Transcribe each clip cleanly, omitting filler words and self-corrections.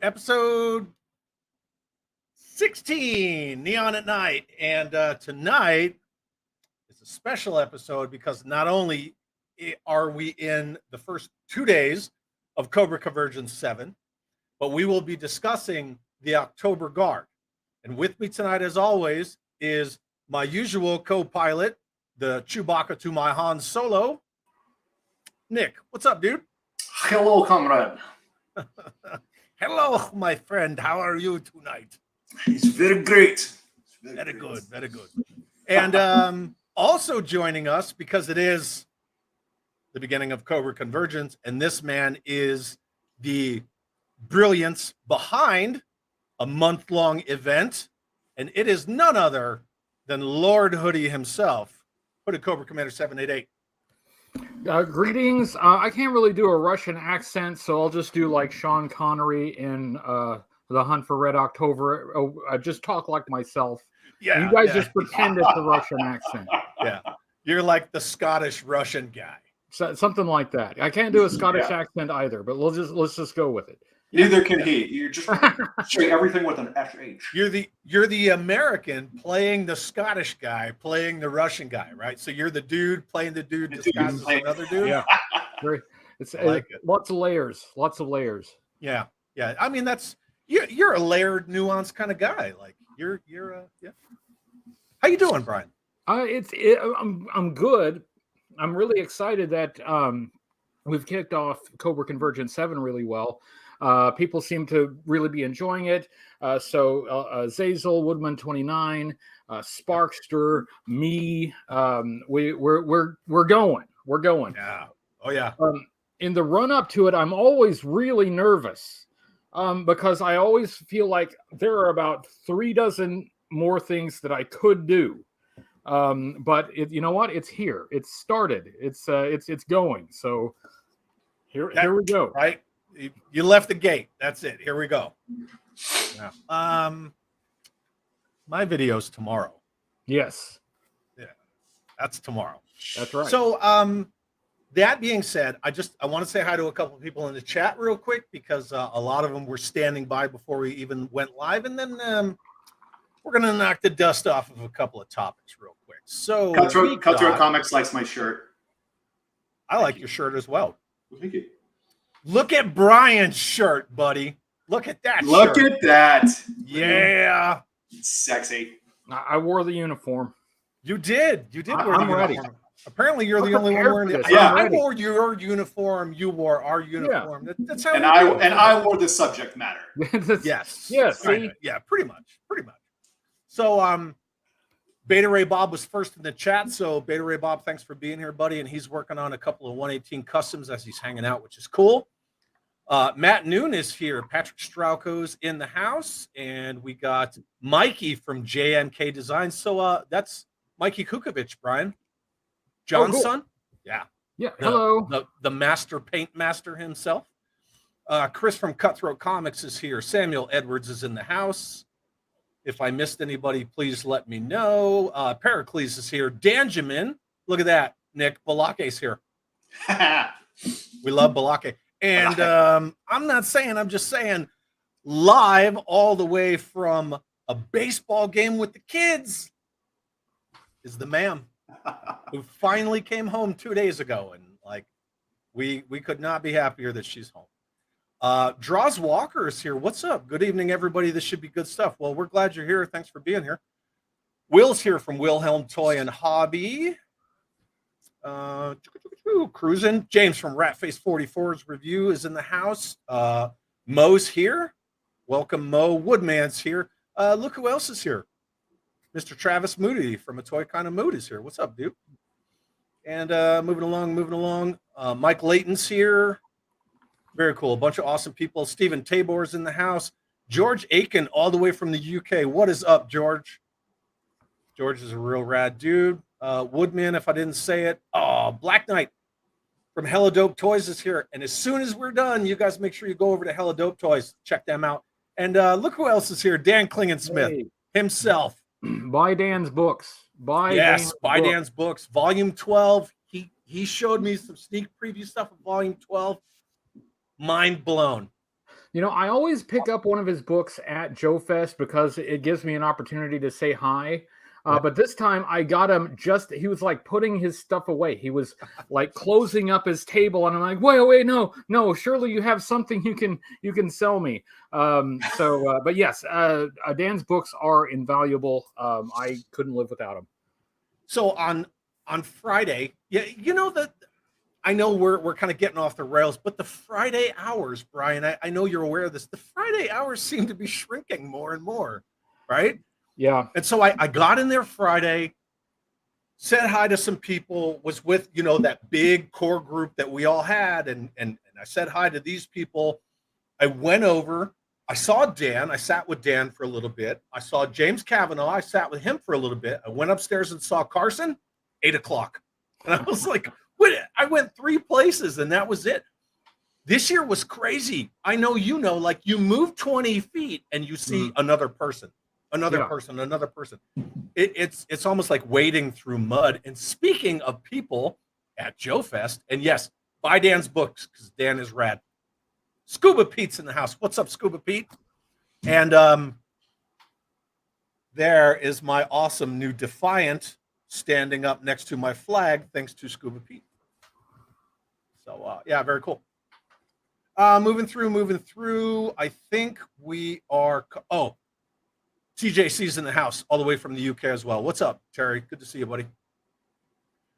episode 16, Neon at Night. And tonight is a special episode because not only are we in the first 2 days of Cobra Convergence 7, but we will be discussing the October Guard. And with me tonight, as always, is my usual co-pilot, the Chewbacca to my Han Solo, Nick. What's up, dude? Hello, comrade. Hello, my friend. How are you tonight? It's very great. Very good, very good. And also joining us, because it is the beginning of Cobra Convergence, and this man is the brilliance behind a month-long event, and it is none other than Lord Hoodie himself, Hooded Cobra Commander 788. Greetings. I can't really do a Russian accent, so I'll just do like Sean Connery in The Hunt for Red October. I just talk like myself. Yeah, you guys just pretend it's a Russian accent. Yeah, you're like the Scottish Russian guy. So, something like that. I can't do a Scottish accent either, but let's just go with it. Neither can he. You're just say everything with an SH. You're the American playing the Scottish guy, playing the Russian guy, right? So you're the dude playing the dude disguised as another dude. Yeah, it's like lots of layers. Lots of layers. Yeah. I mean, that's you're a layered, nuanced kind of guy. Like you're yeah. How you doing, Brian? I'm good. I'm really excited that we've kicked off Cobra Convergence 7 really well. People seem to really be enjoying it. So Zazel, Woodman 29, Sparkster, me, we're going. Yeah. Oh yeah. In the run up to it, I'm always really nervous because I always feel like there are about 36 more things that I could do. But you know what? It's here. It's started. It's going. So here we go. Right. You left the gate. That's it. Here we go. Yeah. My video's tomorrow. Yes. Yeah. That's tomorrow. That's right. So that being said, I want to say hi to a couple of people in the chat real quick because a lot of them were standing by before we even went live, and then we're gonna knock the dust off of a couple of topics real quick. So Cutthroat Comics likes my shirt. I like your shirt as well. Thank you. Look at Bryan's shirt, buddy. Look at that. Look at that. Yeah. It's sexy. I wore the uniform. You did. You did wear I'm the ready. Uniform. Apparently, you're the only one wearing it. Yeah. I wore your uniform. You wore our uniform. Yeah. That's how. And I wore the subject matter. Yes. Yes. Right. Yeah. Pretty much. So, Beta Ray Bob was first in the chat. So, Beta Ray Bob, thanks for being here, buddy. And he's working on a couple of 118 customs as he's hanging out, which is cool. Matt Noon is here. Patrick Strauko's in the house, and we got Mikey from JMK Designs. So that's Mikey Kukovic, Brian. John's son. Yeah. Hello. The master paint master himself. Chris from Cutthroat Comics is here. Samuel Edwards is in the house. If I missed anybody, please let me know. Pericles is here. Danjamin. Look at that. Nick Balake's here. We love Balake. And I'm not saying, I'm just saying, live all the way from a baseball game with the kids is the ma'am who finally came home 2 days ago. And like, we could not be happier that she's home. Draws Walker is here. What's up? Good evening, everybody. This should be good stuff. Well, we're glad you're here. Thanks for being here. Will's here from Wilhelm Toy and Hobby. Cruising. James from Ratface 44's review is in the house. Mo's here. Welcome, Mo. Woodman's here. Look who else is here. Mr. Travis Moody from A Toy Kind of Mood is here. What's up, dude? And moving along. Mike Layton's here. Very cool. A bunch of awesome people. Stephen Tabor's in the house. George Aiken all the way from the UK. What is up, George? George is a real rad dude. Woodman, if I didn't say it. Oh, Black Knight from Hella Dope Toys is here. And as soon as we're done, you guys make sure you go over to Hella Dope Toys. Check them out. And look who else is here. Dan Klingensmith himself. Buy Dan's books. Buy Dan's books. Volume 12. He showed me some sneak preview stuff of Volume 12. Mind blown. I always pick up one of his books at Joe Fest because it gives me an opportunity to say hi. But this time I got him he was like putting his stuff away. He was like closing up his table, and I'm like, wait, no, surely you have something you can sell me. But yes, Dan's books are invaluable. I couldn't live without them. So on Friday, yeah, that I know we're kind of getting off the rails, but the Friday hours, Brian, I know you're aware of this. The Friday hours seem to be shrinking more and more, right? Yeah. And so I got in there Friday, said hi to some people, was with, that big core group that we all had. And I said hi to these people. I went over, I saw Dan. I sat with Dan for a little bit. I saw James Kavanaugh. I sat with him for a little bit. I went upstairs and saw Carson, 8:00. And I was like, what? I went 3 places and that was it. This year was crazy. I know, like you move 20 feet and you see another person. Another person. It's almost like wading through mud. And speaking of people at Joe Fest, and yes, buy Dan's books because Dan is rad. Scuba Pete's in the house. What's up, Scuba Pete? And there is my awesome new Defiant standing up next to my flag, thanks to Scuba Pete. So yeah, very cool. Moving through. I think we are. TJC's in the house all the way from the UK as well. What's up, Terry? Good to see you, buddy.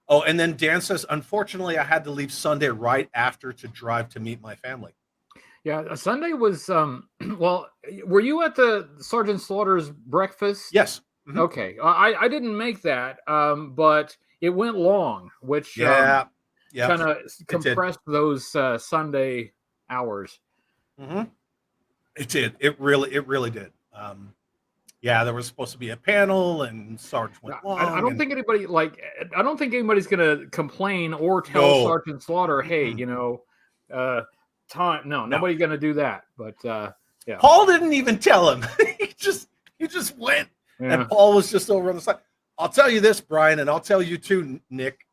Oh, and then Dan says, unfortunately, I had to leave Sunday right after to drive to meet my family. Yeah, Sunday was, well, were you at the Sergeant Slaughter's breakfast? Yes. Mm-hmm. Okay. I didn't make that, but it went long, which kind of compressed those Sunday hours. Mm-hmm. It did. It really did. Yeah, there was supposed to be a panel, and Sarge went long. I don't think anybody's going to complain or tell Sergeant Slaughter, hey, time. No, nobody's going to do that. But yeah, Paul didn't even tell him. he just went, and Paul was just over on the side. I'll tell you this, Brian, and I'll tell you too, Nick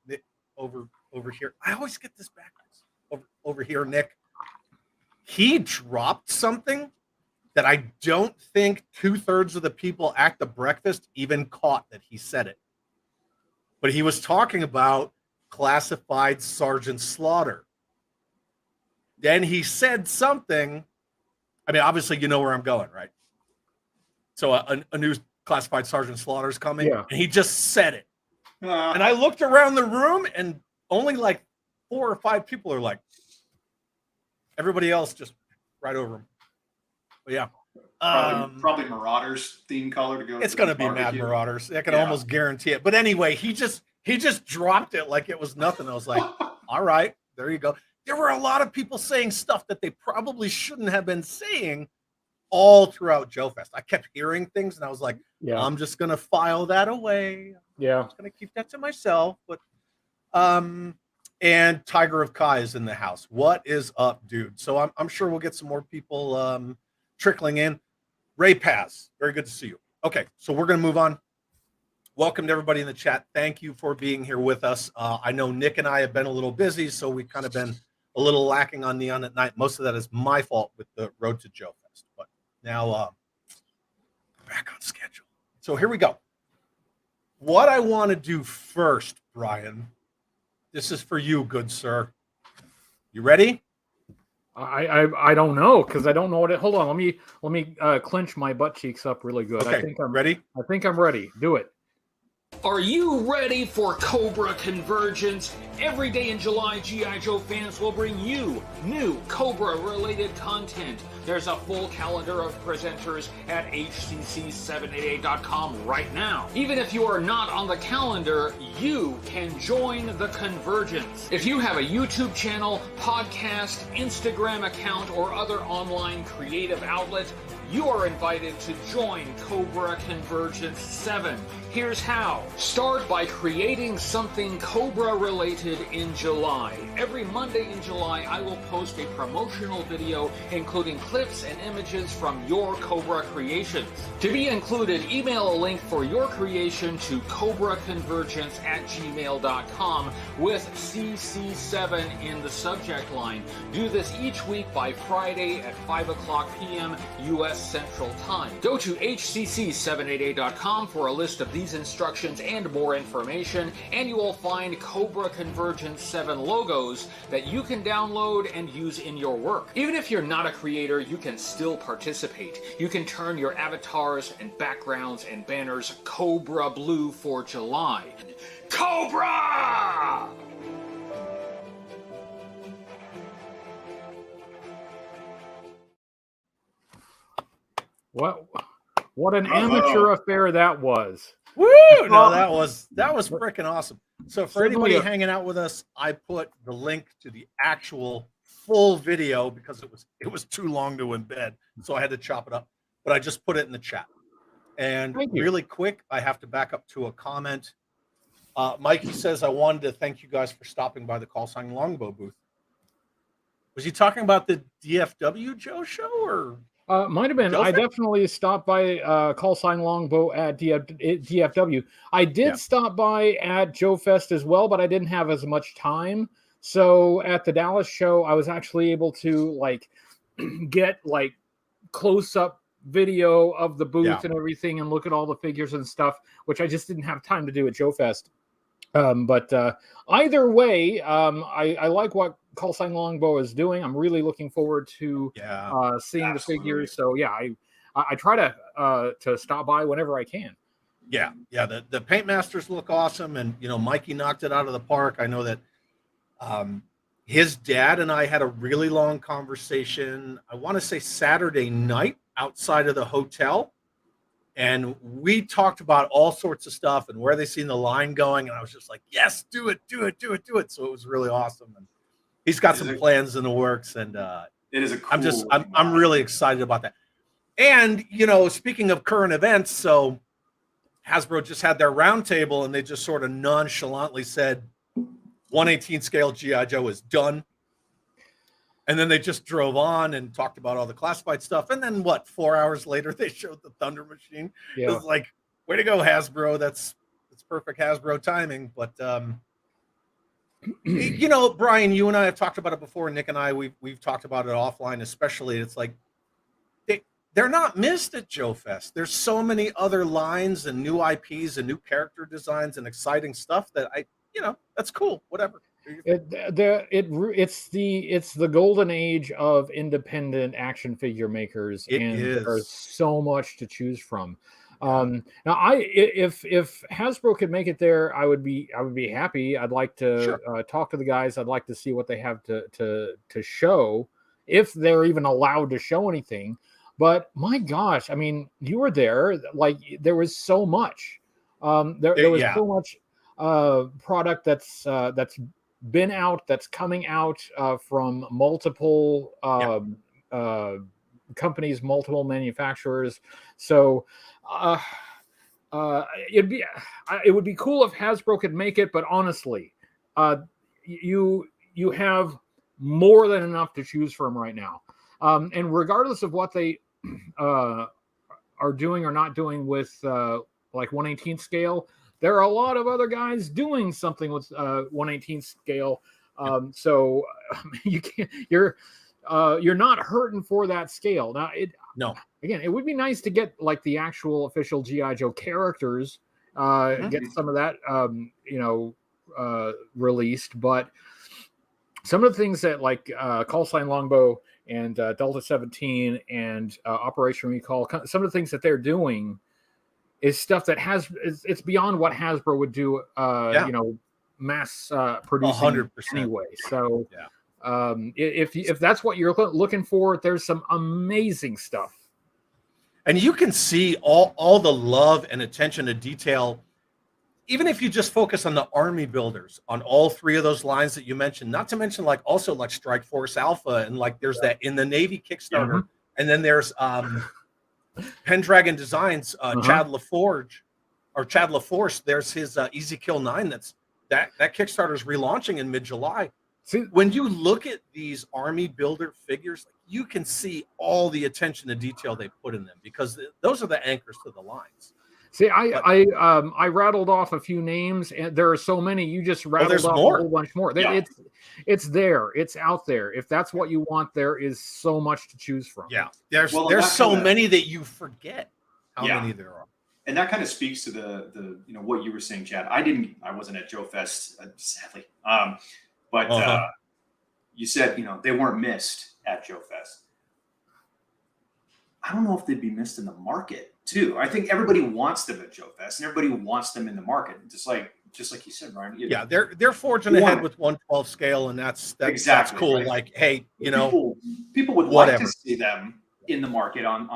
over here. I always get this backwards. Over here, Nick. He dropped something that I don't think 2/3 of the people at the breakfast even caught that he said it. But he was talking about classified Sergeant Slaughter. Then he said something. I mean, obviously, you know where I'm going, right? So a new classified Sergeant Slaughter is coming, and he just said it. And I looked around the room, and only like 4 or 5 people are like, everybody else just right over him. But yeah. Probably Marauders theme color to go. It's going to be Mad Marauders. I can almost guarantee it. But anyway, he just dropped it like it was nothing. I was like, all right, there you go. There were a lot of people saying stuff that they probably shouldn't have been saying all throughout Joe Fest. I kept hearing things, and I was like, I'm just going to file that away. I'm just going to keep that to myself. But and Tiger of Kai is in the house. What is up, dude? So I'm sure we'll get some more people trickling in. Ray Paz, very good to see you. Okay, so we're going to move on. Welcome to everybody in the chat. Thank you for being here with us. I know Nick and I have been a little busy, so we've kind of been a little lacking on Neon at Night. Most of that is my fault with the Road to Joe Fest. But now back on schedule. So here we go. What I want to do first, Brian, this is for you, good sir. You ready? I don't know, because I don't know what it. Hold on, let me clench my butt cheeks up really good. Okay, I think I'm ready. I think I'm ready. Do it. Are you ready for Cobra Convergence? Every day in July, G.I. Joe fans will bring you new Cobra-related content. There's a full calendar of presenters at HCC788.com right now. Even if you are not on the calendar, you can join the Convergence. If you have a YouTube channel, podcast, Instagram account, or other online creative outlet, you are invited to join Cobra Convergence 7. Here's how. Start by creating something Cobra related included in July. Every Monday in July, I will post a promotional video including clips and images from your Cobra creations. To be included, email a link for your creation to cobraconvergence@gmail.com with CC7 in the subject line. Do this each week by Friday at 5 o'clock p.m. U.S. Central Time. Go to HCC788.com for a list of these instructions and more information, and you will find Cobra Convergence 7 logos that you can download and use in your work. Even if you're not a creator, you can still participate. You can turn your avatars and backgrounds and banners Cobra Blue for July. Cobra! What an amateur affair that was. Woo! No, that was freaking awesome. So for anybody hanging out with us, I put the link to the actual full video because it was too long to embed, so I had to chop it up. But I just put it in the chat. And really quick, I have to back up to a comment. Mikey says, I wanted to thank you guys for stopping by the Call Sign Longbow booth. Was he talking about the DFW Joe show or? Might have been. I definitely stopped by Call Sign Longbow at DFW. I did stop by at Joe Fest as well, but I didn't have as much time. So at the Dallas show, I was actually able to get close up video of the booth and everything and look at all the figures and stuff, which I just didn't have time to do at Joe Fest. But either way, I like what Call Sign Longbow is doing. I'm really looking forward to seeing the figures. So yeah, I try to stop by whenever I can. Yeah. The paint masters look awesome, and Mikey knocked it out of the park. I know that his dad and I had a really long conversation. I want to say Saturday night outside of the hotel. And we talked about all sorts of stuff and where they seen the line going. And I was just like, yes, do it. So it was really awesome. And he's got some plans in the works. And it is a cool I'm really excited about that. And, speaking of current events, so Hasbro just had their roundtable and they just sort of nonchalantly said 1/18 scale G.I. Joe is done. And then they just drove on and talked about all the classified stuff. And then 4 hours later, they showed the Thunder Machine. Yeah. It was like, way to go, Hasbro. That's perfect Hasbro timing. But, Brian, you and I have talked about it before. Nick and I, we've talked about it offline, especially. It's like, they're not missed at Joe Fest. There's so many other lines and new IPs and new character designs and exciting stuff that that's cool. Whatever. It's the golden age of independent action figure makers, there's so much to choose from. Now, if Hasbro could make it there, I would be happy. I'd like to talk to the guys. I'd like to see what they have to show, if they're even allowed to show anything. But my gosh, I mean, you were there. There was so much. There was so much product that's been out, that's coming out from multiple companies, multiple manufacturers. So it would be cool if Hasbro could make it, but honestly, you have more than enough to choose from right now. And regardless of what they are doing or not doing with 1/18 scale, there are a lot of other guys doing something with 1/18 scale. So you're not hurting for that scale. Now, again, it would be nice to get the actual official G.I. Joe characters, get some of that, released. But some of the things that Call Sign Longbow and Delta 17 and Operation Recall, some of the things that they're doing is stuff that it's beyond what Hasbro would do, mass producing 100%. Anyway. So if that's what you're looking for, there's some amazing stuff. And you can see all the love and attention to detail, even if you just focus on the army builders on all three of those lines that you mentioned, not to mention also Strike Force Alpha, and there's that in the Navy Kickstarter, and then there's Pendragon Designs, Chad LaForce, there's his Easy Kill 9 that's that Kickstarter is relaunching in mid-July. See, When you look at these army builder figures, you can see all the attention to detail they put in them, because those are the anchors to the lines. See, I rattled off a few names, and there are so many. You just rattled there's off more. a whole bunch more. Yeah. It's there. It's out there. If that's what you want, there is so much to choose from. Yeah, there's Well, so many that you forget how Yeah. many there are. And that kind of speaks to the what you were saying, Chad. I wasn't at Joe Fest, sadly. But you said, they weren't missed at Joe Fest. I don't know if they'd be missed in the market too. I think everybody wants them at Joe Fest, and everybody wants them in the market. Just like you said, Bryan. Yeah, they're forging ahead with 1/12 scale, and that's Exactly, cool. right? Like, hey, people would whatever. like to see them in the market on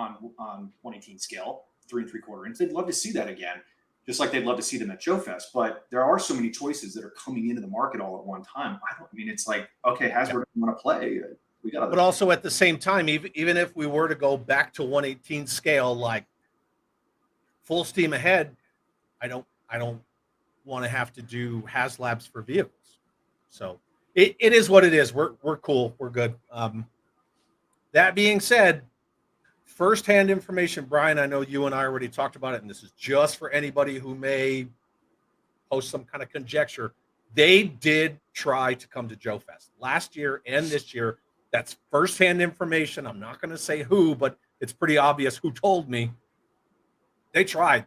1/18 scale, 3 3/4 inch. They'd love to see that again, just like they'd love to see them at Joe Fest. But there are so many choices that are coming into the market all at one time. It's like, okay, Hasbro doesn't want to play. We got. But also at the same time, even if we were to go back to 1/18 scale, like full steam ahead, I don't want to have to do HasLabs for vehicles. So it is what it is. We're cool. We're good. That being said, firsthand information, Bryan, I know you and I already talked about it, and this is just for anybody who may post some kind of conjecture. They did try to come to Joe Fest last year and this year. That's firsthand information. I'm not going to say who, but it's pretty obvious who told me. They tried.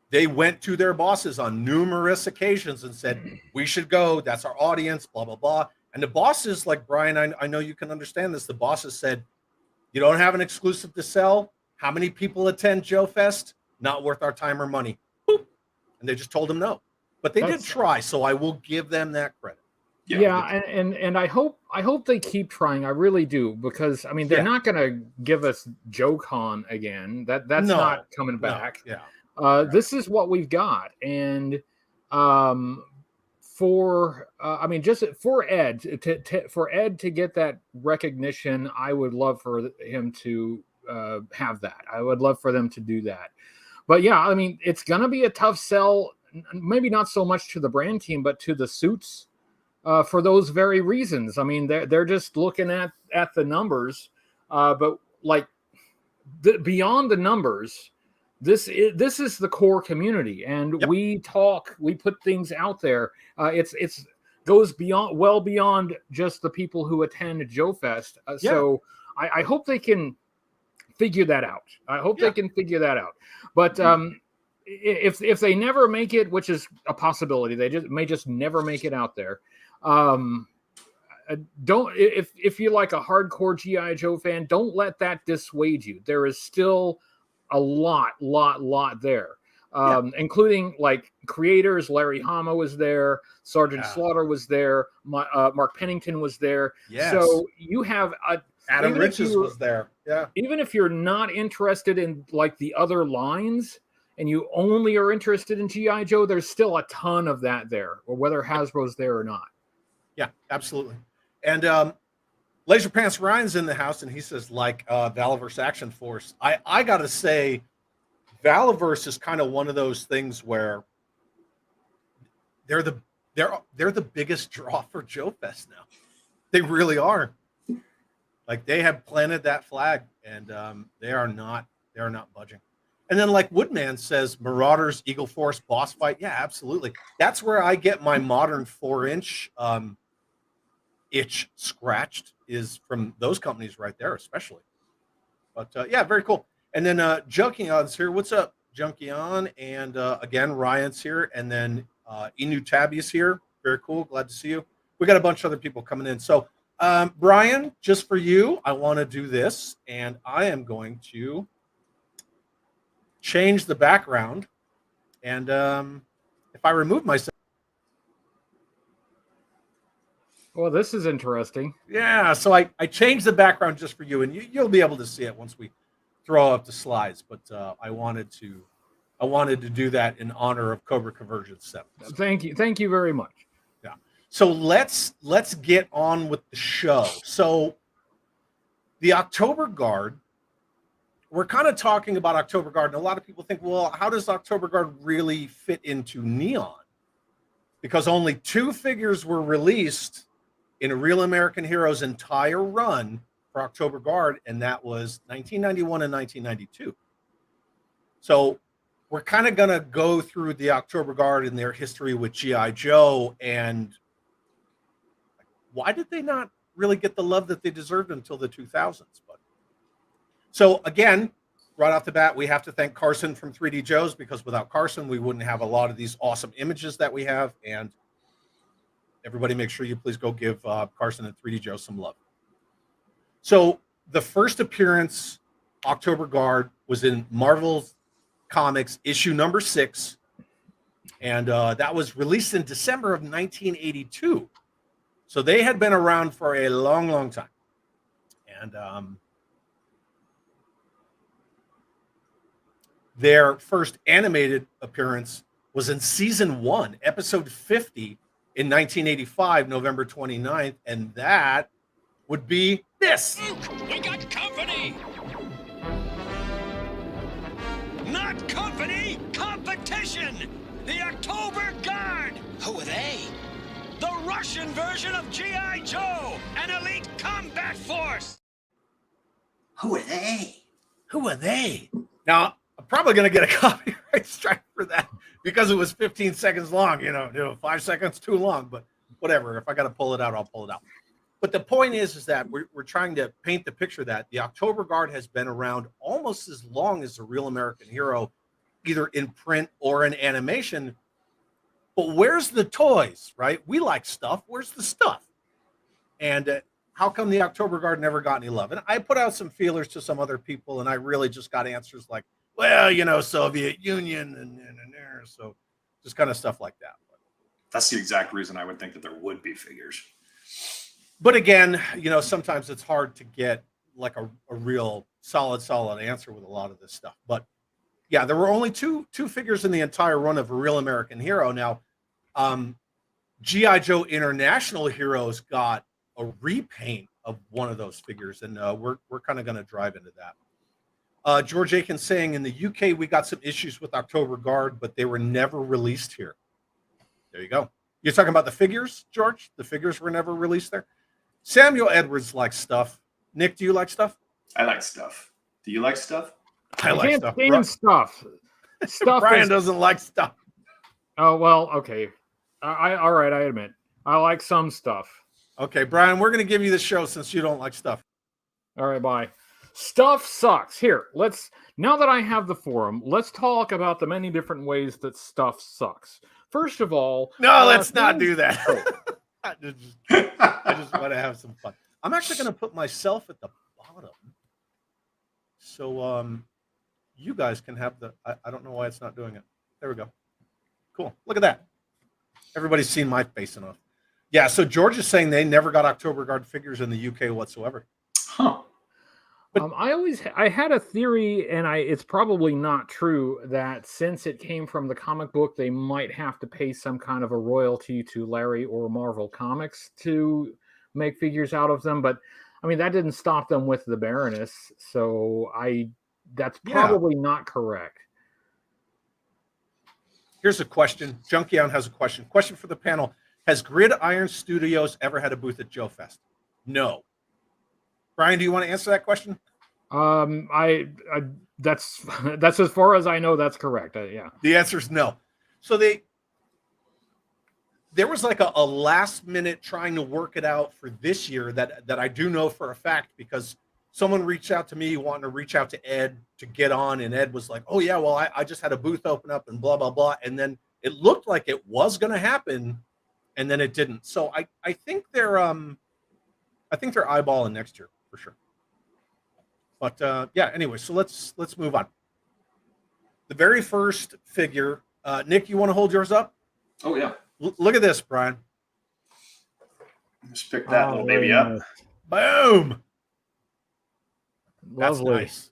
They went to their bosses on numerous occasions and said, we should go. That's our audience, blah, blah, blah. And the bosses, like Bryan, I know you can understand this. The bosses said, you don't have an exclusive to sell. How many people attend Joe Fest? Not worth our time or money. Boop. And they just told them no. But they did try, so I will give them that credit. Yeah, and I hope they keep trying. I really do, because they're not going to give us JoeCon again. That's not coming back. No. Yeah. This is what we've got, and for Ed to get that recognition, I would love for him to have that. I would love for them to do that. But yeah, it's going to be a tough sell. Maybe not so much to the brand team, but to the suits. For those very reasons. They're just looking at the numbers, but like beyond the numbers, this is the core community, and we put things out there. It's goes well beyond just the people who attend Joe Fest. So I hope they can figure that out. But if they never make it, which is a possibility, they may just never make it out there. If you're like a hardcore G.I. Joe fan, don't let that dissuade you. There is still a lot there, including like creators. Larry Hama was there, Sergeant Slaughter was there, Mark Pennington was there. Yes. So you have Adam Riches was there. Yeah. Even if you're not interested in like the other lines, and you only are interested in G.I. Joe, there's still a ton of that there, or whether Hasbro's there or not. Yeah, absolutely. And Laser Pants Ryan's in the house, and he says, like Valaverse Action Force. I got to say, Valaverse is kind of one of those things where they're the biggest draw for Joe Fest now. They really are. Like, they have planted that flag, and they are not budging. And then, like Woodman says, Marauders, Eagle Force, boss fight. Yeah, absolutely. That's where I get my modern 4-inch itch scratched, is from those companies right there, especially. But yeah, very cool. And then Junkion's here. What's up, Junkion? And again, Ryan's here. And then Inu Tabby's here. Very cool. Glad to see you. We got a bunch of other people coming in. So, Bryan, just for you, I want to do this, and I am going to change the background, and if I remove myself, well, this is interesting. Yeah, so I changed the background just for you, and you'll be able to see it once we throw up the slides. But I wanted to do that in honor of Cobra Convergence 7. Thank you very much. Yeah. So let's get on with the show. So the October Guard. We're kind of talking about October Guard, and a lot of people think, well, how does October Guard really fit into Neon? because only 2 figures were released in a Real American Hero's entire run for October Guard, and that was 1991 and 1992. So we're kind of going to go through the October Guard and their history with G.I. Joe, and why did they not really get the love that they deserved until the 2000s? But so again, right off the bat, we have to thank Carson from 3D Joe's, because without Carson, we wouldn't have a lot of these awesome images that we have. And everybody, make sure you please go give Carson and 3D Joe some love. So the first appearance, October Guard, was in Marvel's Comics issue number 6, and that was released in December of 1982. So they had been around for a long, long time. And their first animated appearance was in season 1, episode 50 in 1985, November 29th, and that would be this. Luke, we got company! Not company, competition! The October Guard! Who are they? The Russian version of G.I. Joe, an elite combat force! Who are they? Who are they? Now, I'm probably going to get a copyright strike for that because it was 15 seconds long, 5 seconds too long, but whatever. If I got to pull it out, I'll pull it out. But the point is that we're trying to paint the picture that the October Guard has been around almost as long as the Real American Hero, either in print or in animation. But where's the toys, right? We like stuff. Where's the stuff? And how come the October Guard never got any love? And I put out some feelers to some other people, and I really just got answers like, well, Soviet Union and so just kind of stuff like that. That's the exact reason I would think that there would be figures. But again, sometimes it's hard to get like a real solid answer with a lot of this stuff. But yeah, there were only two figures in the entire run of A Real American Hero. Now, G.I. Joe International Heroes got a repaint of one of those figures, and we're kind of going to drive into that. George Aiken saying, in the UK, we got some issues with October Guard, but they were never released here. There you go. You're talking about the figures, George? The figures were never released there? Samuel Edwards likes stuff. Nick, do you like stuff? I like stuff. Do you like stuff? I like can't stuff. stand stuff. Stuff Bryan doesn't like stuff. Oh, well, okay. All right, I admit. I like some stuff. Okay, Bryan, we're going to give you the show since you don't like stuff. All right, bye. Stuff sucks. Here, now that I have the forum, let's talk about the many different ways that stuff sucks. First of all... No, let's not do that. I just want to have some fun. I'm actually going to put myself at the bottom. So you guys can have the... I don't know why it's not doing it. There we go. Cool. Look at that. Everybody's seen my face enough. Yeah, so George is saying they never got October Guard figures in the UK whatsoever. Huh. I had a theory, and it's probably not true, that since it came from the comic book, they might have to pay some kind of a royalty to Larry or Marvel Comics to make figures out of them. But I mean, that didn't stop them with the Baroness, so that's probably not correct. Here's a question. Junkion has a question. Question for the panel: has Gridiron Studios ever had a booth at Joe Fest? No. Bryan, do you want to answer that question? That's as far as I know. That's correct. Yeah. The answer is no. So there was like a last minute trying to work it out for this year that I do know for a fact, because someone reached out to me wanting to reach out to Ed to get on, and Ed was like, "Oh yeah, well I just had a booth open up and blah blah blah," and then it looked like it was going to happen, and then it didn't. So I think they're eyeballing next year for sure. But yeah, anyway, so let's move on. The very first figure, Nick, you want to hold yours up? Oh yeah. Look at this, Bryan. Just pick that little baby up. Nice. Boom. That's Lovely. nice.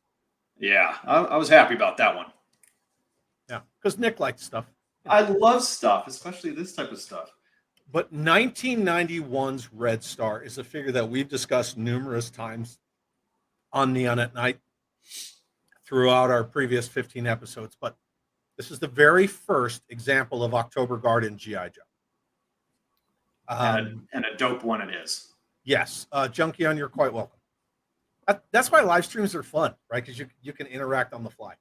Yeah, I was happy about that one. Yeah, because Nick likes stuff. I love stuff, especially this type of stuff. But 1991's Red Star is a figure that we've discussed numerous times on Neon at Night throughout our previous 15 episodes. But this is the very first example of October Guard in G.I. Joe. And a dope one it is. Yes, Junkie on, you're quite welcome. That's why live streams are fun, right? Because you can interact on the fly.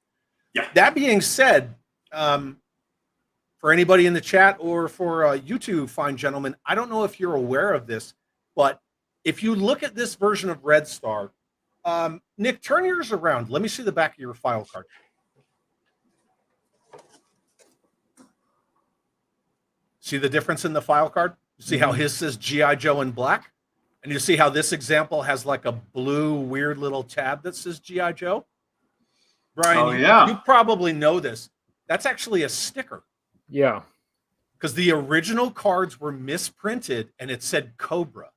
Yeah. That being said, for anybody in the chat or for you two fine gentlemen, I don't know if you're aware of this, but if you look at this version of Red Star, Nick, turn yours around. Let me see the back of your file card. See the difference in the file card? See how his says G.I. Joe in black? And you see how this example has like a blue weird little tab that says G.I. Joe? Brian, you probably know this. That's actually a sticker. Yeah. Because the original cards were misprinted and it said Cobra.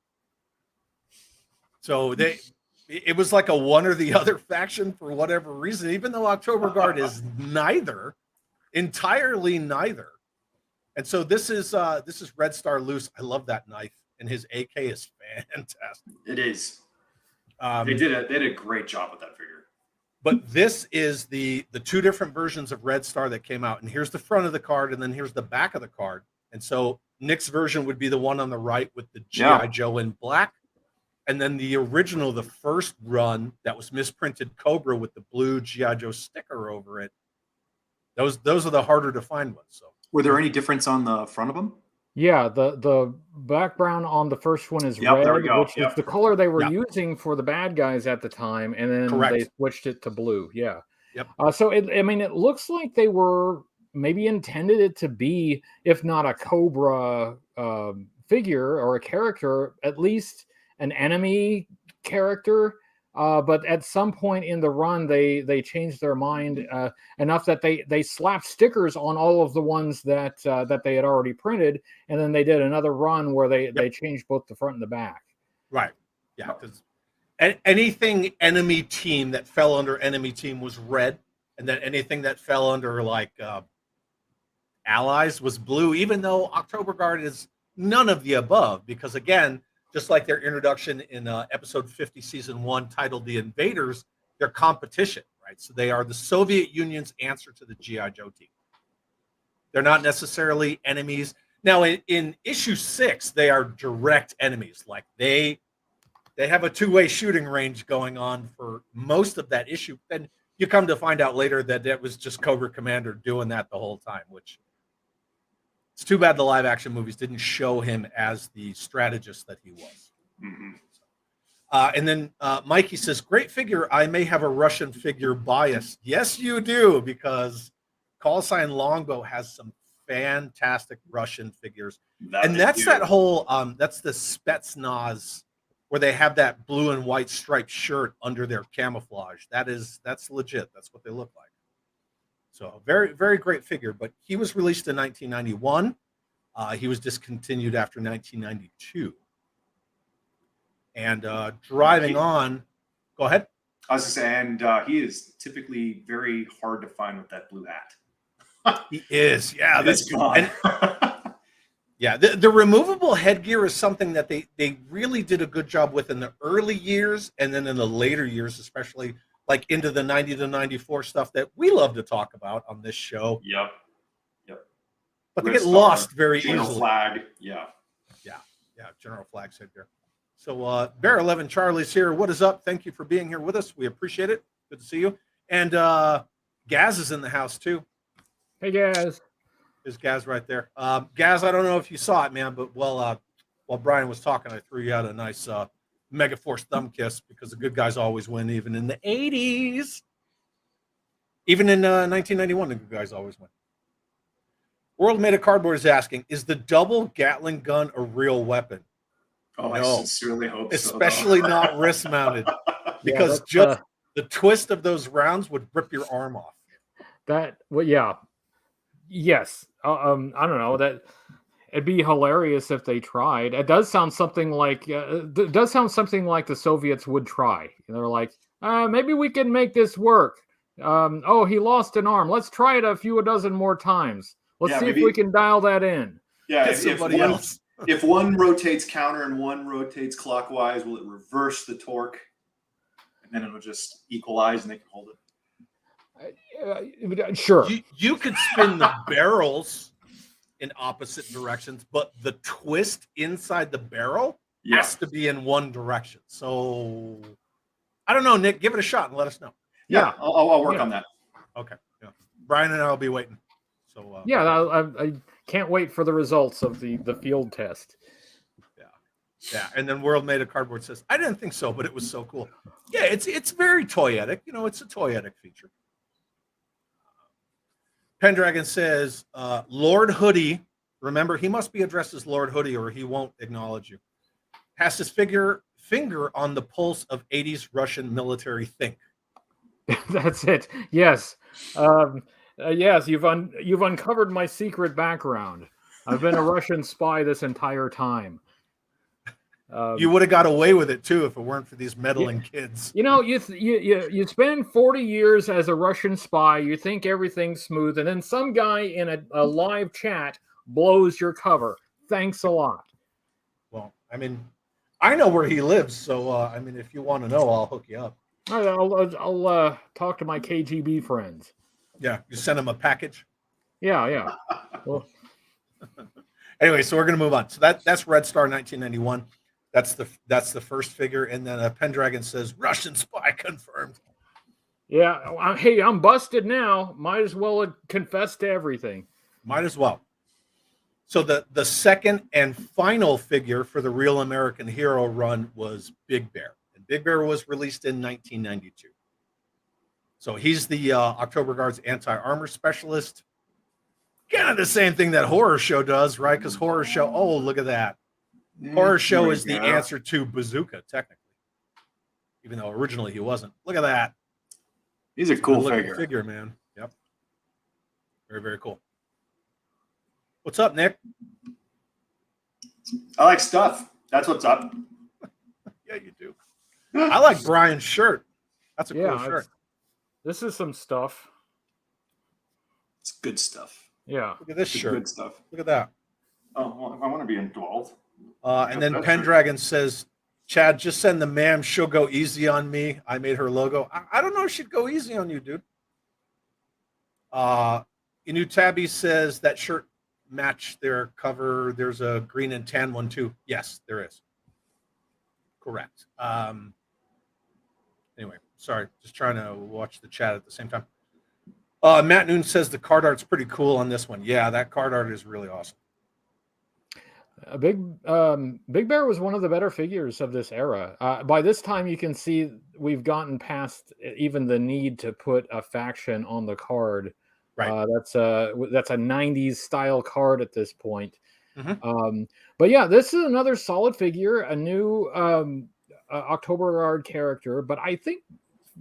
So it was like a one or the other faction for whatever reason, even though October Guard is entirely neither. And so this is Red Star Loose. I love that knife, and his AK is fantastic. It is. They did a great job with that figure. But this is the two different versions of Red Star that came out, and here's the front of the card, and then here's the back of the card. And so Nick's version would be the one on the right with the G.I. Joe in black, and then the original, the first run that was misprinted Cobra with the blue G.I. Joe sticker over it. Those are the harder to find ones. So. Were there any difference on the front of them? Yeah, the background on the first one is red, which is the color they were using for the bad guys at the time, and then they switched it to blue. Yeah. Yep. So it looks like they were maybe intended it to be, if not a Cobra figure or a character, at least an enemy character. But at some point in the run, they changed their mind enough that they slapped stickers on all of the ones that they had already printed, and then they did another run where they changed both the front and the back. Right. Yeah. Because anything enemy team that fell under enemy team was red, and then anything that fell under like allies was blue. Even though October Guard is none of the above, because again, just like their introduction in episode 50, season 1, titled The Invaders, they're competition, right? So they are the Soviet Union's answer to the G.I. Joe team. They're not necessarily enemies. Now, in issue 6, they are direct enemies. Like they have a two-way shooting range going on for most of that issue. And you come to find out later that it was just Cobra Commander doing that the whole time, which... It's too bad the live action movies didn't show him as the strategist that he was. Mm-hmm. And then Mikey says, great figure. I may have a Russian figure bias. Yes, you do, because Call Sign Longbow has some fantastic Russian figures. That's that whole, that's the Spetsnaz, where they have that blue and white striped shirt under their camouflage. That's legit. That's what they look like. So very, very great figure, but he was released in 1991. He was discontinued after 1992. And driving on, go ahead. I was going to say, and he is typically very hard to find with that blue hat. He is, yeah. That's gone. Yeah, the removable headgear is something that they really did a good job with in the early years, and then in the later years, especially like into the 90 to 94 stuff that we love to talk about on this show. Yep. But they get lost very General easily. Flag, yeah, General Flag's headgear. So Bear 11 Charlie's here. What is up? Thank you for being here with us. We appreciate it. Good to see you. And Gaz is in the house too. Hey, Gaz. There's Gaz right there. Gaz, I don't know if you saw it, man, but while Brian was talking, I threw you out a nice Megaforce thumb kiss, because the good guys always win, even in the 80s. Even in 1991, the good guys always win. World Made of Cardboard is asking, is the double Gatling gun a real weapon? Oh, no. I sincerely hope especially not wrist mounted, because just the twist of those rounds would rip your arm off. Yes. I don't know, that it'd be hilarious if they tried. It does sound something like the Soviets would try. They're like, maybe we can make this work. Oh, he lost an arm. Let's try it a dozen more times. Let's see if we can dial that in. Yeah, if one rotates counter and one rotates clockwise, will it reverse the torque? And then it'll just equalize and they can hold it. Sure. You could spin the barrels in opposite directions, but the twist inside the barrel has to be in one direction. So I don't know, Nick, give it a shot and let us know. Yeah, I'll work on that. Okay. Yeah. Brian and I will be waiting. So yeah, I can't wait for the results of the field test. Yeah, and then World Made of Cardboard says, I didn't think so, but it was so cool. Yeah, it's very toyetic. You know, it's a toyetic feature. Pendragon says, Lord Hoodie, remember, he must be addressed as Lord Hoodie or he won't acknowledge you, has his finger on the pulse of 80s Russian military think. That's it. Yes. Yes, you've uncovered my secret background. I've been a Russian spy this entire time. You would have got away with it too if it weren't for these meddling kids. You know, you spend 40 years as a Russian spy. You think everything's smooth, and then some guy in a live chat blows your cover. Thanks a lot. Well, I mean, I know where he lives, so I mean, if you want to know, I'll hook you up. I'll talk to my KGB friends. Yeah, you send them a package. Yeah. Well, anyway, so we're gonna move on. So that's Red Star 1991. That's the first figure, and then Pendragon says Russian spy confirmed. Yeah, hey, I'm busted now. Might as well confess to everything. Might as well. So the second and final figure for the Real American Hero run was Big Bear, and Big Bear was released in 1992. So he's the October Guard's anti-armor specialist. Kind of the same thing that Horror Show does, right? Because Horror Show, oh, look at that. Horror Show is the answer to Bazooka, technically. Even though originally he wasn't. Look at that. He's a cool figure. Figure, man. Yep. Very, very cool. What's up, Nick? I like stuff. That's what's up. Yeah, you do. I like Bryan's shirt. That's a cool shirt. This is some stuff. It's good stuff. Yeah. Look at this shirt. Good stuff. Look at that. Oh, well, I want to be involved. And then Pendragon says, Chad, just send the ma'am. She'll go easy on me. I made her logo. I don't know if she'd go easy on you, dude. Inu Tabby says that shirt matched their cover. There's a green and tan one too. Yes, there is. Correct. Anyway, sorry. Just trying to watch the chat at the same time. Matt Noon says the card art's pretty cool on this one. Yeah, that card art is really awesome. Big Bear was one of the better figures of this era. By this time, you can see we've gotten past even the need to put a faction on the card. Right. That's a 90s style card at this point. Mm-hmm. But yeah, this is another solid figure, a new October Guard character. But I think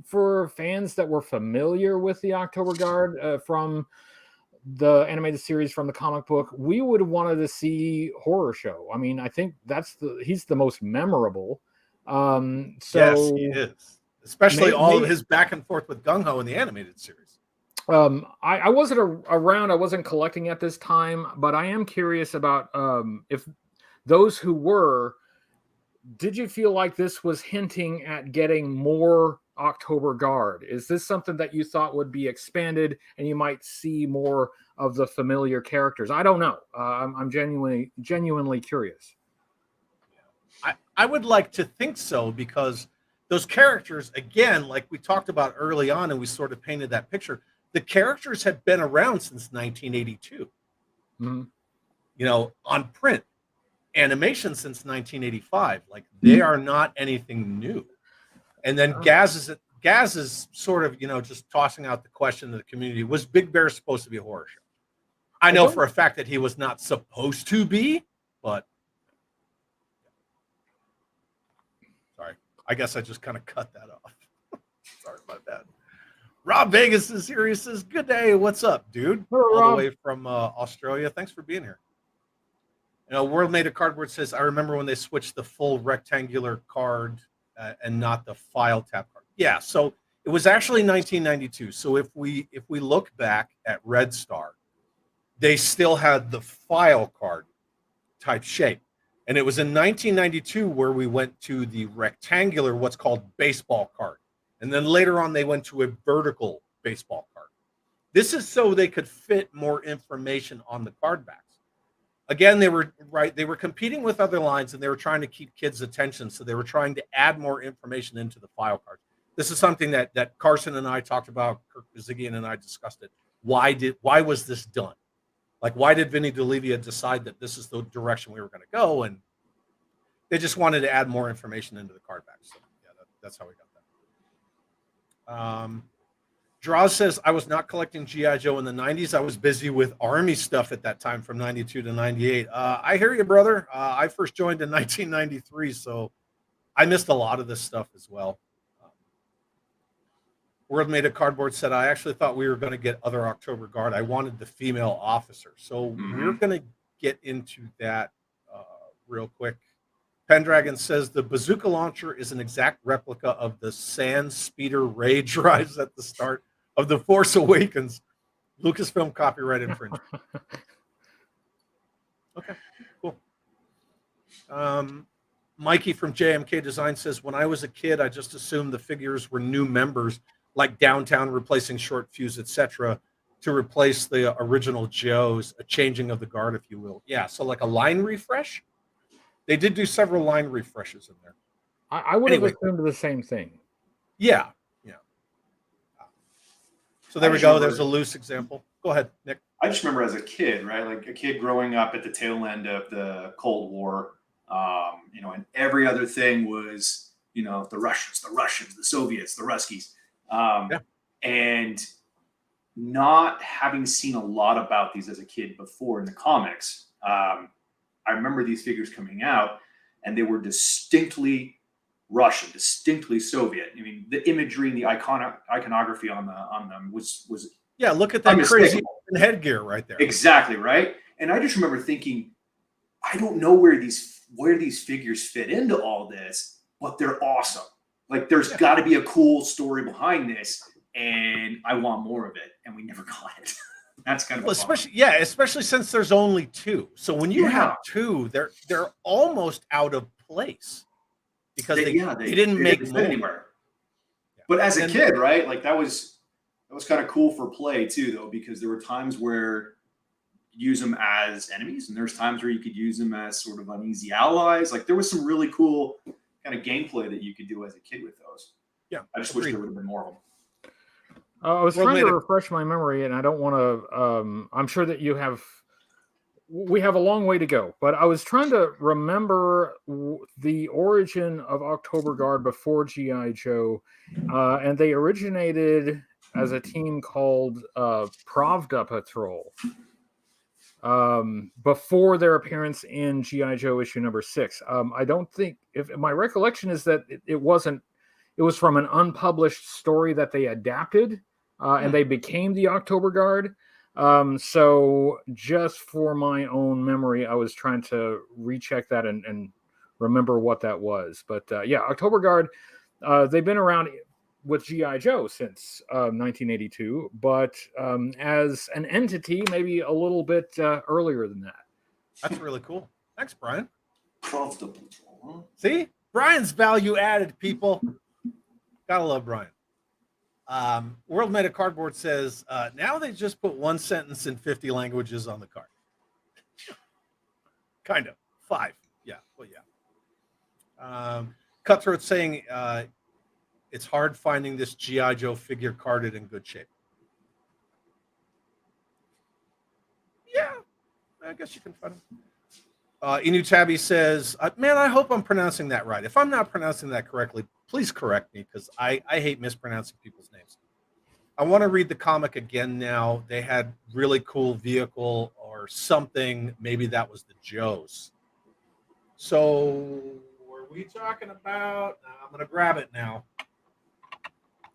for fans that were familiar with the October Guard from the animated series, from the comic book, we would have wanted to see Horror Show. I mean, I think he's the most memorable. So yes, he is. Especially all of his back and forth with Gung Ho in the animated series. I wasn't around. I wasn't collecting at this time, but I am curious about if those who were, did you feel like this was hinting at getting more October Guard? Is this something that you thought would be expanded and you might see more of the familiar characters? I don't know. I'm genuinely curious. I would like to think so, because those characters, again, like we talked about early on, and we sort of painted that picture, the characters have been around since 1982. Mm-hmm. You know, on print, animation since 1985. Like, they are not anything new. And then Gaz is sort of, just tossing out the question to the community: was Big Bear supposed to be a horror show? I know for a fact that he was not supposed to be, but sorry, I guess I just kind of cut that off. Sorry about that. Rob Vegas is here. He says, "Good day. What's up, dude?" Hello, all the way from Australia. Thanks for being here. World Made of Cardboard says, "I remember when they switched the full rectangular card and not the file tab card." Yeah, so it was actually 1992. So if we look back at Red Star, they still had the file card type shape. And it was in 1992 where we went to the rectangular, what's called baseball card. And then later on, they went to a vertical baseball card. This is so they could fit more information on the card backs. Again, they were right. They were competing with other lines, and they were trying to keep kids' attention. So they were trying to add more information into the file card. This is something that Carson and I talked about. Kirk Bazigian and I discussed it. Why was this done? Like, why did Vinny D'Olivia decide that this is the direction we were going to go? And they just wanted to add more information into the card back. So yeah, that's how we got that. Draws says, I was not collecting G.I. Joe in the 90s. I was busy with Army stuff at that time from 92 to 98. I hear you, brother. I first joined in 1993, so I missed a lot of this stuff as well. World Made a Cardboard said, I actually thought we were going to get other October Guard. I wanted the female officer. So we're going to get into that real quick. Pendragon says the bazooka launcher is an exact replica of the Sand Speeder Ray drives at the start of The Force Awakens. Lucasfilm copyright infringement. Okay, cool. Mikey from JMK Design says, when I was a kid, I just assumed the figures were new members, like Downtown replacing Short Fuse, etc., to replace the original Joes, a changing of the guard, if you will. Yeah, so like a line refresh. They did do several line refreshes in there. I would have assumed the same thing. Yeah. So there we go. There's a loose example. Go ahead, Nick. I just remember as a kid, right? Like a kid growing up at the tail end of the Cold War, and every other thing was, the Russians, the Soviets, the Ruskies. And not having seen a lot about these as a kid before in the comics, I remember these figures coming out and they were distinctly Russian, distinctly Soviet. I mean, the imagery and the iconography on them was look at that crazy headgear right there. Exactly, right? And I just remember thinking, I don't know where these figures fit into all this, but they're awesome. Like there's got to be a cool story behind this, and I want more of it, and we never got it. That's kind of especially since there's only two. So when you have two, they're almost out of place because they didn't make more anywhere. Yeah. But as a kid, right? Like that was kind of cool for play too, though, because there were times where you use them as enemies, and there's times where you could use them as sort of uneasy allies. Like there was some really cool kind of gameplay that you could do as a kid with those. Yeah, I just wish there would have been more of them. I was trying to refresh my memory, and I don't want to. I'm sure that we have a long way to go, but I was trying to remember the origin of October Guard before G.I. Joe, and they originated as a team called Pravda Patrol before their appearance in G.I. Joe issue number 6. I don't think, if my recollection is that it wasn't. It was from an unpublished story that they adapted, and they became the October Guard. So just for my own memory, I was trying to recheck that and remember what that was. But October Guard, they've been around with G.I. Joe since 1982, but as an entity, maybe a little bit earlier than that. That's really cool. Thanks, Brian. Profitable. See? Brian's value added, people. Gotta love Brian. World Made a Cardboard says, now they just put one sentence in 50 languages on the card. Kind of. 5. Yeah. Well, yeah. Cutthroat saying, it's hard finding this G.I. Joe figure carded in good shape. Yeah. I guess you can find him. Inu Tabby says, man, I hope I'm pronouncing that right. If I'm not pronouncing that correctly, please correct me, because I hate mispronouncing people's names. I want to read the comic again now. They had really cool vehicle or something. Maybe that was the Joes. So were we talking about, I'm going to grab it now.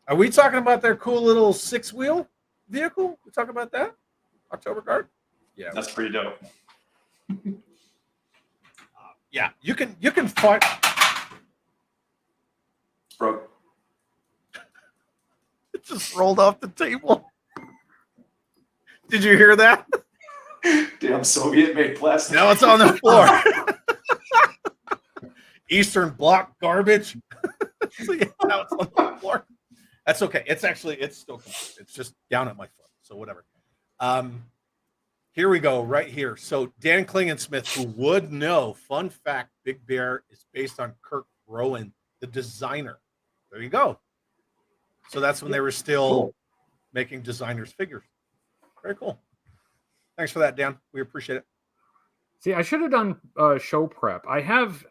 Are we talking about their cool little 6-wheel vehicle? We talking about that? October Guard? Yeah. That's pretty dope. Yeah, you can find. Broke. It just rolled off the table. Did you hear that? Damn Soviet-made plastic. Now it's on the floor. Eastern Bloc garbage. So yeah, now it's on the floor. That's okay. It's still complete. It's just down at my foot. So whatever. Here we go, right here. So Dan Klingensmith, who would know, fun fact, Big Bear is based on Kirk Rowan, the designer. There you go. So that's when they were still making designers' figures. Very cool. Thanks for that, Dan. We appreciate it. See, I should have done show prep. I have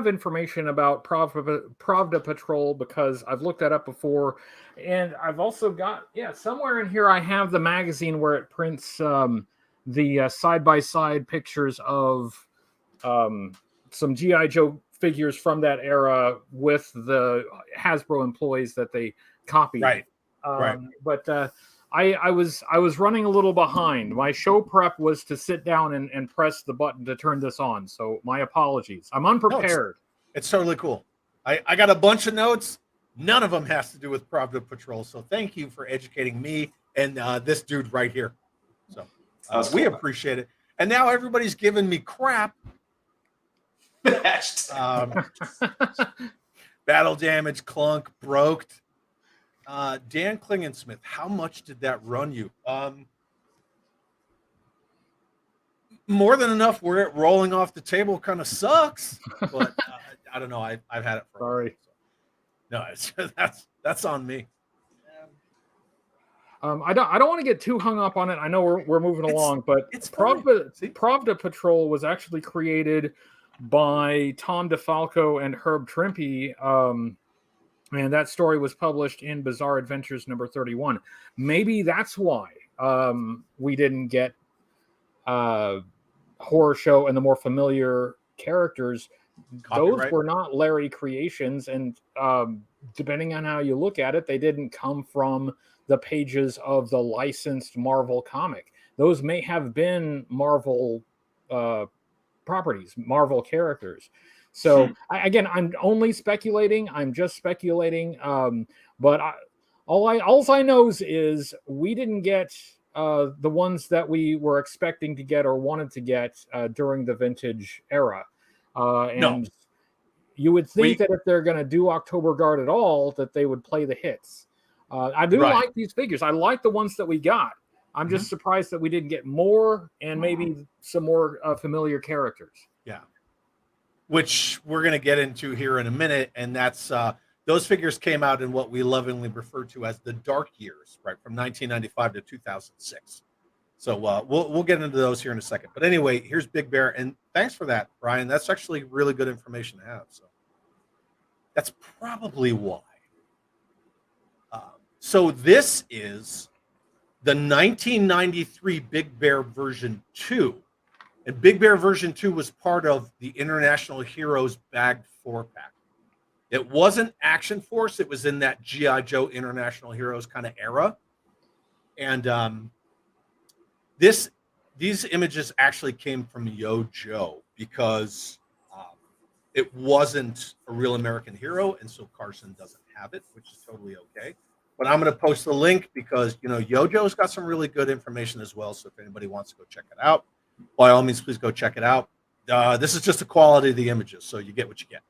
information about Pravda Patrol because I've looked that up before, and I've also got somewhere in here I have the magazine where it prints the side-by-side pictures of some G.I. Joe figures from that era with the Hasbro employees that they copied. Right. Right. But I was running a little behind. My show prep was to sit down and press the button to turn this on. So my apologies. I'm unprepared. No, it's totally cool. I got a bunch of notes. None of them has to do with Pravda Patrol. So thank you for educating me and this dude right here. So we appreciate it. And now everybody's giving me crap. Battle damage, clunk, broked. Dan Klingensmith, how much did that run you? More than enough where it rolling off the table kind of sucks, but I don't know. I've had it for sorry. No, that's on me. I don't want to get too hung up on it. I know we're moving along, but Pravda Patrol was actually created by Tom DeFalco and Herb Trimpe, and that story was published in Bizarre Adventures number 31. Maybe that's why we didn't get Horror Show and the more familiar characters. Copyright. Those were not Larry creations, and depending on how you look at it, they didn't come from the pages of the licensed Marvel comic. Those may have been Marvel properties, Marvel characters. So again, I'm only speculating. I'm just speculating. But all I know is we didn't get the ones that we were expecting to get or wanted to get during the vintage era. And you would think that if they're going to do October Guard at all, that they would play the hits. I do like these figures. I like the ones that we got. I'm just surprised that we didn't get more and maybe some more familiar characters. Yeah. Which we're going to get into here in a minute. And that's those figures came out in what we lovingly refer to as the dark years, right? From 1995 to 2006. So we'll get into those here in a second. But anyway, here's Big Bear. And thanks for that, Brian. That's actually really good information to have. So that's probably why. So this is the 1993 Big Bear version 2. And Big Bear version 2 was part of the International Heroes bagged 4-pack. It wasn't Action Force. It was in that G.I. Joe International Heroes kind of era. And these images actually came from Yo Joe because it wasn't a real American hero, and so Carson doesn't have it, which is totally okay. But I'm going to post the link because, Yo Joe's got some really good information as well. So if anybody wants to go check it out, by all means, please go check it out. This is just the quality of the images, so you get what you get.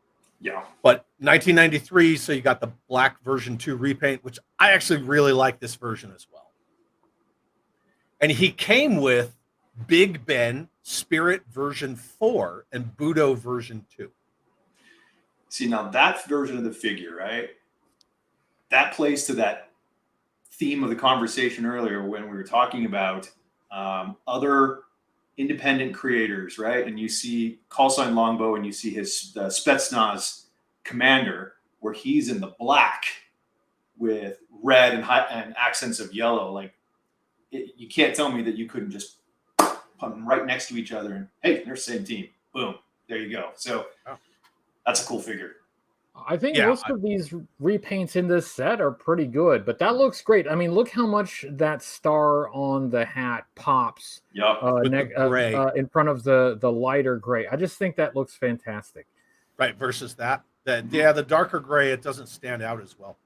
Yeah. But 1993, so you got the black version 2 repaint, which I actually really like this version as well. And he came with Big Ben Spirit version 4 and Budo version 2. See, now that version of the figure, right? That plays to that theme of the conversation earlier when we were talking about other independent creators, right? And you see Call Sign Longbow and you see his Spetsnaz commander where he's in the black with red and accents of yellow. Like, you can't tell me that you couldn't just put them right next to each other and, hey, they're the same team. Boom. There you go. So that's a cool figure. I think most of these repaints in this set are pretty good, but that looks great. I mean, look how much that star on the hat pops in front of the lighter gray. I just think that looks fantastic. Right, versus that. The darker gray, it doesn't stand out as well.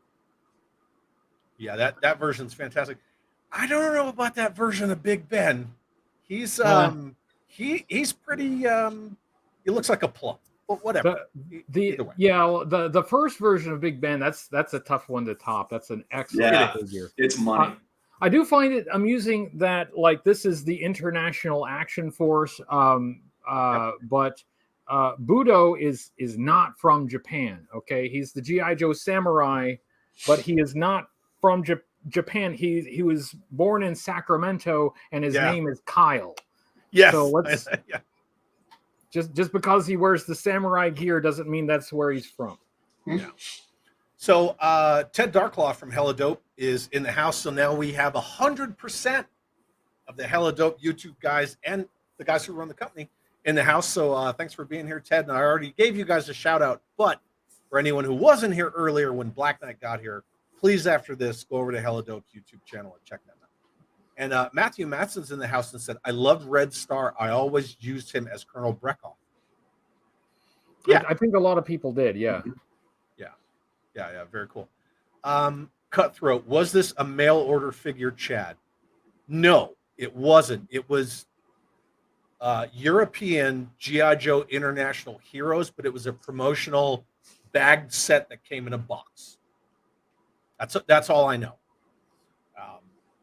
Yeah, that version's fantastic. I don't know about that version of Big Ben. He's he's pretty he looks like a plum. But whatever. The first version of Big Ben, that's a tough one to top. That's an excellent figure. It's money. I do find it amusing that like this is the International Action Force, but Budo is not from Japan. Okay, he's the GI Joe samurai, but he is not from Japan. He was born in Sacramento, and his name is Kyle. Yes. So let's just because he wears the samurai gear doesn't mean that's where he's from. Yeah. So Ted Darklaw from Hella Dope is in the house. So now we have 100% of the Hella Dope YouTube guys and the guys who run the company in the house. So thanks for being here, Ted. And I already gave you guys a shout out. But for anyone who wasn't here earlier when Black Knight got here, please after this go over to Hella Dope's YouTube channel and check that out. And Matthew Matson's in the house and said, I loved Red Star. I always used him as Colonel Breckhoff. Yeah, I think a lot of people did. Yeah. Yeah, very cool. Cutthroat, was this a mail order figure, Chad? No, it wasn't. It was European G.I. Joe International Heroes, but it was a promotional bagged set that came in a box. That's all I know.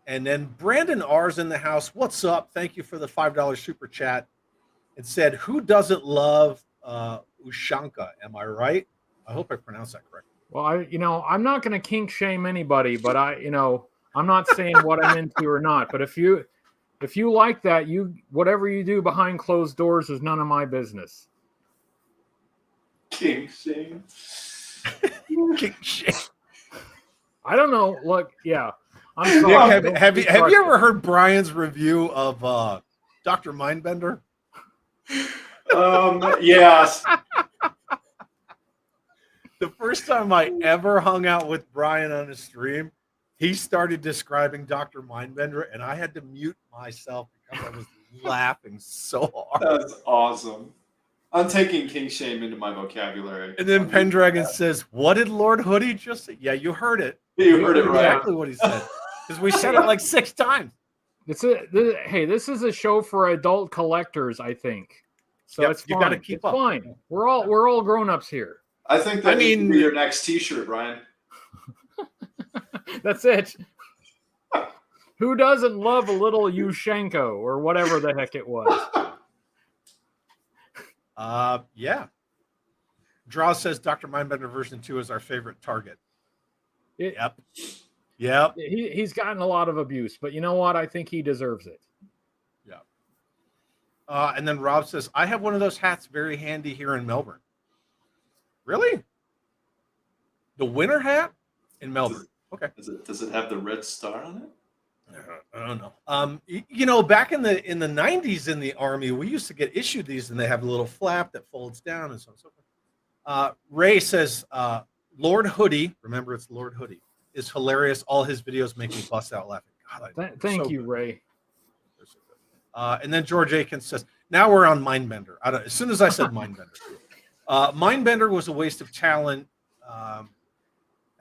And then Brandon R's in the house. What's up? Thank you for the $5 super chat. It said, who doesn't love Ushanka? Am I right? I hope I pronounced that correctly. Well, I'm not going to kink shame anybody, but I'm not saying what I'm into or not. But if you like that, whatever you do behind closed doors is none of my business. Kink shame. Kink shame. I don't know. Look, yeah. I'm sorry. Nick, have you ever heard Bryan's review of Dr. Mindbender? Yes. The first time I ever hung out with Bryan on a stream, he started describing Dr. Mindbender, and I had to mute myself because I was laughing so hard. That's awesome. I'm taking kink shame into my vocabulary. And then Pendragon says, what did Lord Hoodie just say? Yeah, you heard it. You heard it right. Exactly what he said. Because we said it like 6 times. Hey, this is a show for adult collectors, I think. So it's fine. You got to keep up. Fine. We're all grown-ups here. I think that needs to be your next T-shirt, Bryan. That's it. Who doesn't love a little Yushenko or whatever the heck it was? Yeah. Draw says Dr. Mindbender version 2 is our favorite target. Yep. He's gotten a lot of abuse, but you know what? I think he deserves it. Yeah. And then Rob says, I have one of those hats very handy here in Melbourne. Really? The winter hat in Melbourne. Okay. Does it have the red star on it? I don't know. Back in the 90s in the Army, we used to get issued these, and they have a little flap that folds down and so on and so forth. Ray says, Lord Hoodie, remember it's Lord Hoodie, is hilarious. All his videos make me bust out laughing. God, thank you, Ray. And then George Aikens says, now we're on Mindbender. As soon as I said Mindbender. Mindbender was a waste of talent.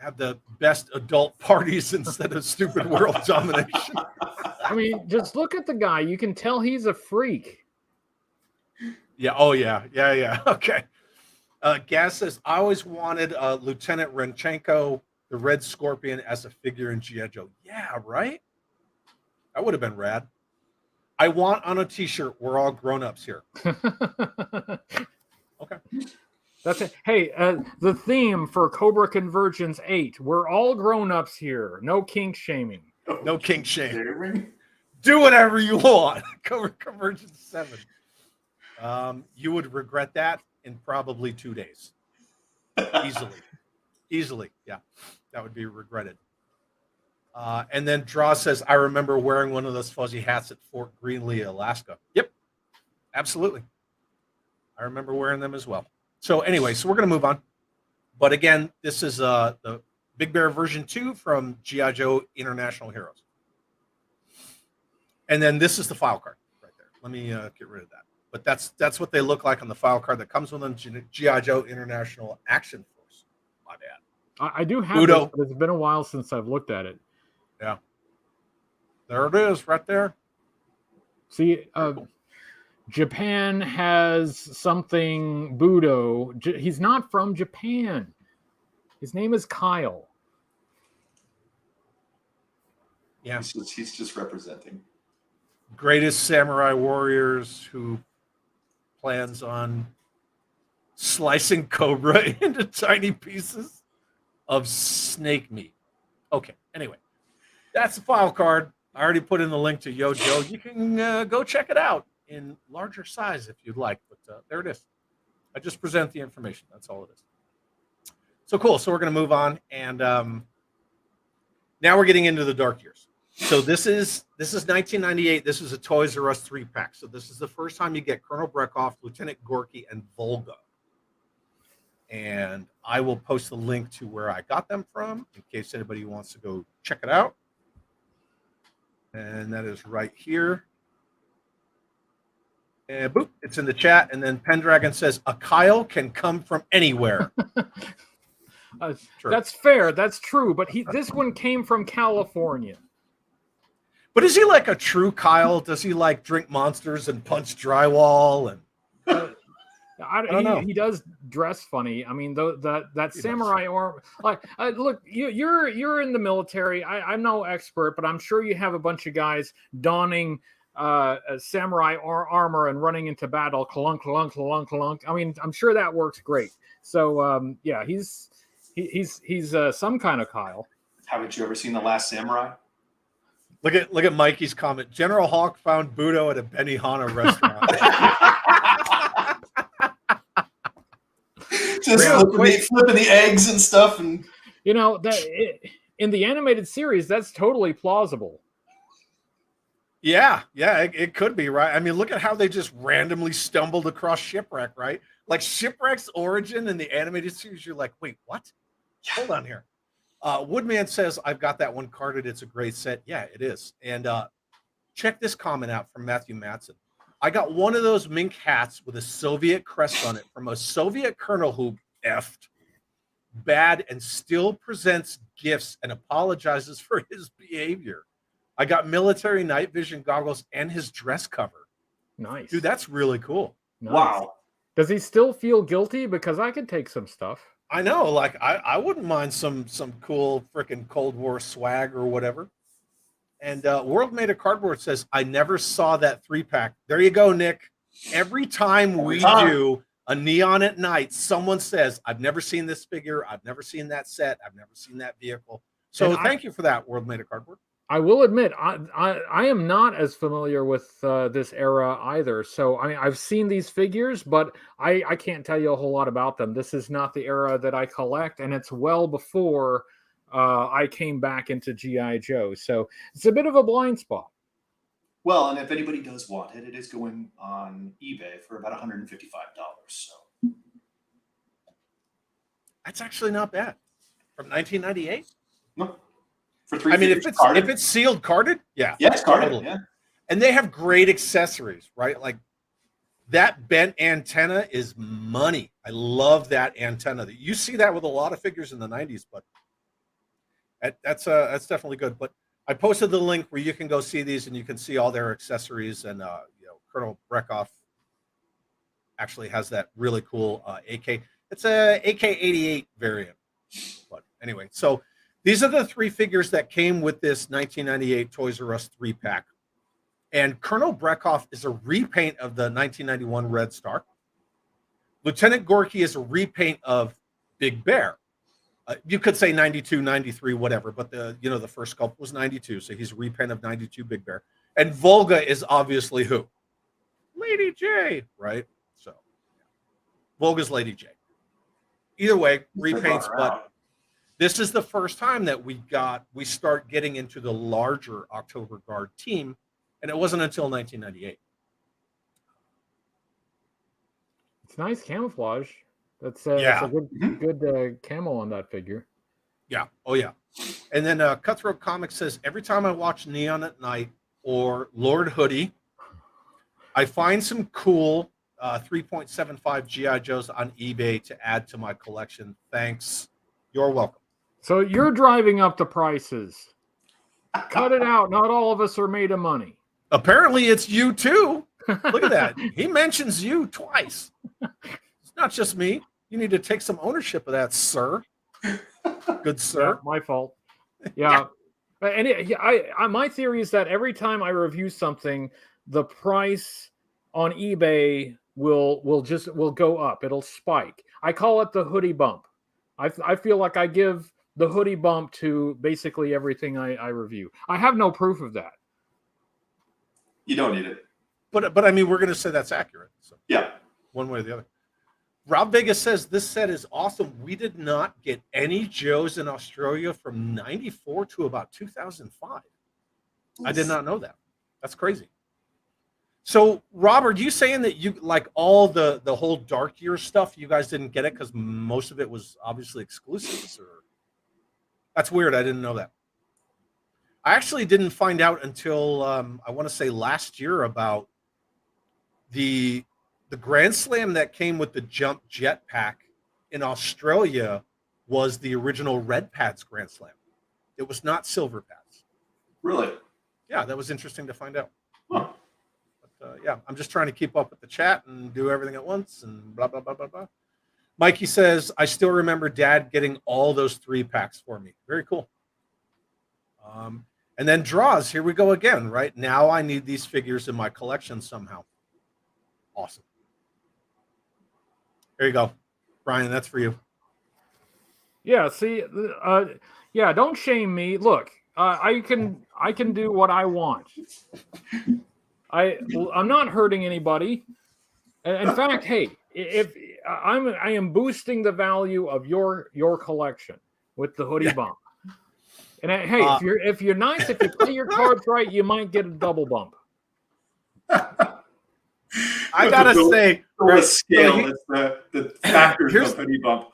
Have the best adult parties instead of stupid world domination. I mean, just look at the guy. You can tell he's a freak. Yeah. Oh, yeah. Okay. Gaz says, I always wanted Lieutenant Renchenko, the Red Scorpion, as a figure in G.I. Joe. Yeah, right? That would have been rad. I want on a T-shirt, we're all grown-ups here. Okay. That's it. Hey, the theme for Cobra Convergence 8, we're all grown-ups here. No kink shaming. No kink shaming. Do whatever you want. Cobra Convergence 7. You would regret that in probably 2 days. Easily. Yeah, that would be regretted. And then Draw says, I remember wearing one of those fuzzy hats at Fort Greely, Alaska. Yep, absolutely. I remember wearing them as well. So anyway, so we're going to move on. But again, this is the Big Bear version 2 from G.I. Joe International Heroes. And then this is the file card right there. Let me get rid of that. But that's what they look like on the file card that comes with them. G.I. Joe International Action Force. My bad. I do have this, but it's been a while since I've looked at it. Yeah. There it is right there. See, Japan has something Budo. He's not from Japan. His name is Kyle. Yeah. He's just representing. Greatest samurai warriors who plans on slicing Cobra into tiny pieces of snake meat. Okay, anyway, that's the file card. I already put in the link to Yojo. You can go check it out in larger size if you'd like, but there it is. I just present the information. That's all it is. So cool. So we're going to move on, and now we're getting into the dark years. So this is 1998. This is a Toys R Us 3-pack. So this is the first time you get Colonel Brekov, Lieutenant Gorky, and Volga. And I will post the link to where I got them from in case anybody wants to go check it out. And that is right here. And boop, it's in the chat. And then Pendragon says, a Kyle can come from anywhere. That's fair. That's true. But this one came from California. But is he like a true Kyle? Does he like drink monsters and punch drywall? And I don't know. He does dress funny. I mean, that samurai arm. Like, look, you're in the military. I'm no expert, but I'm sure you have a bunch of guys donning samurai armor and running into battle. Clunk, clunk, clunk, clunk. I mean, I'm sure that works great. So yeah, he's some kind of Kyle. Haven't you ever seen The Last Samurai? Look at Mikey's comment. General Hawk found Budo at a Benihana restaurant. Just flipping the eggs and stuff, and in the animated series, that's totally plausible. Yeah, it could be, right? I mean, look at how they just randomly stumbled across Shipwreck, right? Like Shipwreck's origin in the animated series, you're like, wait, what? Hold on here. Woodman says, I've got that one carded. It's a great set. Yeah, it is. And check this comment out from Matthew Matson. I got one of those mink hats with a Soviet crest on it from a Soviet colonel who effed bad and still presents gifts and apologizes for his behavior. I got military night vision goggles and his dress cover. Nice. Dude, that's really cool. Nice. Wow. Does he still feel guilty? Because I could take some stuff. I know, like I wouldn't mind some cool freaking Cold War swag or whatever. And World Made of Cardboard says, I never saw that 3-pack. There you go, Nick. Every time we do a Neon at Night, someone says, I've never seen this figure. I've never seen that set. I've never seen that vehicle. So thank you for that, World Made of Cardboard. I will admit, I am not as familiar with this era either. So I mean, I've seen these figures, but I can't tell you a whole lot about them. This is not the era that I collect, and it's well before I came back into G.I. Joe. So it's a bit of a blind spot. Well, and if anybody does want it, it is going on eBay for about $155. So that's actually not bad. From 1998? No. For I mean, if it's sealed carded, yeah. Yeah, it's carded, totally. yeah. And they have great accessories, right? Like that bent antenna is money. I love that antenna. You see that with a lot of figures in the 90s, but that's definitely good. But I posted the link where you can go see these and you can see all their accessories. And Colonel Brekov actually has that really cool AK. It's a AK-88 variant. But anyway, so these are the 3 figures that came with this 1998 Toys R Us 3-pack. And Colonel Brekov is a repaint of the 1991 Red Star. Lieutenant Gorky is a repaint of Big Bear. You could say 92, 93, whatever, but the first sculpt was 92, so he's a repaint of 92 Big Bear. And Volga is obviously who? Lady J, right? So Volga's Lady J. Either way, repaints, but this is the first time that we start getting into the larger October Guard team, and it wasn't until 1998. It's nice camouflage. That's a good camo on that figure. Yeah. Oh, yeah. And then Cutthroat Comics says, every time I watch Neon at Night or Lord Hoodie, I find some cool 3.75 G.I. Joes on eBay to add to my collection. Thanks. You're welcome. So you're driving up the prices. Cut it out. Not all of us are made of money. Apparently it's you too. Look at that. He mentions you twice. It's not just me. You need to take some ownership of that, sir. Good sir. Yeah, my fault. Yeah. And my theory is that every time I review something, the price on eBay will go up. It'll spike. I call it the hoodie bump. I feel like I give the hoodie bump to basically everything I review. I have no proof of that. You don't need it. But I mean, we're going to say that's accurate. So Yeah. one way or the other. Rob Vegas says this set is awesome. We did not get any Joes in Australia from 94 to about 2005. I did not know that. That's crazy. So, Robert, you saying that you like all the whole Dark Year stuff, you guys didn't get it because most of it was obviously exclusives? Or that's weird. I didn't know that. I actually didn't find out until I want to say last year about the Grand Slam that came with the Jump Jet Pack in Australia was the original Red Pads Grand Slam. It was not Silver Pads. Really? Yeah, that was interesting to find out. Huh. But yeah, I'm just trying to keep up with the chat and do everything at once and blah, blah, blah, blah, blah. Mikey says, I still remember Dad getting all those 3 packs for me. Very cool. And then draws. Here we go again, right? Now I need these figures in my collection somehow. Awesome. There you go. Brian, that's for you. Yeah, see, yeah, don't shame me. Look, I can do what I want. I'm not hurting anybody. In fact, hey, if I am boosting the value of your collection with the hoodie bump. And hey, if you're nice, if you play your cards right, you might get a double bump. I gotta say, the scale, the factors of hoodie bump.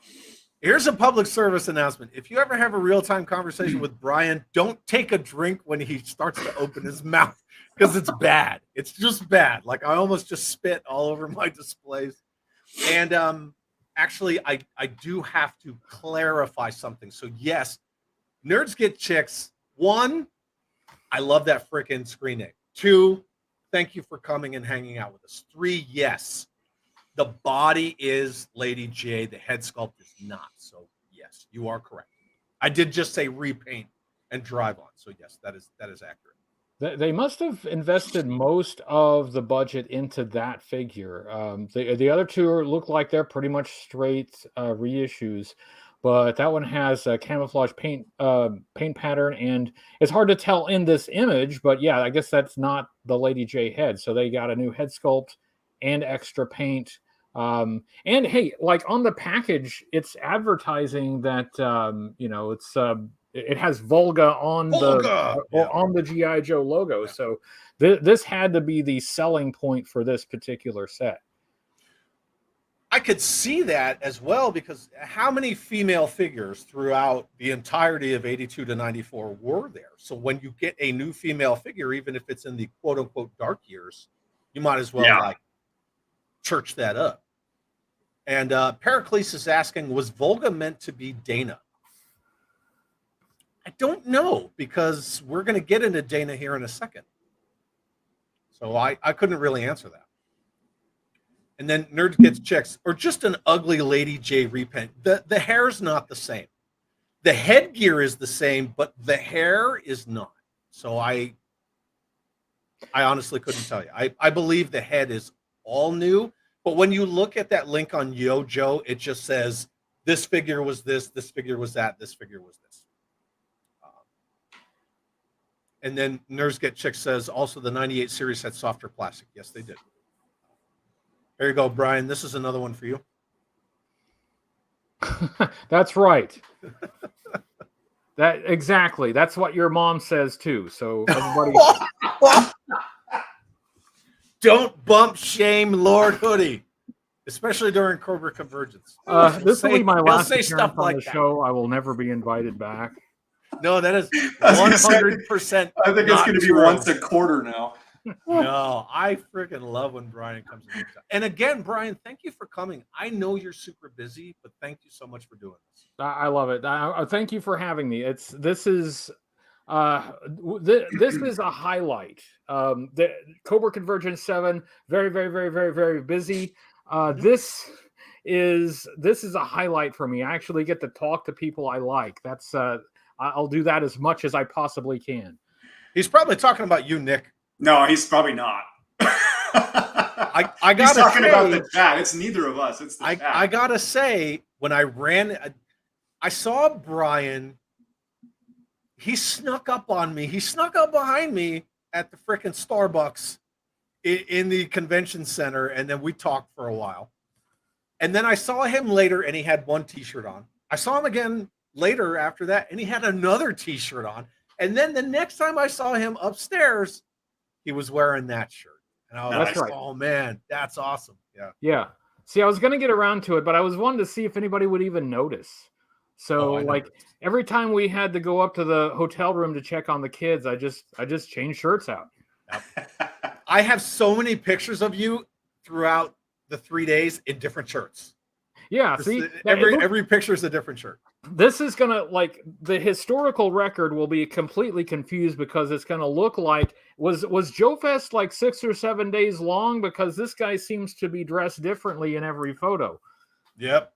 Here's a public service announcement. If you ever have a real-time conversation with Brian, don't take a drink when he starts to open his mouth because it's bad. It's just bad. Like I almost just spit all over my displays. And actually, I do have to clarify something. So yes, Nerds Get Chicks. 1, I love that freaking screen name. 2, thank you for coming and hanging out with us. 3, yes, the body is Lady J. The head sculpt is not. So yes, you are correct. I did just say repaint and drive on. So yes, that is accurate. They must have invested most of the budget into that figure. The other 2 look like they're pretty much straight reissues, but that one has a camouflage paint pattern, and it's hard to tell in this image. But yeah, I guess that's not the Lady J head. So they got a new head sculpt and extra paint. And hey, like on the package, it's advertising that it has Volga on the G.I. Joe logo. So this had to be the selling point for this particular set. I could see that as well, because how many female figures throughout the entirety of 82 to 94 were there? So when you get a new female figure, even if it's in the quote unquote dark years, you might as well like church that up. And Pericles is asking, was Volga meant to be Dana? I don't know, because we're going to get into Dana here in a second. So I couldn't really answer that. And then Nerd Gets Chicks, or just an ugly Lady J repaint. The hair's not the same. The headgear is the same, but the hair is not. So I honestly couldn't tell you. I believe the head is all new, but when you look at that link on YoJo, it just says this figure was this figure was that, this figure was this. And then Nerds Get Chicks says also the 98 series had softer plastic. Yes, they did. There you go, Brian. This is another one for you. That's right. Exactly. That's what your mom says too. So everybody, don't bump shame Lord Hoodie, especially during Cobra Convergence. This will be my last say appearance stuff on like the that. show. I will never be invited back. No, that is 100%. I think it's going to be once a quarter now. No, I freaking love when Brian comes in. And again, Brian, thank you for coming. I know you're super busy, but thank you so much for doing this. I love it. Thank you for having me. This is a highlight. The Cobra Convergence 7, very, very, very, very, very busy. This is a highlight for me. I actually get to talk to people I like. That's I'll do that as much as I possibly can. He's probably talking about you, Nick. No, he's probably not. I gotta he's talking say, about the chat. It's neither of us. It's the chat. I gotta say, when I ran, I saw Bryan. He snuck up on me. He snuck up behind me at the frickin' Starbucks in the convention center, and then we talked for a while. And then I saw him later, and he had one T-shirt on. I saw him again later after that, and he had another T-shirt on. And then the next time I saw him upstairs, he was wearing that shirt. And I was That's like, right. oh, man, that's awesome. Yeah. Yeah. See, I was going to get around to it, but I was wanting to see if anybody would even notice. So, like, every time we had to go up to the hotel room to check on the kids, I just changed shirts out. I have so many pictures of you throughout the 3 days in different shirts. Yeah, see, every picture is a different shirt. This is gonna, like, the historical record will be completely confused because it's gonna look like was Joe Fest like 6 or 7 days long, because this guy seems to be dressed differently in every photo. Yep,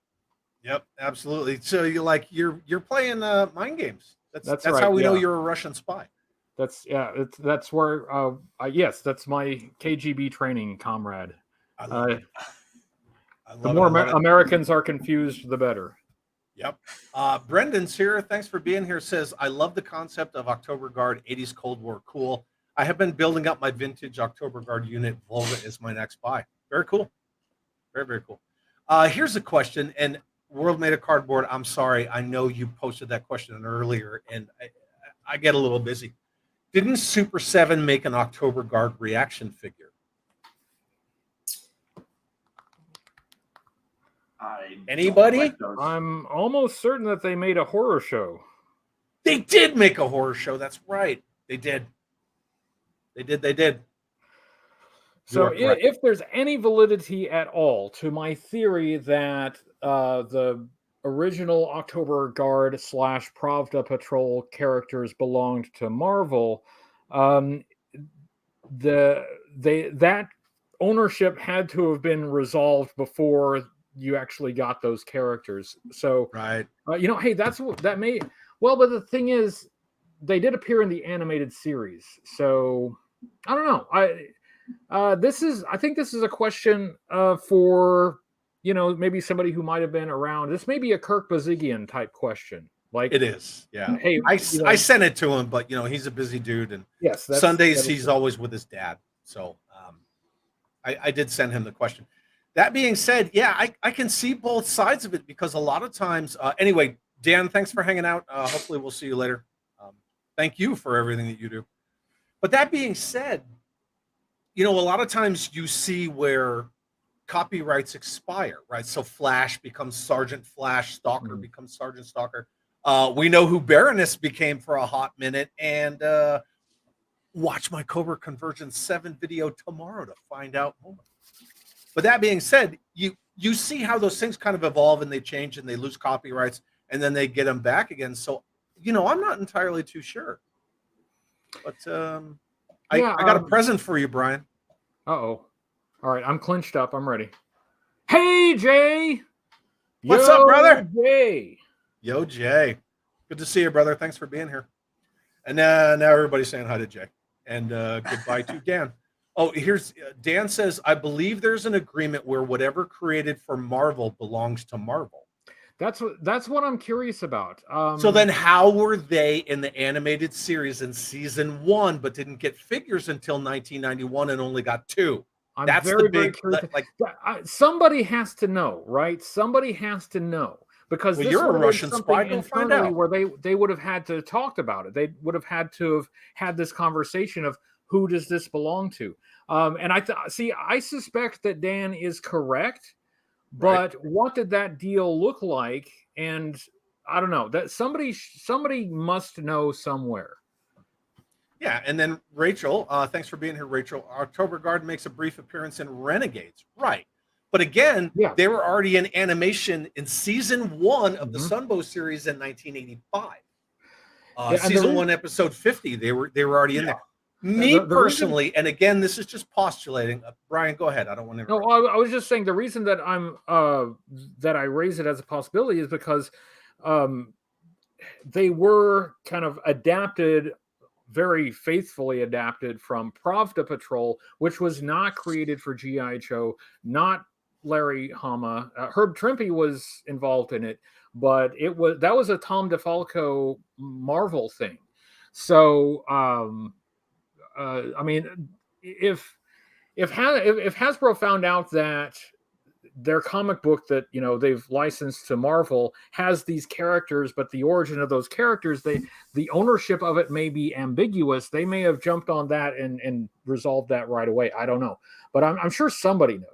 absolutely. So you're playing mind games. That's right, how we know yeah. you're a Russian spy. That's where yes, that's my KGB training comrade. I love it. The more Americans are confused, the better. Yep. Brendan's here. Thanks for being here. Says, I love the concept of October Guard, 80s Cold War. Cool. I have been building up my vintage October Guard unit. Volga is my next buy. Very cool. Very, very cool. Here's a question. And World Made of Cardboard, I'm sorry. I know you posted that question earlier, and I get a little busy. Didn't Super 7 make an October Guard reaction figure? Anybody? I'm almost certain that they made a horror show. They did make a horror show. That's right. They did. They did. So if there's any validity at all to my theory that the original October Guard / Pravda Patrol characters belonged to Marvel, that ownership had to have been resolved before you actually got those characters. So right, hey, that's what that may. Well, but the thing is, they did appear in the animated series, so I don't know. I think this is a question for maybe somebody who might have been around. This may be a Kirk Bazigian type question. Like it is, yeah. Hey, I sent it to him, but he's a busy dude, and yes, Sundays he's always with his dad. So I did send him the question. That being said, yeah, I can see both sides of it, because a lot of times, anyway, Dan, thanks for hanging out. Hopefully we'll see you later. Thank you for everything that you do. But that being said, a lot of times you see where copyrights expire, right? So Flash becomes Sergeant Flash, Stalker becomes Sergeant Stalker. We know who Baroness became for a hot minute, and watch my Cobra Convergence 7 video tomorrow to find out more. But that being said, you see how those things kind of evolve and they change and they lose copyrights and then they get them back again. So, I'm not entirely too sure. But I got a present for you, Bryan. Uh-oh. All right, I'm clinched up. I'm ready. Hey, Jay! What's up, brother? Jay! Yo, Jay. Good to see you, brother. Thanks for being here. And now everybody's saying hi to Jay. And goodbye to Dan. Oh, here's Dan says, I believe there's an agreement where whatever created for Marvel belongs to Marvel. That's what I'm curious about. So then how were they in the animated series in season 1, but didn't get figures until 1991 and only got 2? That's very, the big, somebody has to know, right? Somebody has to know, because you're a Russian spy. Go find out. Where they would have had to talk about it. They would have had to have had this conversation of who does this belong to. And I suspect that Dan is correct, but what did that deal look like? And I don't know, that somebody must know somewhere. Yeah, and then Rachel, thanks for being here, Rachel. October Guard makes a brief appearance in Renegades, right? But again, they were already in animation in season 1 of the Sunbow series in 1985. Season 1, episode 50. They were already in there. Me personally, and again, this is just postulating. Bryan, go ahead. I don't want to. No, I was just saying the reason that that I raise it as a possibility is because they were kind of adapted, very faithfully adapted from Pravda Patrol, which was not created for G.I. Joe, not Larry Hama. Herb Trimpe was involved in it, but that was a Tom DeFalco Marvel thing. So, I mean, if Hasbro found out that their comic book that they've licensed to Marvel has these characters, but the origin of those characters, the ownership of it may be ambiguous, they may have jumped on that and resolved that right away. I don't know, but I'm sure somebody knows.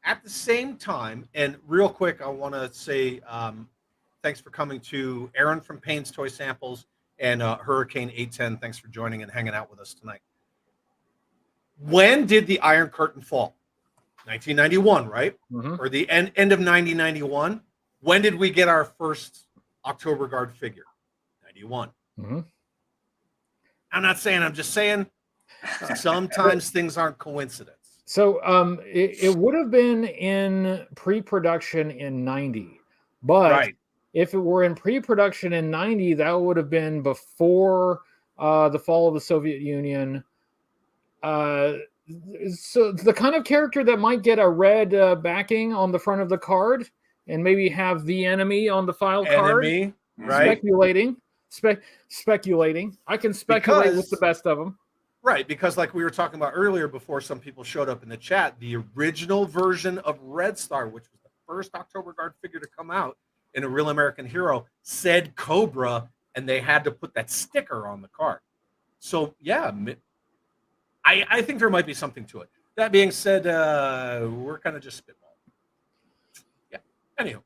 At the same time, and real quick, I want to say thanks for coming to Aaron from Payne's Toy Samples and Hurricane 810. Thanks for joining and hanging out with us tonight. When did the Iron Curtain fall? 1991, right? Mm-hmm. Or the end of 1991. When did we get our first October Guard figure? 91. Mm-hmm. I'm not saying, I'm just saying sometimes things aren't coincidence. So it would have been in pre-production in 90, but Right. if it were in pre-production in 90, that would have been before the fall of the Soviet Union. So the kind of character that might get a red backing on the front of the card and maybe have the enemy on the file card. Enemy, right? Speculating. I can speculate with the best of them. Right, because like we were talking about earlier before some people showed up in the chat, the original version of Red Star, which was the first October Guard figure to come out in a Real American Hero, said Cobra, and they had to put that sticker on the card. So, yeah, I think there might be something to it. That being said, we're kind of just spitballing. Yeah, anyhow.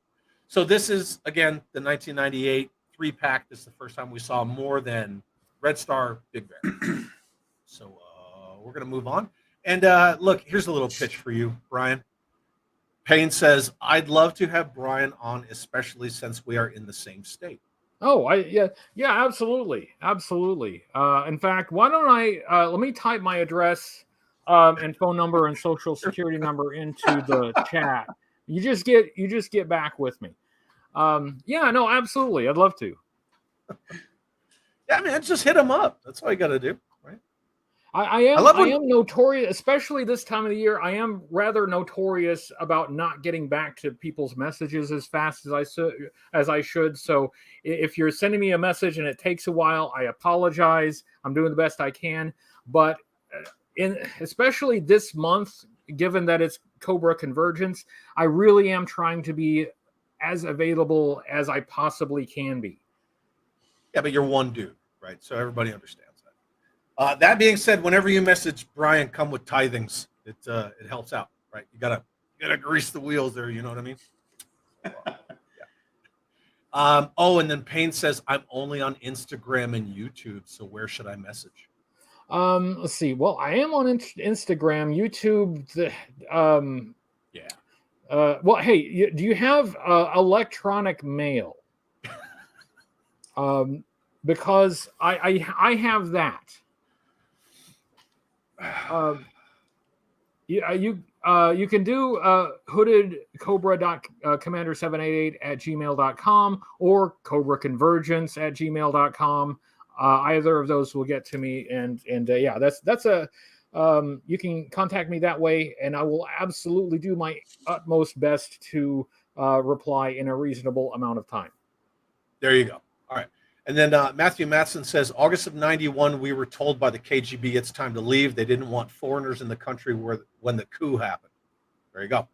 So this is, again, the 1998 3-pack. This is the first time we saw more than Red Star, Big Bear. So we're going to move on. And look, here's a little pitch for you, Brian. Payne says, I'd love to have Brian on, especially since we are in the same state. Oh, yeah, absolutely. In fact, why don't I let me type my address and phone number and social security number into the chat. You just get back with me. Yeah, no, absolutely. I'd love to. Yeah, man, just hit him up. That's all you got to do. I am notorious, especially this time of the year. I am rather notorious about not getting back to people's messages as fast as I should. So if you're sending me a message and it takes a while, I apologize. I'm doing the best I can. But especially this month, given that it's Cobra Convergence, I really am trying to be as available as I possibly can be. Yeah, but you're one dude, right? So everybody understands. That being said, whenever you message Brian, come with tithings. It helps out, right? You gotta grease the wheels there. You know what I mean? Yeah. And then Payne says, I'm only on Instagram and YouTube. So where should I message? Let's see. Well, I am on Instagram, YouTube. Yeah. Well, hey, do you have electronic mail? Because I have that. You can do hoodedcobra.commander788@gmail.com or cobraconvergence@gmail.com. Either of those will get to me, and yeah, that's a you can contact me that way, and I will absolutely do my utmost best to reply in a reasonable amount of time. There you go. All right. And then Matthew Matson says, August of 91, we were told by the KGB it's time to leave. They didn't want foreigners in the country when the coup happened. There you go.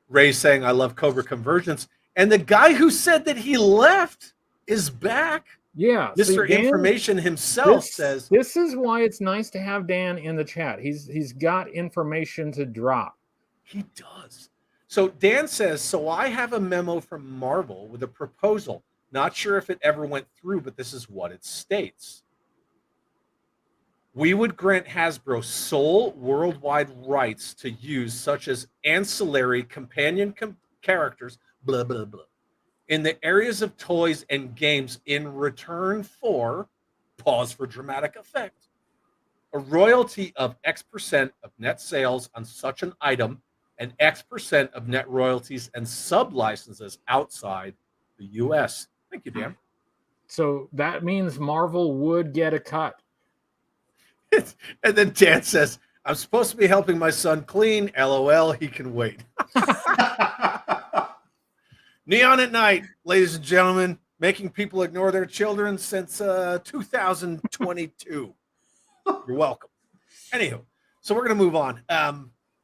Ray's saying, I love Cobra Convergence. And the guy who said that he left is back. Yeah. Mr. Dan, Information himself says. This is why it's nice to have Dan in the chat. He's got information to drop. He does. So Dan says, so I have a memo from Marvel with a proposal. Not sure if it ever went through, but this is what it states. We would grant Hasbro sole worldwide rights to use such as ancillary companion characters, blah, blah, blah, in the areas of toys and games in return for, pause for dramatic effect, a royalty of X% of net sales on such an item and X% of net royalties and sub-licenses outside the the U.S. Thank you, Dan. So that means Marvel would get a cut. And then Dan says, I'm supposed to be helping my son clean. LOL, he can wait. Neon at Night, ladies and gentlemen, making people ignore their children since 2022. You're welcome. Anywho, so we're going to move on.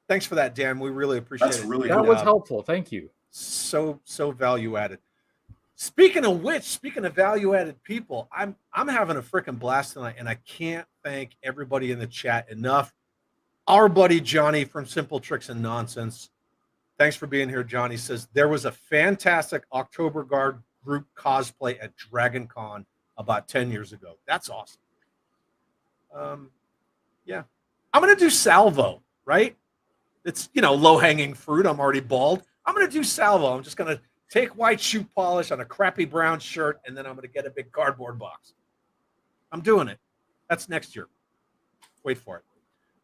Thanks for that, Dan. We really appreciate That's it. really That cool. was helpful. Thank you. So value added. Speaking of which, speaking of value added people, I'm having a freaking blast tonight, and I can't thank everybody in the chat enough. Our buddy Johnny from Simple Tricks and Nonsense. Thanks for being here, Johnny. Says there was a fantastic October Guard group cosplay at Dragon Con about 10 years ago. That's awesome. Yeah. I'm going to do salvo, right? It's, low-hanging fruit. I'm already bald. I'm going to do salvo. I'm just going to take white shoe polish on a crappy brown shirt, and then I'm going to get a big cardboard box. I'm doing it. That's next year. Wait for it.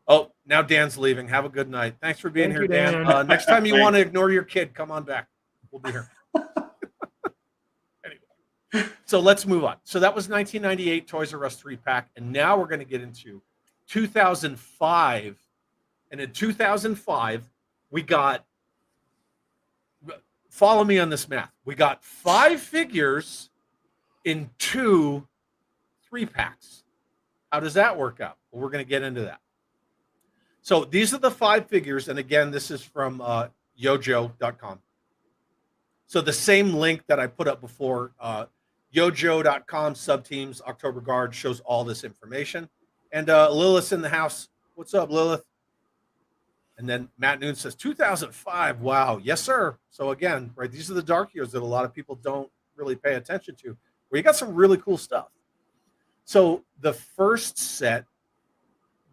Oh, now Dan's leaving. Have a good night. Thanks for being Thank here, you, Dan. Dan. Next time you want to ignore your kid, come on back. We'll be here. Anyway, so let's move on. So that was 1998 Toys R Us 3-pack, and now we're going to get into 2005. And in 2005, we got, follow me on this math, we got 5 figures in 2 3-packs. How does that work out? Well, we're going to get into that. So these are the 5 figures. And again, this is from yojo.com. So the same link that I put up before, yojo.com subteams October Guard shows all this information. And Lilith's in the house. What's up, Lilith? And then Matt Noon says 2005. Wow. Yes, sir. So again, right, these are the dark years that a lot of people don't really pay attention to, where you got some really cool stuff. So the first set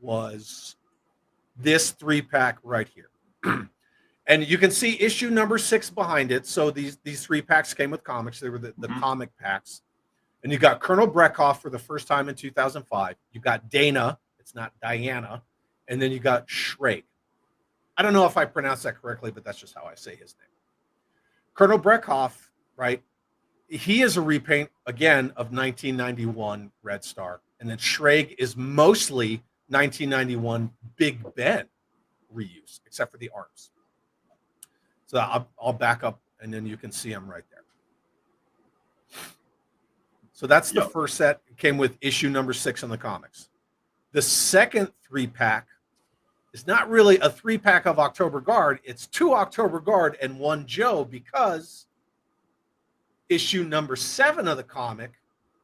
was this 3-pack right here. And you can see issue number 6 behind it. So these 3-packs came with comics. They were the comic packs. And you got Colonel Brekhoff for the first time in 2005. You got Dana. It's not Diana. And then you got Shrek. I don't know if I pronounced that correctly, but that's just how I say his name. Colonel Brekhoff, right? He is a repaint, again, of 1991 Red Star. And then Shrek is mostly 1991 Big Ben reuse, except for the arms. So I'll back up, and then you can see him right there. So that's the first set. It came with issue number 6 in the comics. The second 3-pack is not really a 3-pack of October Guard. It's 2 October Guard and 1 Joe, because issue number 7 of the comic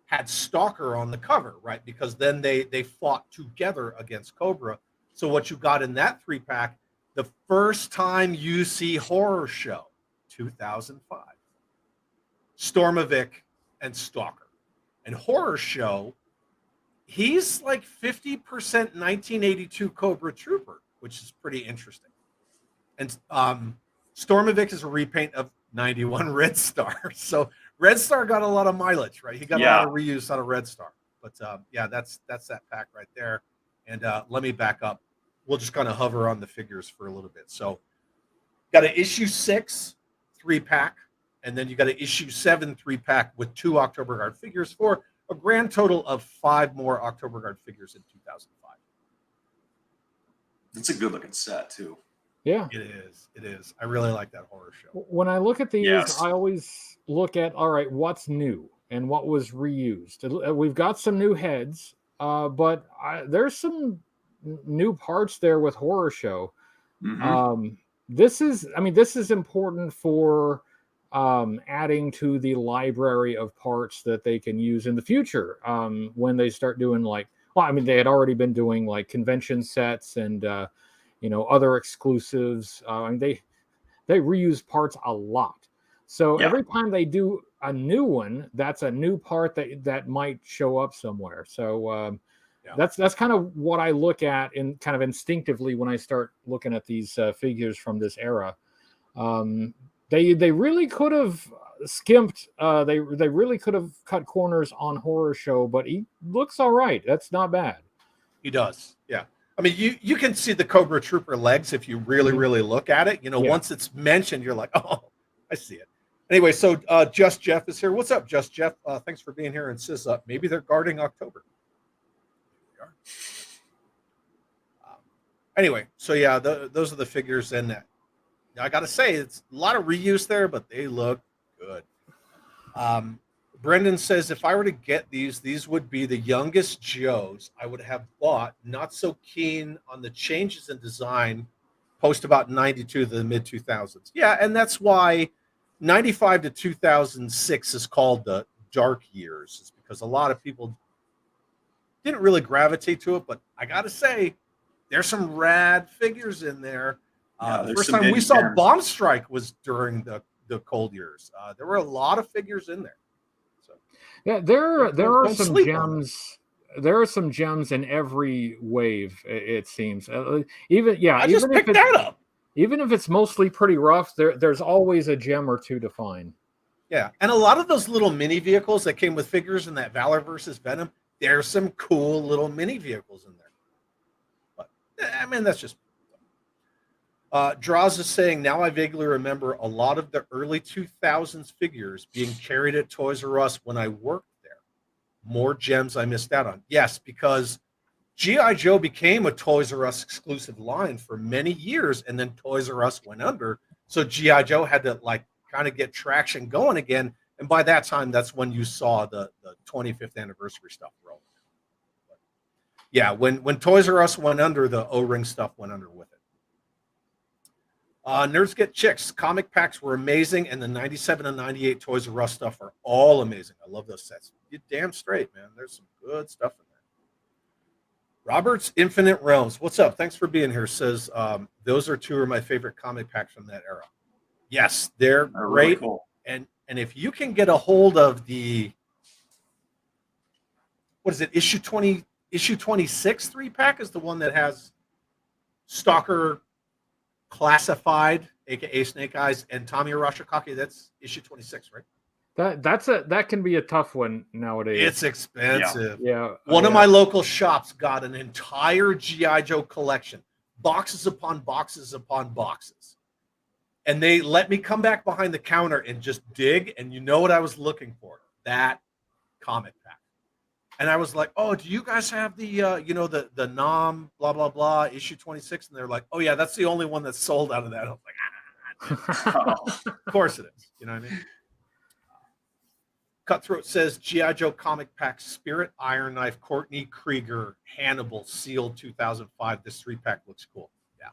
had Stalker on the cover, right? Because then they fought together against Cobra. So what you got in that 3-pack, the first time you see Horror Show, 2005, Stormovic and Stalker. And Horror Show, he's like 50% 1982 Cobra Trooper, which is pretty interesting. And Stormovic is a repaint of 91 Red Star. So Red Star got a lot of mileage, right? He got a lot of reuse out of Red Star. But that's that pack right there. And let me back up. We'll just kind of hover on the figures for a little bit. So got an issue 6 3-pack, and then you got an issue 7 3-pack with 2 October Guard figures for a grand total of 5 more October Guard figures in 2005. It's a good looking set too. Yeah. It is. I really like that Horror Show. When I look at these, Yes. I always look at, all right, what's new and what was reused. We've got some new heads, but there's some new parts there with Horror Show. This is important for adding to the library of parts that they can use in the future when they start doing they had already been doing like convention sets and other exclusives. They reuse parts a lot. So every time they do a new one, that's a new part that might show up somewhere. So that's kind of what I look at in kind of instinctively when I start looking at these figures from this era. They really could have skimped. They really could have cut corners on Horror Show, but he looks all right. That's not bad. He does. Yeah. I mean, you can see the Cobra Trooper legs if you really, really look at it. Once it's mentioned, you're like, oh, I see it. Anyway, so Just Jeff is here. What's up, Just Jeff? Thanks for being here. And says maybe they're guarding October. Anyway, so yeah, those are the figures, and I got to say, it's a lot of reuse there, but they look good. Brendan says, if I were to get these would be the youngest Joes I would have bought. Not so keen on the changes in design post about 92 to the mid 2000s. Yeah, and that's why 95 to 2006 is called the dark years, is because a lot of people didn't really gravitate to it. But I got to say, there's some rad figures in there. The first time we saw Bomb Strike was during the cold years. There were a lot of figures in there. So yeah, there are some gems. There are some gems in every wave. It seems. I just picked that up. Even if it's mostly pretty rough, there's always a gem or two to find. Yeah, and a lot of those little mini vehicles that came with figures in that Valor versus Venom, there's some cool little mini vehicles in there. But I mean, that's just. Draws is saying, now I vaguely remember a lot of the early 2000s figures being carried at Toys R Us when I worked there. More gems I missed out on. Yes, because G.I. Joe became a Toys R Us exclusive line for many years, and then Toys R Us went under. So G.I. Joe had to kind of get traction going again. And by that time, that's when you saw the 25th anniversary stuff roll. But yeah, when Toys R Us went under, the O-ring stuff went under with it. Nerds Get Chicks. Comic packs were amazing, and the 97 and 98 Toys R Us stuff are all amazing. I love those sets. You're damn straight, man. There's some good stuff in there. Robert's Infinite Realms. What's up? Thanks for being here. Says, those are two of my favorite comic packs from that era. Yes, they're great. Really cool. And if you can get a hold of the, what is it, issue 26 3-pack is the one that has Stalker Classified, aka Snake Eyes, and Tommy Arashikaki. That's issue 26, right? That can be a tough one nowadays. It's expensive. Yeah. One of my local shops got an entire G.I. Joe collection, boxes upon boxes upon boxes. And they let me come back behind the counter and just dig, and you know what I was looking for? That comic pack. And I was like, oh, do you guys have the, the NOM, blah, blah, blah, issue 26? And they're like, oh, yeah, that's the only one that's sold out of that. I was like, of course it is. You know what I mean? Cutthroat says, G.I. Joe comic pack, Spirit, Iron Knife, Courtney Krieger, Hannibal, sealed 2005. This 3-pack looks cool. Yeah.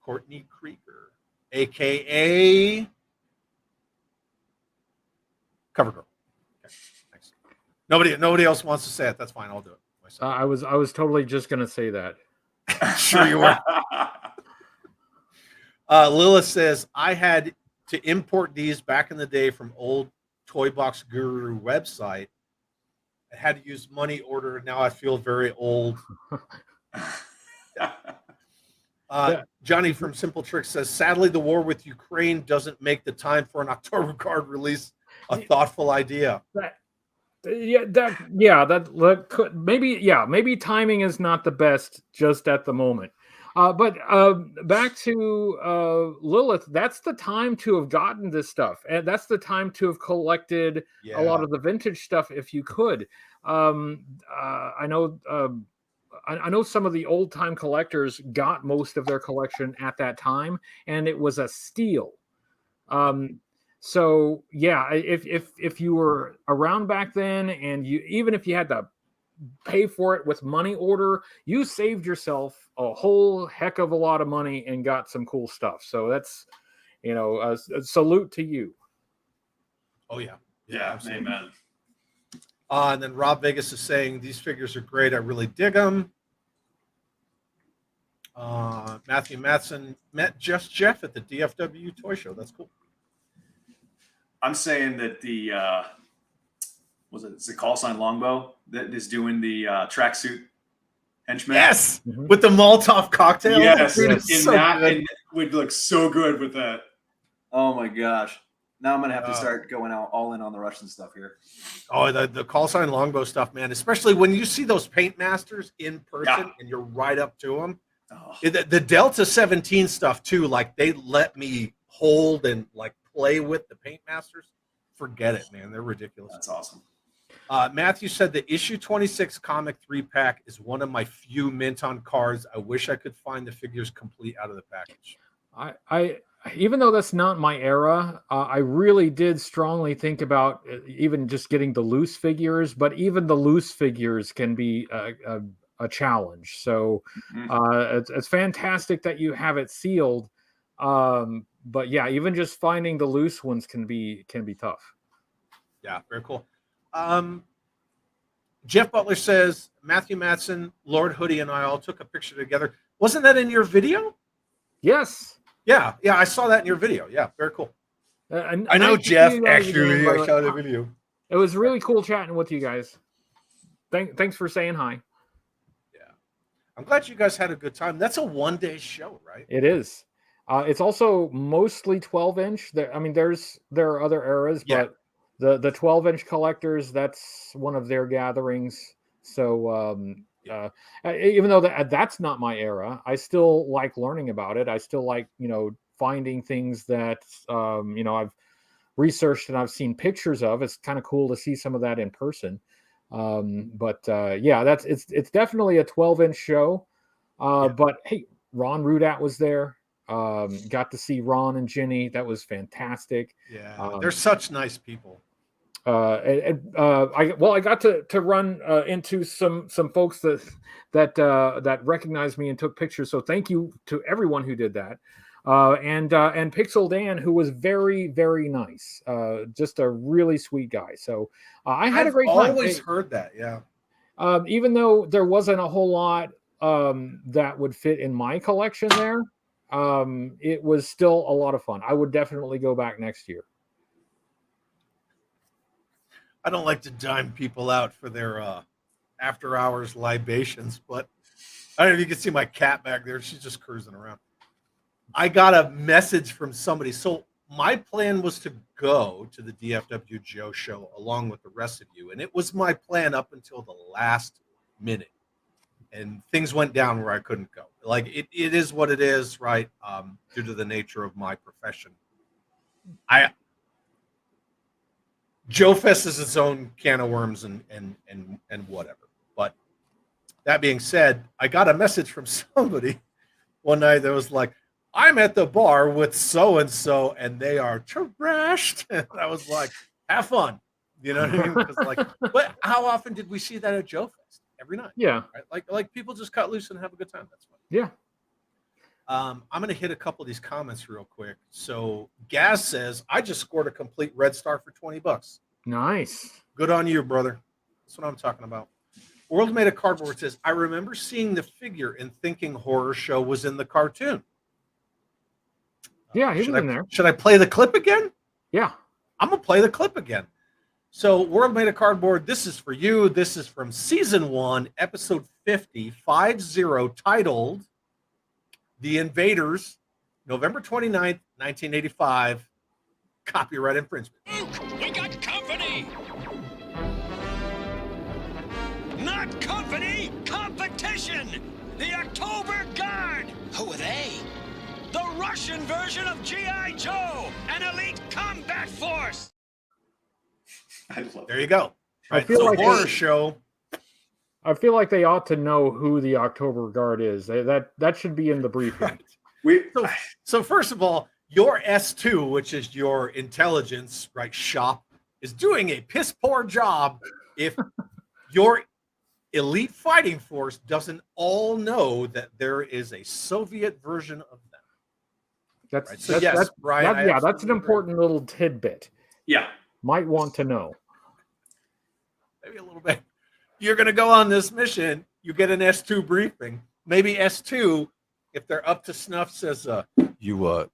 Courtney Krieger, a.k.a. Cover Girl. Nobody else wants to say it. That's fine. I'll do it myself. I was totally just going to say that. Sure you were. Lilith says, I had to import these back in the day from old Toy Box Guru website. I had to use money order. Now I feel very old. Johnny from Simple Tricks says, sadly, the war with Ukraine doesn't make the time for an October Guard release a thoughtful idea. That could maybe timing is not the best just at the moment. But back to Lilith, that's the time to have gotten this stuff, and that's the time to have collected a lot of the vintage stuff if you could. I know some of the old time collectors got most of their collection at that time, and it was a steal. So yeah, if you were around back then, and even if you had to pay for it with money order, you saved yourself a whole heck of a lot of money and got some cool stuff. So that's, a salute to you. Oh yeah, absolutely. Amen. And then Rob Vegas is saying these figures are great. I really dig them. Matthew Matson met Just Jeff at the DFW Toy Show. That's cool. I'm saying that it's the call sign Longbow that is doing the tracksuit henchman. Yes, with the Molotov cocktail. Yes, it would look so good with that. Oh my gosh! Now I'm gonna have to start going all in on the Russian stuff here. Oh, the call sign Longbow stuff, man! Especially when you see those paint masters in person and you're right up to them. Oh. The Delta 17 stuff too. Like they let me hold and like play with the paint masters, forget it, man. They're ridiculous. That's awesome. Matthew said the issue 26 comic 3-pack is one of my few mint on cards. I wish I could find the figures complete out of the package. I even though that's not my era, I really did strongly think about even just getting the loose figures, but even the loose figures can be a challenge. So it's fantastic that you have it sealed. But yeah, even just finding the loose ones can be tough. Yeah, very cool. Jeff Butler says Matthew Matson, Lord Hoodie, and I all took a picture together. Wasn't that in your video? Yes. Yeah, I saw that in your video. Yeah, very cool. I know Jeff, actually. I saw the video. It was really cool chatting with you guys. Thanks for saying hi. Yeah, I'm glad you guys had a good time. That's a one-day show, right? It is. It's also mostly 12-inch. There are other eras, but the 12-inch collectors, that's one of their gatherings. So even though that's not my era, I still like learning about it. I still like, finding things that, I've researched and I've seen pictures of. It's kind of cool to see some of that in person. It's definitely a 12-inch show. But hey, Ron Rudat was there. Got to see Ron and Ginny. That was fantastic. Yeah, they're such nice people. I got to run into some folks that recognized me and took pictures. So thank you to everyone who did that. And Pixel Dan, who was very, very nice. Just a really sweet guy. So I had a great time. I've always heard that. Yeah. Even though there wasn't a whole lot that would fit in my collection there, it was still a lot of fun. I would definitely go back next year. I don't like to dime people out for their after hours libations, but I don't know if you can see my cat back there. She's just cruising around. I got a message from somebody. So my plan was to go to the DFW Joe show along with the rest of you. And it was my plan up until the last minute. And things went down where I couldn't go. Like it is what it is, right? Due to the nature of my profession. Joe Fest is its own can of worms and whatever. But that being said, I got a message from somebody one night that was like, I'm at the bar with so-and-so and they are trashed. And I was like, have fun. You know what I mean? Because but how often did we see that at Joe Fest? Every night. Yeah. Right? Like people just cut loose and have a good time. That's fun. Yeah. I'm going to hit a couple of these comments real quick. So Gaz says, I just scored a complete Red Star for $20. Nice. Good on you, brother. That's what I'm talking about. World Made of Cardboard says, I remember seeing the figure and thinking Horror Show was in the cartoon. Yeah, he was in there. Should I play the clip again? Yeah. I'm going to play the clip again. So World Made of Cardboard, this is for you. This is from Season 1, Episode 50, titled The Invaders, November 29th, 1985. Copyright infringement. Luke, we got company! Not company, competition! The October Guard! Who are they? The Russian version of G.I. Joe, an elite combat force! I love There you go. I Right, feel so like Horror Show. I feel like they ought to know who the October Guard is. That should be in the briefing. Right. So first of all, your S2, which is your intelligence shop, is doing a piss poor job if your elite fighting force doesn't all know that there is a Soviet version of them. That's Bryan. that's an important little tidbit. Yeah. Might want to know. Maybe a little bit. You're going to go on this mission. You get an S2 briefing. Maybe S2, if they're up to snuff, says, you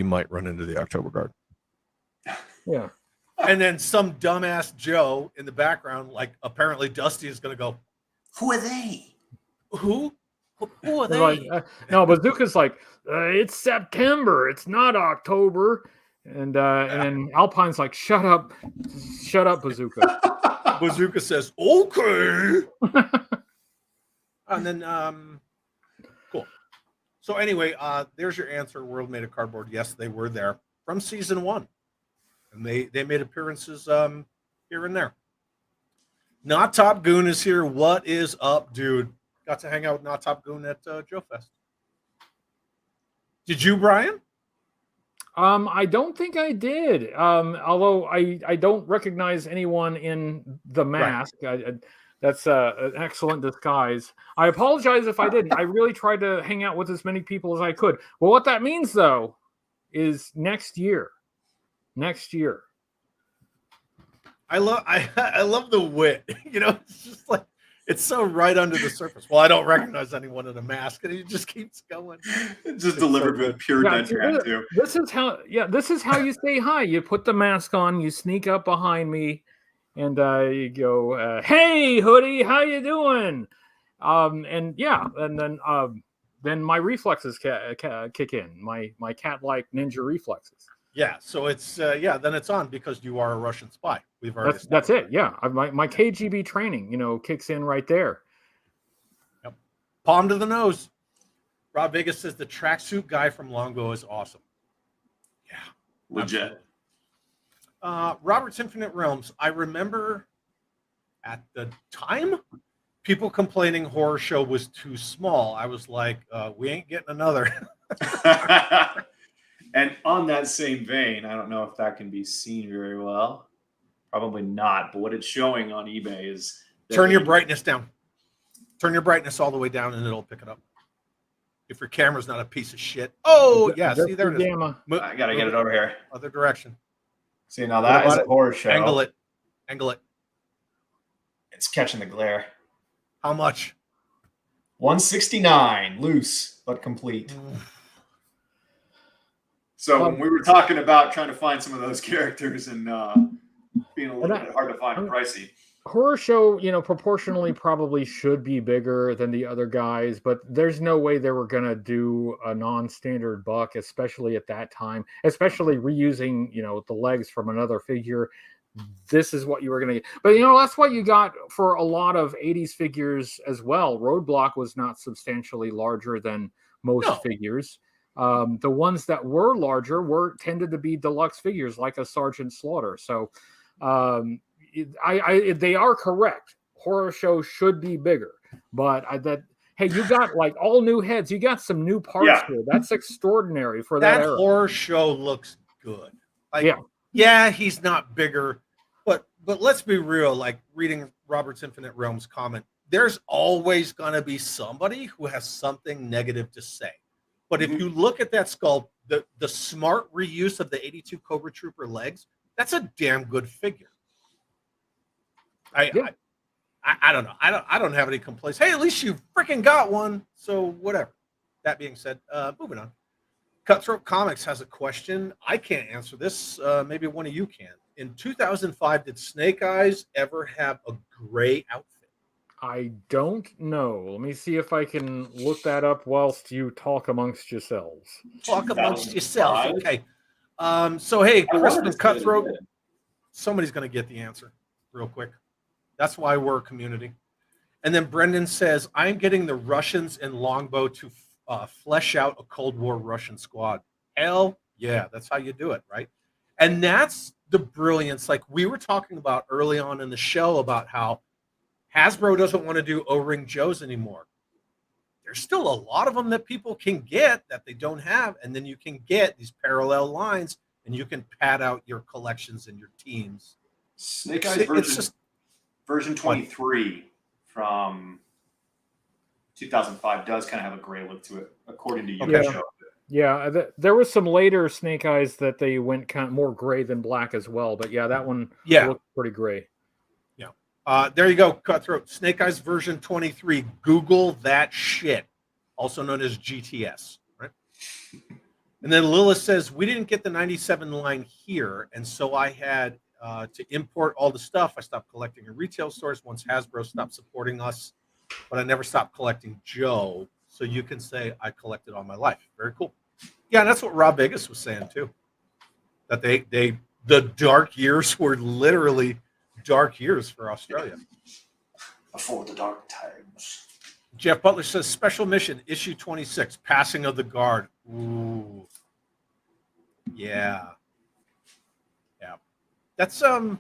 might run into the October Guard. Yeah. And then some dumbass Joe in the background, like apparently Dusty, is going to go, Who are they? Who are they? Like, no, Bazooka's like, it's September. It's not October. And then Alpine's like, shut up, Bazooka. Bazooka says, okay. And then, cool. So anyway, there's your answer. World Made of Cardboard. Yes, they were there from season 1, and they made appearances here and there. Not Top Goon is here. What is up, dude? Got to hang out with Not Top Goon at Joe Fest. Did you, Brian? I don't think I did. Although I don't recognize anyone in the mask. Right. That's an excellent disguise. I apologize if I didn't. I really tried to hang out with as many people as I could. Well, what that means, though, is next year. Next year. I love the wit. You know, it's just like it's so right under the surface. Well, I don't recognize anyone in a mask, and he just keeps going. Just delivered with pure Dentran too. This is how you say hi. You put the mask on, you sneak up behind me, and you go, "Hey, Hoodie, how you doing?" And then my reflexes kick in. My cat-like ninja reflexes. Yeah, so it's then it's on because you are a Russian spy. We've already that's it. Yeah, my KGB training, kicks in right there. Yep. Palm to the nose. Rob Vegas says the tracksuit guy from Longbow is awesome. Yeah, legit. Robert's Infinite Realms. I remember at the time people complaining Horror Show was too small. I was like, we ain't getting another. And on that same vein, I don't know if that can be seen very well. Probably not. But what it's showing on eBay is... Turn your brightness down. Turn your brightness all the way down and it'll pick it up. If your camera's not a piece of shit. Oh, yeah. See, there it is. I got to get it over here. Other direction. See, now that is a Horror Show. Angle it. Angle it. It's catching the glare. How much? 169. Loose, but complete. So when we were talking about trying to find some of those characters and being a little bit hard to find and pricey. Horror Show, proportionally probably should be bigger than the other guys, but there's no way they were going to do a non-standard buck, especially at that time, especially reusing, the legs from another figure. This is what you were going to get. But, that's what you got for a lot of 80s figures as well. Roadblock was not substantially larger than most figures. The ones that were larger tended to be deluxe figures like a Sergeant Slaughter. So they are correct. Horror Show should be bigger, but hey, you got like all new heads. You got some new parts here. That's extraordinary for that era. Horror Show looks good. Yeah, he's not bigger, but let's be real. Like reading Robert's Infinite Realms comment, there's always going to be somebody who has something negative to say. But if you look at that skull, the smart reuse of the 82 Cobra Trooper legs, that's a damn good figure. I don't know. I don't have any complaints. Hey, at least you freaking got one. So whatever. That being said, moving on. Cutthroat Comics has a question. I can't answer this. Maybe one of you can. In 2005, did Snake Eyes ever have a gray outfit? I don't know. Let me see if I can look that up whilst you talk amongst yourselves. Talk amongst yourselves. Okay. So, hey, Crispin Cutthroat, somebody's going to get the answer real quick. That's why we're a community. And then Brendan says, I'm getting the Russians and Longbow to flesh out a Cold War Russian squad. Hell yeah, that's how you do it, right? And that's the brilliance. Like we were talking about early on in the show about how Hasbro doesn't want to do O-Ring Joes anymore. There's still a lot of them that people can get that they don't have. And then you can get these parallel lines and you can pad out your collections and your teams. Snake Eyes version 23 from 2005 does kind of have a gray look to it, according to you. Yeah, there was some later Snake Eyes that they went kind of more gray than black as well. But yeah, that one looked pretty gray. There you go, Cutthroat. Snake Eyes version 23. Google that shit. Also known as GTS, right? And then Lilith says, we didn't get the 97 line here, and so I had to import all the stuff. I stopped collecting in retail stores once Hasbro stopped supporting us, but I never stopped collecting Joe. So you can say I collected all my life. Very cool. Yeah, and that's what Rob Vegas was saying too. That the dark years were literally dark years for Australia. Before the dark times. Jeff Butler says special mission issue 26, passing of the guard. Ooh. Yeah. Yeah. That's when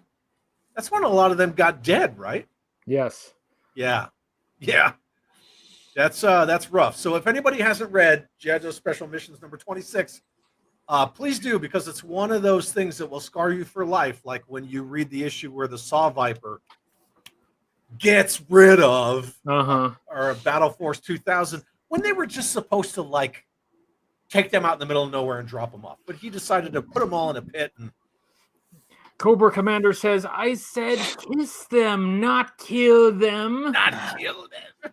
a lot of them got dead, right? Yes. Yeah. Yeah. That's rough. So if anybody hasn't read G.I. Joe Special Missions number 26, please do, because it's one of those things that will scar you for life. Like when you read the issue where the Saw Viper gets rid of or Battle Force 2000, when they were just supposed to like take them out in the middle of nowhere and drop them off. But he decided to put them all in a pit. And Cobra Commander says, I said kiss them, not kill them. not kill them.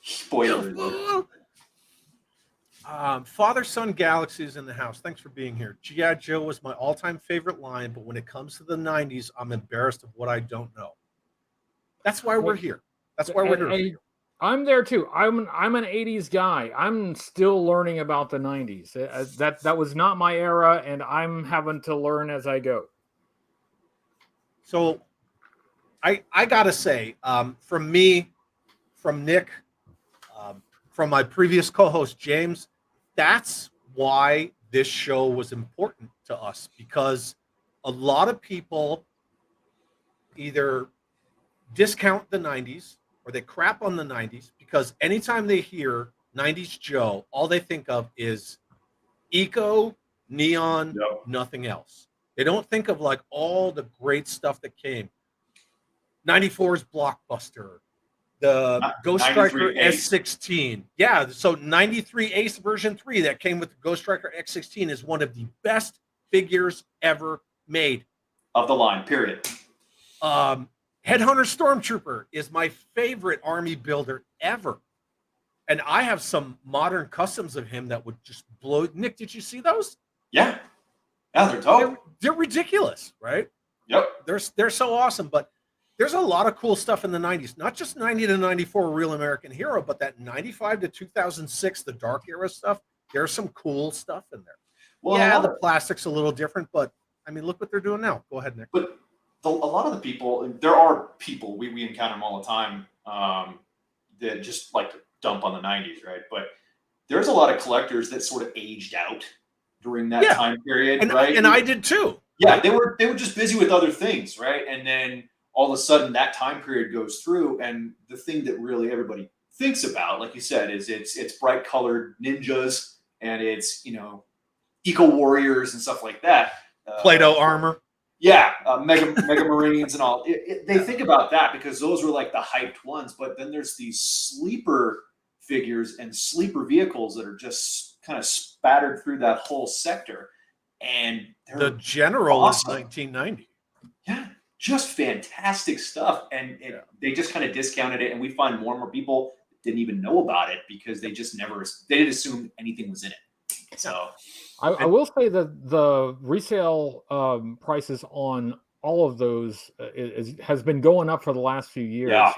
Spoiler. Father Son Galaxy is in the house. Thanks for being here. G.I. Joe was my all-time favorite line, but when it comes to the 90s, I'm embarrassed of what I don't know. That's why we're here. That's why we're here. I'm there too. I'm an 80s guy. I'm still learning about the 90s. That was not my era, and I'm having to learn as I go. So I gotta say, from me, from Nick, from my previous co-host James, that's why this show was important to us, because a lot of people either discount the 90s or they crap on the 90s, because anytime they hear 90s Joe, all they think of is eco, neon, nothing else. They don't think of like all the great stuff that came. 94's Blockbuster, the Ghost Striker S16. Yeah, so 93 Ace version 3 that came with the Ghost Striker X16 is one of the best figures ever made. Of the line, period. Headhunter Stormtrooper is my favorite army builder ever. And I have some modern customs of him that would just blow. Nick, did you see those? Yeah. Yeah, they're dope. They're ridiculous, right? Yep. They're so awesome, but there's a lot of cool stuff in the 90s. Not just 90 to 94 Real American Hero, but that 95 to 2006, the Dark Era stuff. There's some cool stuff in there. Well, yeah, the plastic's a little different, but I mean, look what they're doing now. Go ahead, Nick. But a lot of the people, there are people, we encounter them all the time, that just like to dump on the 90s, right? But there's a lot of collectors that sort of aged out during that time period, right? And I did too. Yeah, they were just busy with other things, right? And then all of a sudden that time period goes through, and the thing that really everybody thinks about, like you said, is it's bright colored ninjas, and it's, you know, eco warriors and stuff like that. Play-Doh armor. Yeah, Mega Marines and all. They think about that because those were like the hyped ones, but then there's these sleeper figures and sleeper vehicles that are just kind of spattered through that whole sector. And the General awesome. is 1990. Yeah, just fantastic stuff. And they just kind of discounted it, and we find more and more people didn't even know about it because they just they didn't assume anything was in it. So I will say that the resale prices on all of those has been going up for the last few years. Yeah.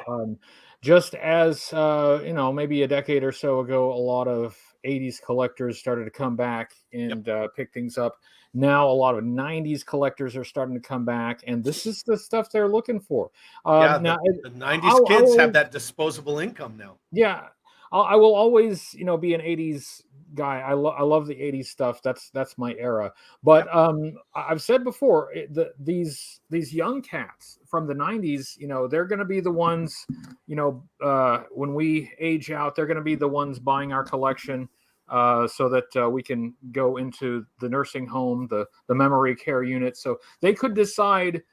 Just as, you know, maybe a decade or so ago, a lot of 80s collectors started to come back and pick things up. Now a lot of 90s collectors are starting to come back, and this is the stuff they're looking for. Now, the 90s kids have that disposable income now. Yeah. I will always, you know, be an 80s guy. I love the 80s stuff. That's my era. But I've said before, these young cats from the 90s, you know, they're going to be the ones, you know, when we age out, they're going to be the ones buying our collection, so that we can go into the nursing home, the memory care unit. So they could decide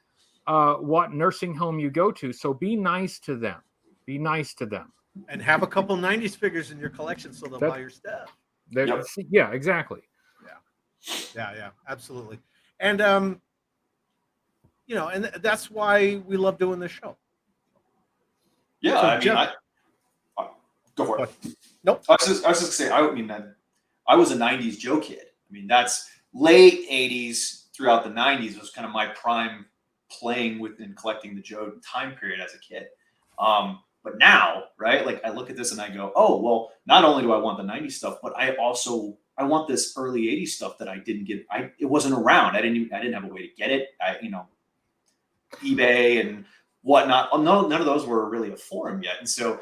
what nursing home you go to. So be nice to them. Be nice to them. And have a couple 90s figures in your collection so they'll buy your stuff. Yeah, exactly. Yeah, absolutely. And you know, and that's why we love doing this show. Yeah, So, I mean, Jeff, go for it. Nope. I was just gonna say, I was a 90s Joe kid. I mean, that's late 80s throughout the 90s was kind of my prime playing with and collecting the Joe time period as a kid. But now, right, like I look at this and I go, oh, well, not only do I want the 90s stuff, but I want this early 80s stuff that I didn't get. It wasn't around. I didn't have a way to get it. eBay and whatnot. None of those were really a forum yet. And so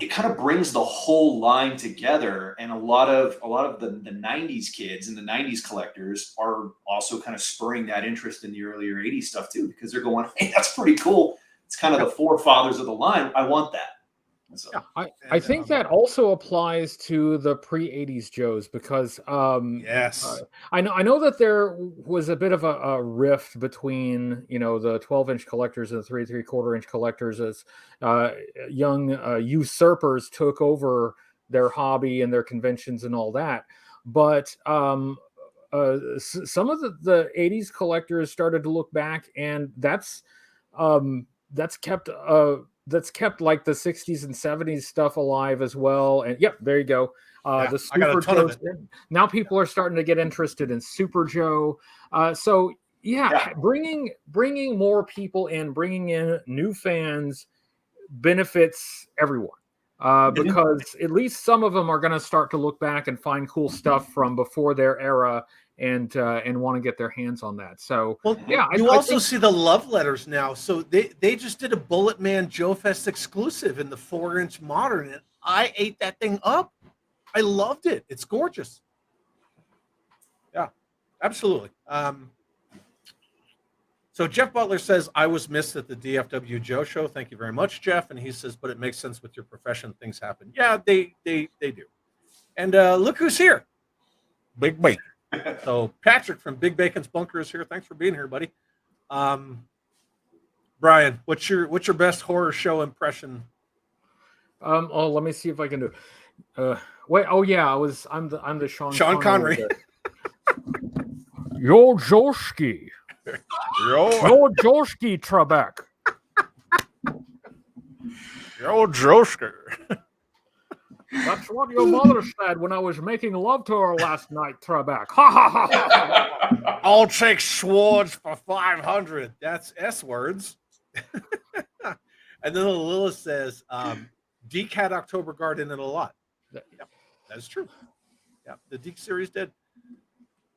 it kind of brings the whole line together. And a lot of the 90s kids and the 90s collectors are also kind of spurring that interest in the earlier 80s stuff too, because they're going, hey, that's pretty cool. It's kind of the forefathers of the line. I want that. So, I think that also applies to the pre-80s Joes, because yes, I know that there was a bit of a rift between, you know, the 12-inch collectors and the 3 3/4-inch collectors, as young usurpers took over their hobby and their conventions and all that. But some of the 80s collectors started to look back, and that's kept like the 60s and 70s stuff alive as well. And yep, there you go. The I got a ton of it. Now people are starting to get interested in Super Joe. So bringing more people in, bringing in new fans benefits everyone. Because at least some of them are going to start to look back and find cool stuff from before their era, and want to get their hands on that. So you also see the love letters now. So they just did a Bullet Man Joe Fest exclusive in the 4-inch modern, and I ate that thing up. I loved it. It's gorgeous. Yeah, absolutely. So Jeff Butler says, I was missed at the DFW Joe show. Thank you very much, Jeff. And he says, but it makes sense with your profession. Things happen. Yeah, they do. And look who's here. Big Bacon. So Patrick from Big Bacon's Bunker is here. Thanks for being here, buddy. Bryan, what's your best horror show impression? Let me see if I can do. Wait. Oh yeah, I'm the Sean Connery. Yo Joski. Yo Joski Trebek. Yo Josker. That's what your mother said when I was making love to her last night, Trebek. Ha ha ha ha. I'll take swords for 500. That's S words. And then Lilith says, Deke had October Guard in it a lot. Yep, that's true. Yeah, the Deke series did.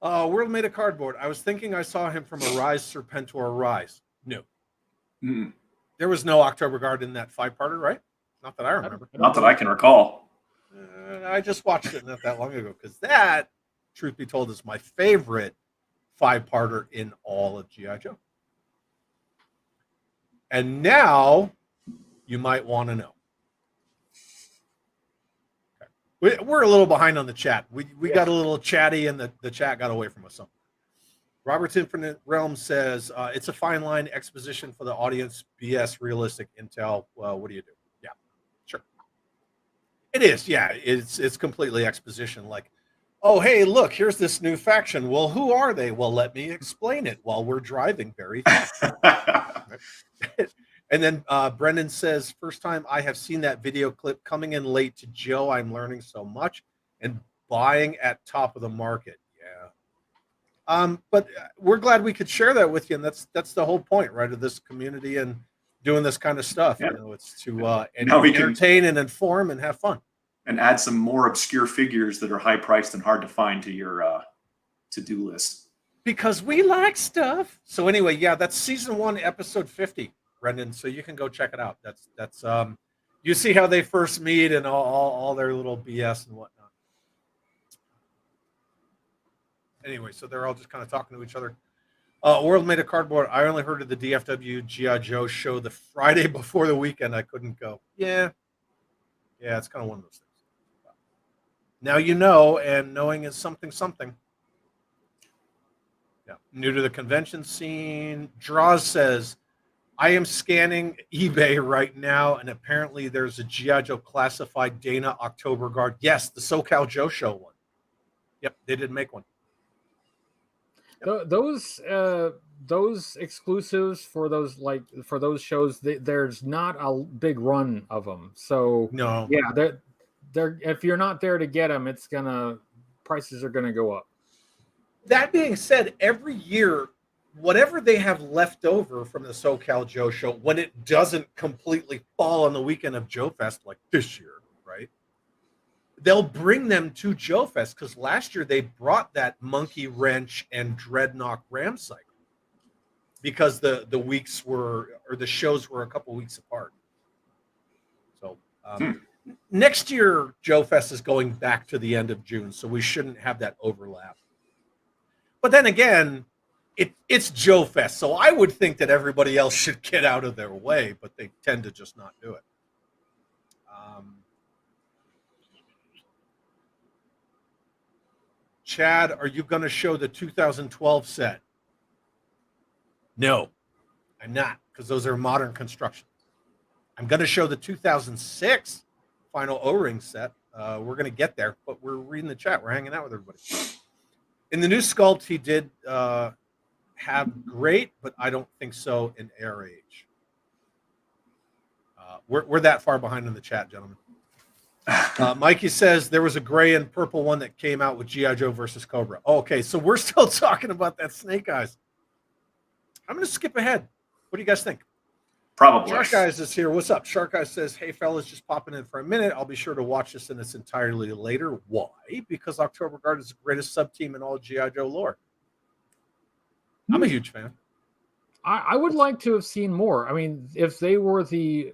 World Made of Cardboard. I was thinking I saw him from Arise Serpentor Rise. No. Mm-hmm. There was no October Guard in that 5-parter, right? Not that I remember. Not that I can recall. I just watched it not that long ago, because that, truth be told, is my favorite 5-parter in all of G.I. Joe. And now you might want to know. Okay. We're a little behind on the chat. We got a little chatty, and the chat got away from us some. Robert's Infinite Realm says, it's a fine line, exposition for the audience, BS, realistic intel. Well, what do you do? Yeah, sure. It is, yeah. It's completely exposition. Like, oh, hey, look, here's this new faction. Well, who are they? Well, let me explain it while we're driving very fast. And then Brendan says, first time I have seen that video clip, coming in late to Joe. I'm learning so much and buying at top of the market. Yeah. But we're glad we could share that with you. And that's the whole point, right, of this community and doing this kind of stuff. Yeah. You know, it's to entertain and inform and have fun. And add some more obscure figures that are high priced and hard to find to your to-do list. Because we like stuff. So anyway, yeah, that's season 1, episode 50, Brendan. So you can go check it out. That's you see how they first meet and all their little BS and whatnot. Anyway, so they're all just kind of talking to each other. World Made of Cardboard. I only heard of the DFW G.I. Joe show the Friday before the weekend. I couldn't go. Yeah, it's kind of one of those things. Now you know, and knowing is something. Yeah, new to the convention scene. Draws says, I am scanning eBay right now, and apparently there's a G.I. Joe classified Dana October Guard. Yes, the SoCal Joe show one. Yep, they did make one. Yep. Those exclusives for those shows, there's not a big run of them. So no, yeah, they're if you're not there to get them, prices are gonna go up. That being said, every year, whatever they have left over from the SoCal Joe show, when it doesn't completely fall on the weekend of Joe Fest like this year, right? They'll bring them to Joe Fest, because last year they brought that Monkey Wrench and Dreadnought Ram cycle because the weeks were, or the shows were a couple weeks apart. So Next year, Joe Fest is going back to the end of June, so we shouldn't have that overlap. But then again, it's Joe Fest, so I would think that everybody else should get out of their way, but they tend to just not do it. Chad, are you going to show the 2012 set? No, I'm not, because those are modern construction. I'm going to show the 2006 final O-ring set. We're going to get there, but we're reading the chat. We're hanging out with everybody. In the new sculpt, he did have great, but I don't think so in ARAH. We're that far behind in the chat, gentlemen. Mikey says there was a gray and purple one that came out with G.I. Joe versus Cobra. Oh, okay, so we're still talking about that Snake Eyes. I'm going to skip ahead. What do you guys think? Probably. Shark Eyes is here. What's up? Shark Eyes says, hey, fellas, just popping in for a minute. I'll be sure to watch this in its entirety later. Why? Because October Guard is the greatest sub-team in all G.I. Joe lore. I'm a huge fan. I would like to have seen more. I mean, if they were the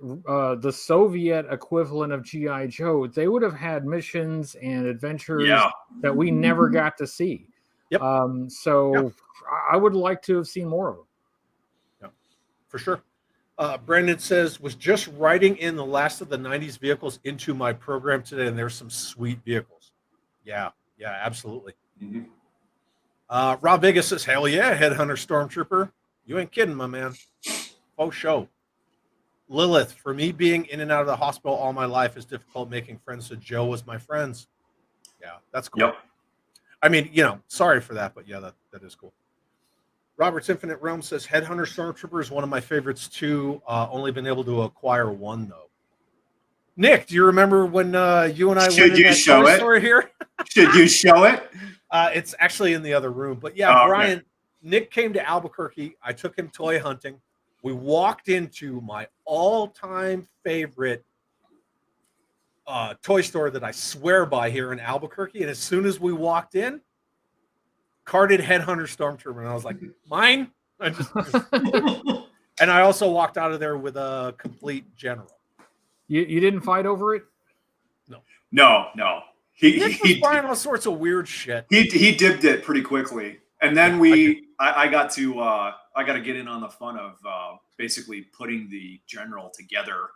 Soviet equivalent of G.I. Joe, they would have had missions and adventures that we never got to see. Yep. I would like to have seen more of them. Yeah, for sure. Brandon says, was just writing in the last of the 90s vehicles into my program today, and there's some sweet vehicles. Yeah, absolutely. Mm-hmm. Rob Vegas says, hell yeah, Headhunter Stormtrooper. You ain't kidding, my man. Faux show. Lilith, for me being in and out of the hospital all my life is difficult making friends, so Joe was my friends. Yeah, that's cool. Yep. I mean, sorry for that, but yeah, that is cool. Robert's Infinite Realm says, Headhunter Stormtrooper is one of my favorites too. Only been able to acquire one, though. Nick, do you remember when you and I went in that toy store here? Should you show it? It's actually in the other room. But yeah, Brian, okay. Nick came to Albuquerque. I took him toy hunting. We walked into my all-time favorite toy store that I swear by here in Albuquerque. And as soon as we walked in, carded Headhunter Stormtrooper. And I was like, mine? And I also walked out of there with a complete general. You didn't fight over it? No. Nick was buying all sorts of weird shit. He dipped it pretty quickly. And then I got to get in on the fun of basically putting the general together.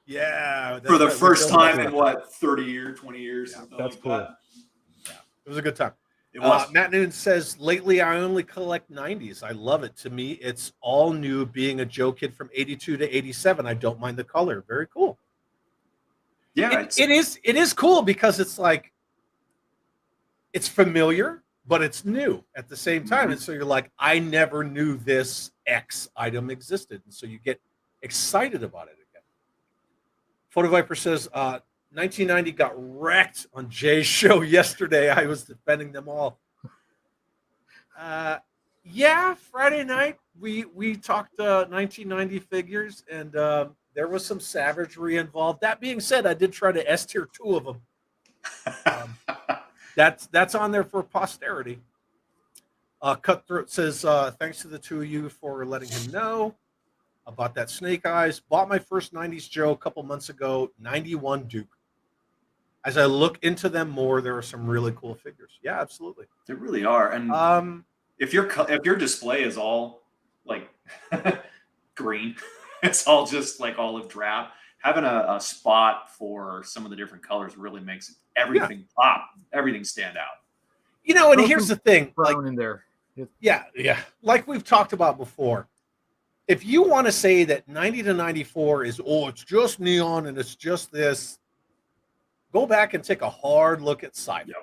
Yeah. For the first time in 30 years, 20 years. Yeah, that's cool. Yeah, it was a good time. It was. Matt Noon says, lately I only collect 90s. I love it. To me, it's all new. Being a Joe kid from 82 to 87, I don't mind the color. Very cool. Yeah, it is cool because it's like, it's familiar, but it's new at the same time. Mm-hmm. And so you're like, I never knew this X item existed. And so you get excited about it again. Photo Viper says, 1990 got wrecked on Jay's show yesterday. I was defending them all. Friday night, we talked 1990 figures, and there was some savagery involved. That being said, I did try to S-tier 2 of them. That's on there for posterity. Cutthroat says, thanks to the two of you for letting him know about that Snake Eyes. Bought my first 90s Joe a couple months ago, 91 Duke. As I look into them more, there are some really cool figures. Yeah, absolutely. There really are. And if your display is all like green, it's all just like olive drab, having a spot for some of the different colors really makes everything pop, everything stand out. And here's the thing. Brown in there. Yeah. Like we've talked about before, if you want to say that 90 to 94 is, it's just neon and it's just this, go back and take a hard look at sci-fi.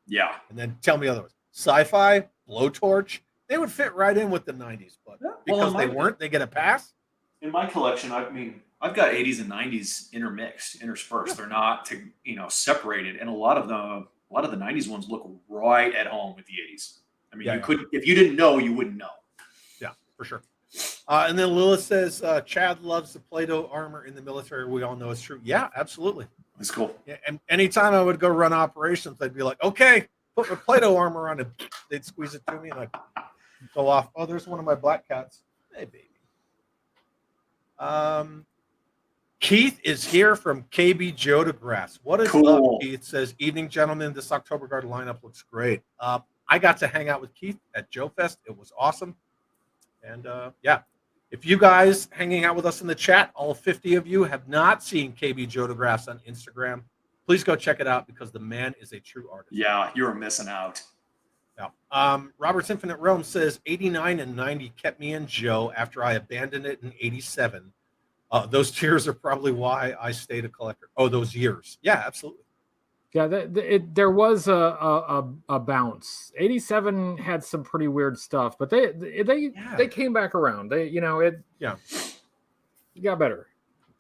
Yeah. And then tell me otherwise. Sci-fi, Blowtorch, they would fit right in with the 90s, but because they weren't, they get a pass. In my collection, I've got 80s and 90s interspersed. They're not separated. And a lot of the 90s ones look right at home with the 80s. I mean, if you didn't know, you wouldn't know. Yeah, for sure. And then Lilith says, Chad loves the Play-Doh armor in the military. We all know it's true. Yeah, absolutely. That's cool. Yeah, and anytime I would go run operations, they'd be like, okay, put my Play-Doh armor on, and they'd squeeze it to me, and I'd go off. Oh, there's one of my black cats. Hey, baby. Keith is here from KB Joe DeGrasse. What is Cool. up, Keith? Says, evening, gentlemen. This October Guard lineup looks great. I got to hang out with Keith at Joe Fest. It was awesome. And yeah, if you guys hanging out with us in the chat, all 50 of you have not seen KB Joe DeGrasse on Instagram, please go check it out because the man is a true artist. Yeah, you were missing out. Yeah. Robert's Infinite Realm says 89 and 90 kept me in Joe after I abandoned it in 87. Those tears are probably why I stayed a collector. Oh, those years. Yeah, absolutely. Yeah, there was a bounce. 87 had some pretty weird stuff, but they came back around. You got better.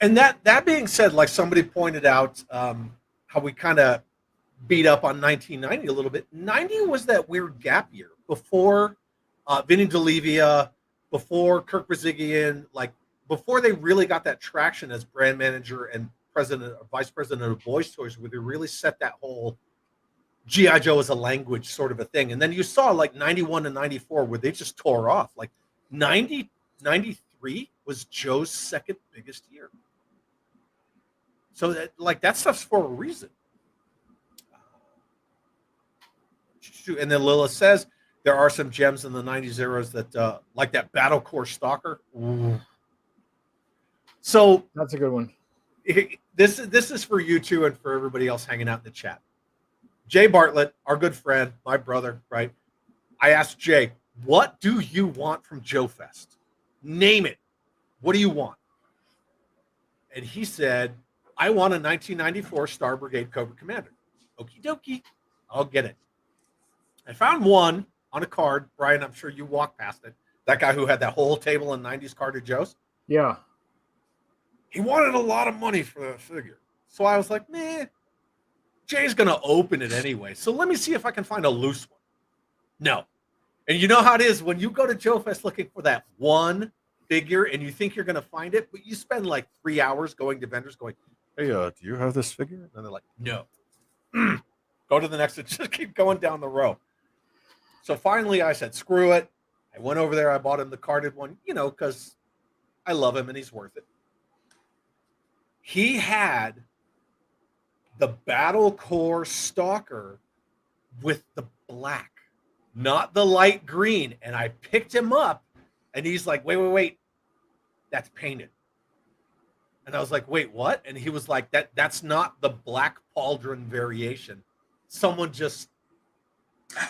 And that being said, like somebody pointed out, how we kind of beat up on 1990 a little bit. 90 was that weird gap year before Vinny DeLivia, before Kirk Brazigian, like before they really got that traction as brand manager and president or vice president of Boys Toys, where they really set that whole G.I. Joe as a language sort of a thing. And then you saw like 91 and 94 where they just tore off. Like 93 was Joe's second biggest year. So that stuff's for a reason. And then Lila says there are some gems in the 90s eras that like that Battle Core Stalker. Ooh. So that's a good one. This is for you two and for everybody else hanging out in the chat. Jay Bartlett, our good friend, my brother, right? I asked Jay, what do you want from Joe Fest? Name it. What do you want? And he said, I want a 1994 Star Brigade Cobra Commander. Okie dokie. I'll get it. I found one on a card. Brian, I'm sure you walked past it. That guy who had that whole table in 90s carded Joes. Yeah. He wanted a lot of money for the figure. So I was like, meh, Jay's going to open it anyway. So let me see if I can find a loose one. No. And you know how it is when you go to Joe Fest looking for that one figure and you think you're going to find it, but you spend like 3 hours going to vendors going, hey, do you have this figure? And they're like, no. Go to the next one. Just keep going down the row. So finally I said, screw it. I went over there. I bought him the carded one, because I love him and he's worth it. He had the Battle Core Stalker with the black, not the light green. And I picked him up and he's like, wait. That's painted. And I was like, wait, what? And he was like, that's not the black pauldron variation. Someone just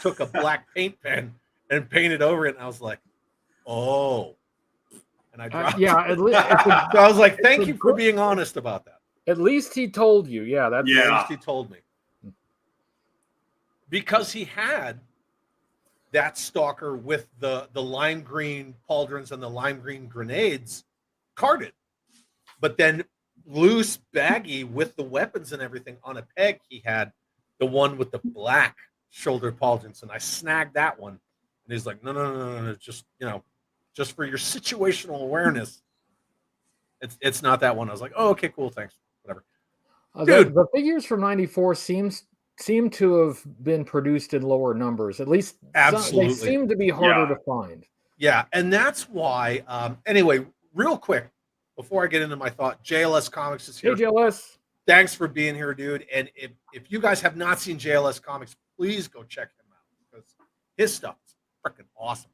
took a black paint pen and painted over it. And I was like, oh. And I dropped it. I was like, thank you for being honest about that. At least he told you. Yeah, At least he told me. Because he had that Stalker with the lime green pauldrons and the lime green grenades carded. But then loose, baggy with the weapons and everything on a peg, he had the one with the black shoulder pauldrons. And I snagged that one. And he's like, no, just for your situational awareness. It's not that one. I was like, oh, okay, cool, thanks. Whatever. Dude, the figures from 94 seem to have been produced in lower numbers. At least absolutely. They seem to be harder to find. Yeah, and that's why, anyway, real quick, before I get into my thought, JLS Comics is here. Hey, JLS. Thanks for being here, dude. And if you guys have not seen JLS Comics, please go check him out because his stuff is freaking awesome.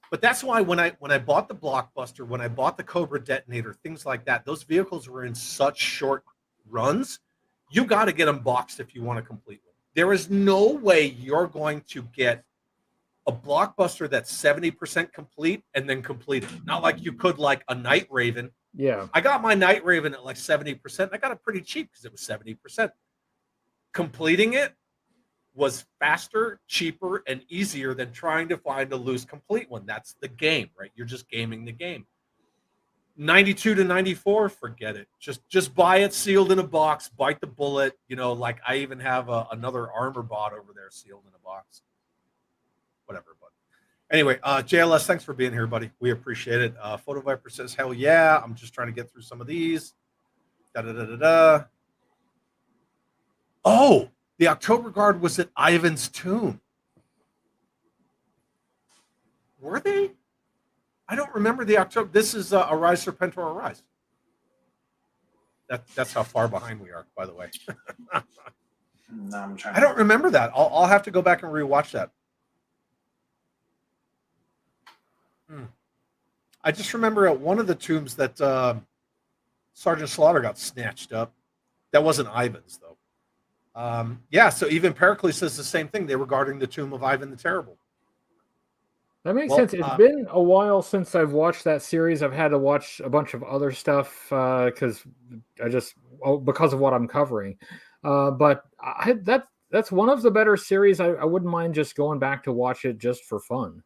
But that's why when I bought the Blockbuster, when I bought the Cobra Detonator, things like that, those vehicles were in such short runs. You got to get them boxed if you want to complete them. There is no way you're going to get a Blockbuster that's 70% complete and then complete it. Not like you could like a Night Raven. Yeah. I got my Night Raven at like 70%. I got it pretty cheap because it was 70%. Completing it was faster, cheaper, and easier than trying to find a loose complete one. That's the game, right? You're just gaming the game. 92 to 94, forget it. Just buy it sealed in a box, bite the bullet. Like I even have another armor bot over there sealed in a box. Whatever, but anyway, JLS, thanks for being here, buddy. We appreciate it. Photo Viper says, hell yeah. I'm just trying to get through some of these. Oh, the October Guard was at Ivan's tomb. Were they? I don't remember the October. This is Arise, Serpentor, Arise. That's how far behind we are, by the way. No, I'm trying. I don't remember that. I'll have to go back and rewatch that. I just remember at one of the tombs that Sergeant Slaughter got snatched up. That wasn't Ivan's, though. Yeah, so even Pericles says the same thing. They were guarding the tomb of Ivan the Terrible. That makes sense. It's been a while since I've watched that series. I've had to watch a bunch of other stuff because because of what I'm covering. But that's one of the better series. I wouldn't mind just going back to watch it just for fun.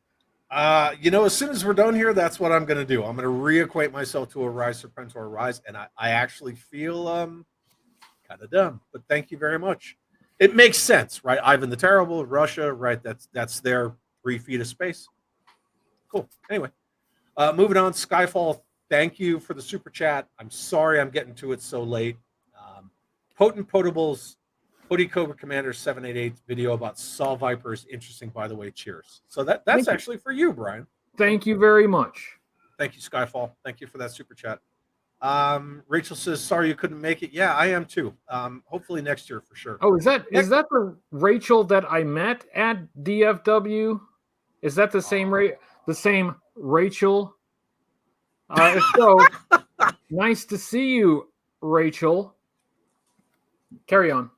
As soon as we're done here, that's what I'm going to do. I'm going to reacquaint myself to Arise Serpentor Rise, and I actually feel kind of dumb. But thank you very much. It makes sense, right? Ivan the Terrible, Russia, right? That's their 3 feet of space. Cool. Anyway, moving on. Skyfall, thank you for the super chat. I'm sorry I'm getting to it so late. Potent Potable's Hoodie Cobra Commander 788 video about Saw Vipers. Interesting, by the way. Cheers. So that's actually for you, Brian. Thank you very much. Thank you, Skyfall. Thank you for that super chat. Rachel says, sorry you couldn't make it. Yeah, I am too. Hopefully next year for sure. Oh, is that the Rachel that I met at DFW? Is that the same Rachel? If so, nice to see you, Rachel. Carry on.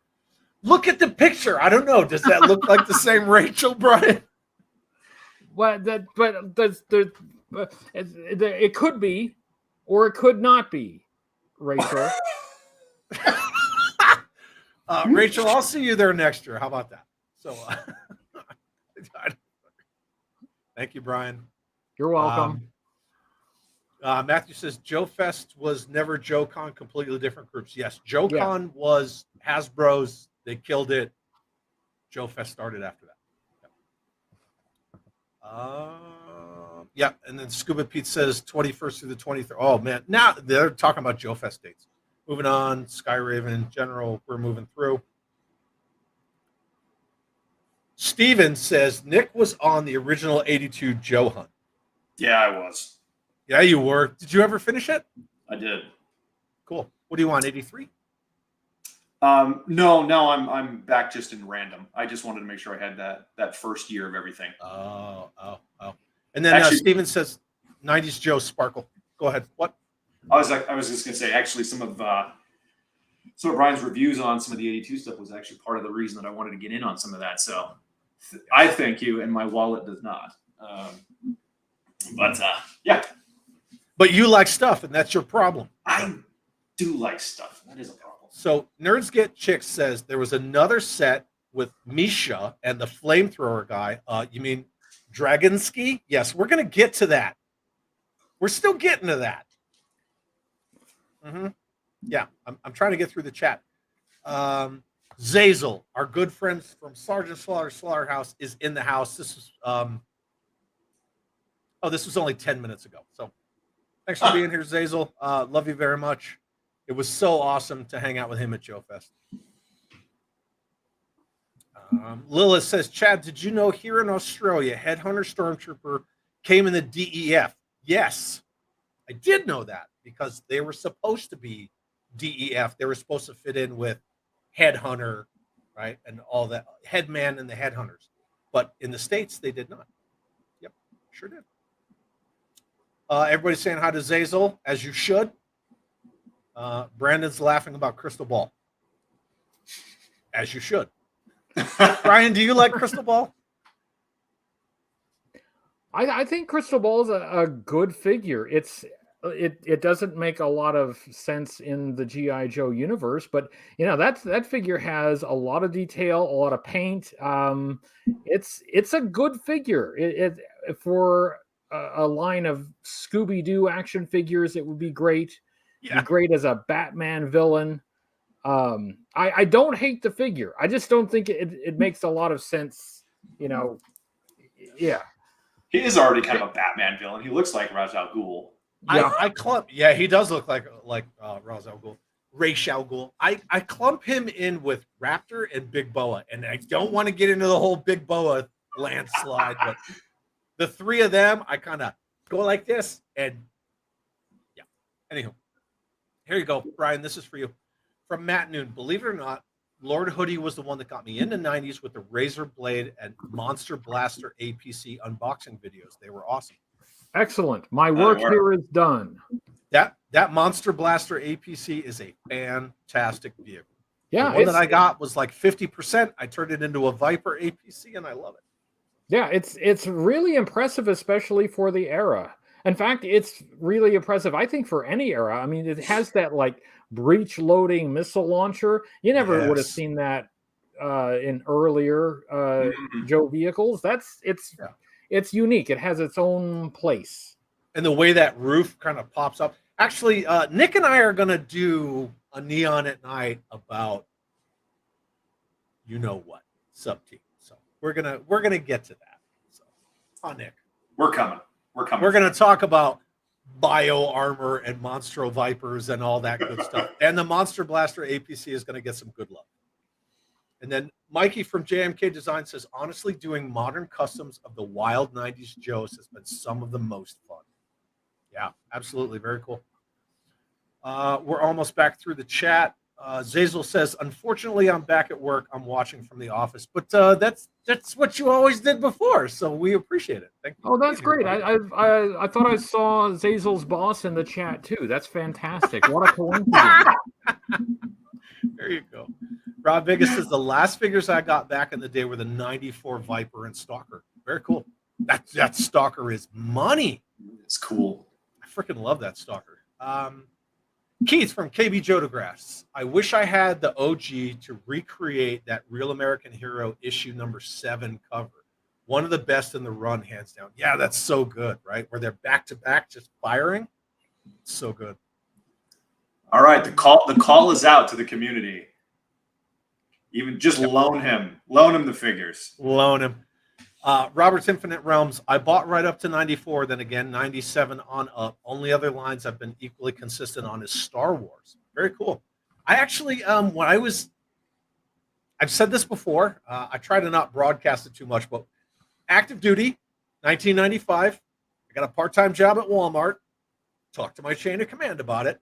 Look at the picture. I don't know. Does that look like the same Rachel, Brian? Well, it could be, or it could not be, Rachel. Rachel, I'll see you there next year. How about that? So, thank you, Brian. You're welcome. Matthew says Joe Fest was never Joe Con, completely different groups. Yes, Joe Con was Hasbro's. They killed it. Joe Fest started after that. Yeah, and then Scuba Pete says 21st through the 23rd. Oh, man. Now they're talking about Joe Fest dates. Moving on. Skyraven, General, we're moving through. Steven says Nick was on the original 82 Joe Hunt. Yeah, I was. Yeah, you were. Did you ever finish it? I did. Cool. What do you want, 83? No, I'm back just in random. I just wanted to make sure I had that first year of everything. Oh. And then actually, Steven says 90s Joe Sparkle. Go ahead. What? I was just gonna say actually some of Brian's reviews on some of the 82 stuff was actually part of the reason that I wanted to get in on some of that. So I thank you, and my wallet does not. Yeah. But you like stuff, and that's your problem. I do like stuff. That is a problem. So Nerds Get Chicks says there was another set with Misha and the flamethrower guy. You mean Dragonsky? Yes, we're going to get to that. We're still getting to that. Yeah, I'm trying to get through the chat. Zazel, our good friend from Sergeant Slaughterhouse, is in the house. This is this was only 10 minutes ago. So thanks for being here, Zazel. Love you very much. It was so awesome to hang out with him at Joe Fest. Lilith says, Chad, did you know here in Australia, Headhunter Stormtrooper came in the DEF? Yes, I did know that because they were supposed to be DEF. They were supposed to fit in with Headhunter, right? And all that, Headman and the Headhunters. But in the States, they did not. Yep, sure did. Everybody's saying hi to Zazel, as you should. Brandon's laughing about Crystal Ball. As you should. Brian, do you like Crystal Ball? I think Crystal Ball is a good figure. It doesn't make a lot of sense in the G.I. Joe universe, but that figure has a lot of detail, a lot of paint. It's a good figure. It for a line of Scooby-Doo action figures, it would be great. Yeah. Be great as a Batman villain. I don't hate the figure. I just don't think it makes a lot of sense. Yeah. He is already kind of a Batman villain. He looks like Ra's al Ghul. Yeah, he does look like Ra's al Ghul. Ra's al Ghul. I clump him in with Raptor and Big Boa, and I don't want to get into the whole Big Boa landslide, but the three of them, I kind of go like this, and yeah. Anywho. Here you go, Brian. This is for you. From Matt Noon. Believe it or not, Lord Hoodie was the one that got me into 90s with the Razor Blade and Monster Blaster APC unboxing videos. They were awesome. Excellent. My work here is done. That Monster Blaster APC is a fantastic vehicle. Yeah, the one that I got was like 50%. I turned it into a Viper APC, and I love it. Yeah, it's really impressive, especially for the era. In fact, it's really impressive, I think, for any era. I mean, it has that like breech loading missile launcher. You never would have seen that in earlier Joe vehicles. It's unique. It has its own place. And the way that roof kind of pops up. Actually, Nick and I are going to do a Neon at Night about you know what sub-team. So we're gonna get to that. So, Nick, we're coming. We're going to talk about bio armor and Monstro Vipers and all that good stuff. And the Monster Blaster APC is going to get some good love. And then Mikey from JMK Design says, honestly, doing modern customs of the wild 90s Joes has been some of the most fun. Yeah, absolutely. Very cool. We're almost back through the chat. Zazel says, unfortunately, I'm back at work. I'm watching from the office, but that's what you always did before, so we appreciate it. Thank you. Oh, that's great. I thought I saw Zazel's boss in the chat too. That's fantastic. What a coincidence. There you go. Rob Vegas says the last figures I got back in the day were the 94 Viper and Stalker. Very cool. That Stalker is money. It's cool. I freaking love that Stalker. Keith from KB Jodographs. I wish I had the OG to recreate that Real American Hero issue number 7 cover. One of the best in the run, hands down. Yeah, that's so good, right? Where they're back to back, just firing. It's so good. All right, the call is out to the community. Even just loan him the figures. Loan him. Robert's Infinite Realms. I bought right up to 94, then again 97 on up. Only other lines I've been equally consistent on is Star Wars. Very cool. I actually, I've said this before. I try to not broadcast it too much, but active duty, 1995. I got a part-time job at Walmart. Talked to my chain of command about it.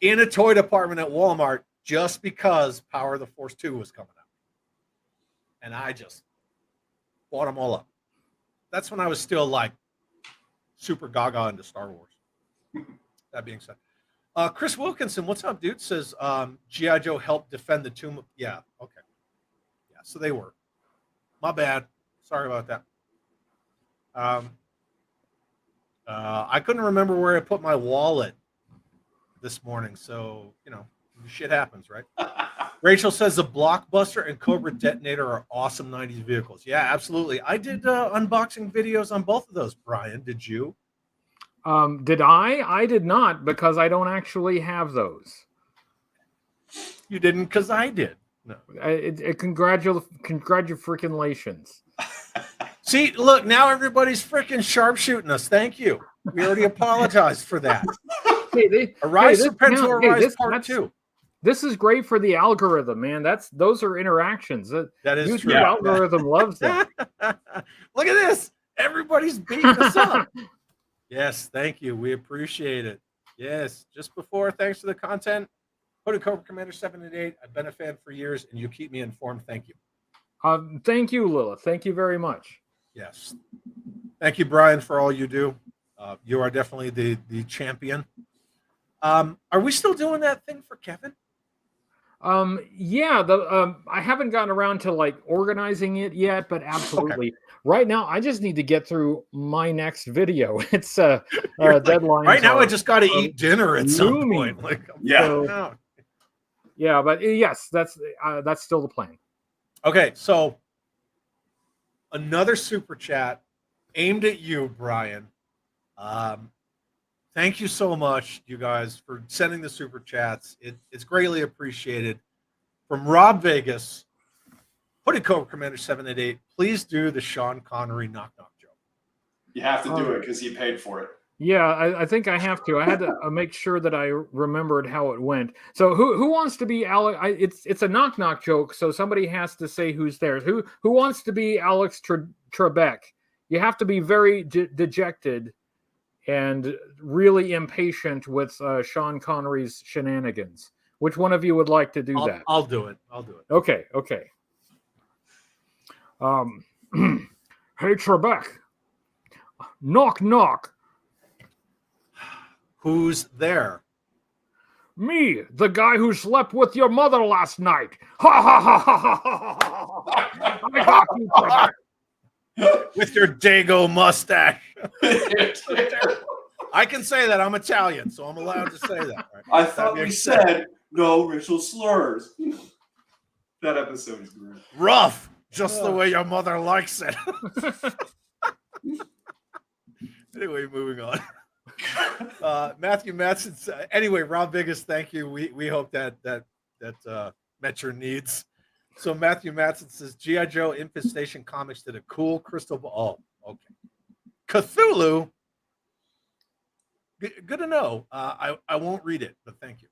In a toy department at Walmart, just because Power of the Force 2 was coming out, and I just bought them all up. That's when I was still like super gaga into Star Wars. That being said, Chris Wilkinson, what's up, dude? Says G.I. Joe helped defend the tomb. Yeah, okay. Yeah, so they were. My bad. Sorry about that. I couldn't remember where I put my wallet this morning, so shit happens, right? Rachel says the Blockbuster and Cobra Detonator are awesome 90s vehicles. Yeah, absolutely. I did unboxing videos on both of those, Brian. Did you? Did I? I did not, because I don't actually have those. You didn't, because I did. No. Congratulations. See, look, now everybody's freaking sharpshooting us. Thank you. We already apologized for that. Arise Serpentor Arise Part 2. This is great for the algorithm, man. Those are interactions. That is YouTube true. algorithm loves that. Look at this. Everybody's beating us up. Yes, thank you. We appreciate it. Yes. Just before, thanks for the content. Go to Cobra Commander 788. I've been a fan for years, and you keep me informed. Thank you. Thank you, Lilith. Thank you very much. Yes. Thank you, Brian, for all you do. You are definitely the champion. Are we still doing that thing for Kevin? Yeah, I haven't gotten around to like organizing it yet, but absolutely. Okay. Right now, I just need to get through my next video. It's deadline. Right now, I just got to eat dinner at some point. Yeah, yeah, but yes, that's still the plan. Okay, so another super chat aimed at you, Brian. Thank you so much, you guys, for sending the super chats. It's greatly appreciated. From Rob Vegas, Hooded Cobra Commander 788, please do the Sean Connery knock-knock joke. You have to do it because he paid for it. Yeah, I think I have to. I had to make sure that I remembered how it went. So who wants to be Alex? It's a knock-knock joke, so somebody has to say who's there. Who wants to be Alex Trebek? You have to be very dejected and really impatient with Sean Connery's shenanigans. Which one of you would like to do that? I'll do it. I'll do it. Okay. Hey, Trebek. Knock, knock. Who's there? Me, the guy who slept with your mother last night. Ha ha ha ha ha ha ha. I got you, Trebek. With your Dago mustache. I can say that. I'm Italian, so I'm allowed to say that. Right? I thought we said no racial slurs. That episode is great. Rough, just the way your mother likes it. Anyway, moving on. Matthew Matson. Anyway, Rob Biggest, thank you. We hope that met your needs. So Matthew Matson says G.I. Joe Infestation Comics did a cool crystal ball. Oh, okay. Cthulhu. Good to know. I won't read it, but thank you.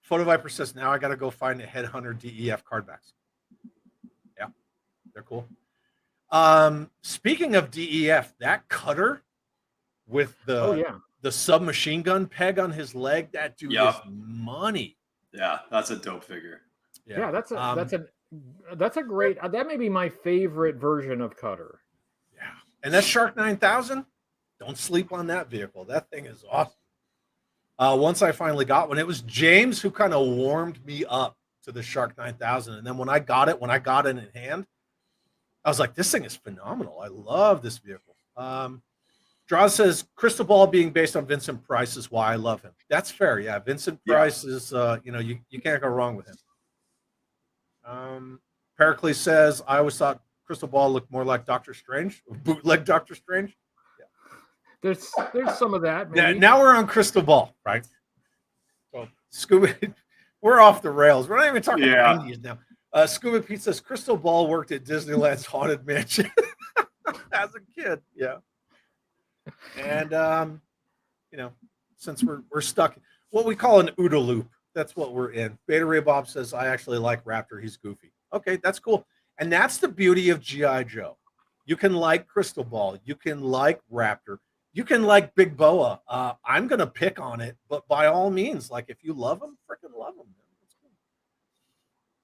Photo Viper says now I got to go find a Headhunter DEF card backs. Yeah, they're cool. Speaking of DEF, that cutter with the submachine gun peg on his leg, that dude is money. Yeah, that's a dope figure. Yeah, that's a great. That may be my favorite version of Cutter. Yeah, and that Shark 9000. Don't sleep on that vehicle. That thing is awesome. Once I finally got one, it was James who kind of warmed me up to the Shark 9000, and then when I got it in hand, I was like, this thing is phenomenal. I love this vehicle. Draw says Crystal Ball being based on Vincent Price is why I love him. That's fair. Yeah, Vincent Price is you can't go wrong with him. Pericles says I always thought Crystal Ball looked more like Doctor Strange, bootleg Doctor Strange. Yeah, there's some of that. Maybe. Now we're on Crystal Ball, right? So Scuba, we're off the rails. We're not even talking about Indians now. Scuba Pete says Crystal Ball worked at Disneyland's Haunted Mansion as a kid. Yeah. And since we're stuck, what we call an OODA loop, that's what we're in. Beta Ray Bob says I actually like Raptor. He's goofy. Okay, that's cool. And that's the beauty of G.I. Joe. You can like Crystal Ball. You can like Raptor. You can like Big Boa. I'm gonna pick on it, but by all means, like if you love him, freaking love him. Cool.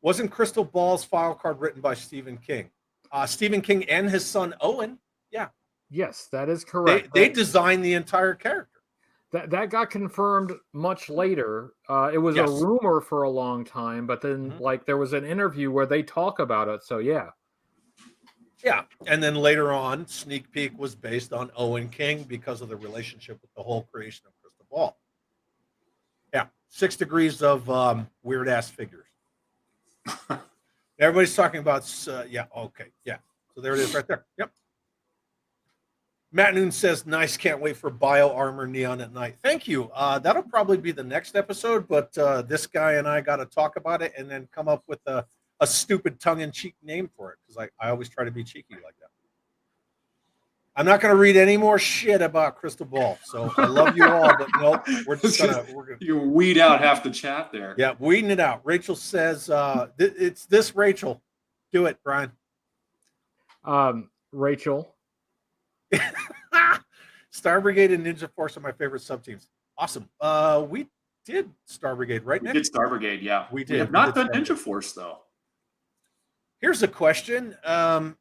Wasn't Crystal Ball's file card written by Stephen King? Stephen King and his son Owen. Yeah. Yes, that is correct. They designed the entire character. That got confirmed much later. It was a rumor for a long time, but then there was an interview where they talk about it. So yeah. Yeah, and then later on, Sneak Peek was based on Owen King because of the relationship with the whole creation of Crystal Ball. Yeah, 6 degrees of weird ass figures. Everybody's talking about. So there it is right there. Yep. Matt Noon says, nice, can't wait for Bio Armor Neon at Night. Thank you. That'll probably be the next episode, but this guy and I got to talk about it and then come up with a stupid tongue-in-cheek name for it, because I always try to be cheeky like that. I'm not going to read any more shit about Crystal Ball, so I love you all, but nope, we're gonna you weed out half the chat there. Yeah, weeding it out. Rachel says, it's this Rachel. Do it, Brian. Rachel. Star Brigade and Ninja Force are my favorite sub-teams. Awesome. We did Star Brigade, right, Nick? We did Star Brigade, yeah. We did. We have not done Ninja Force, though. Here's a question.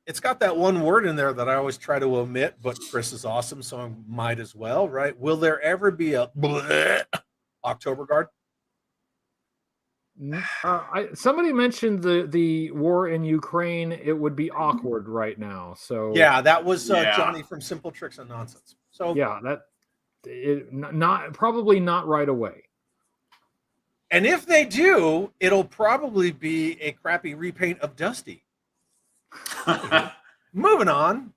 It's got that one word in there that I always try to omit, but Chris is awesome, so I might as well, right? Will there ever be a October Guard? Somebody mentioned the war in Ukraine. It would be awkward right now. So yeah, that was Johnny from Simple Tricks and Nonsense. So yeah, probably not right away. And if they do, it'll probably be a crappy repaint of Dusty. Moving on.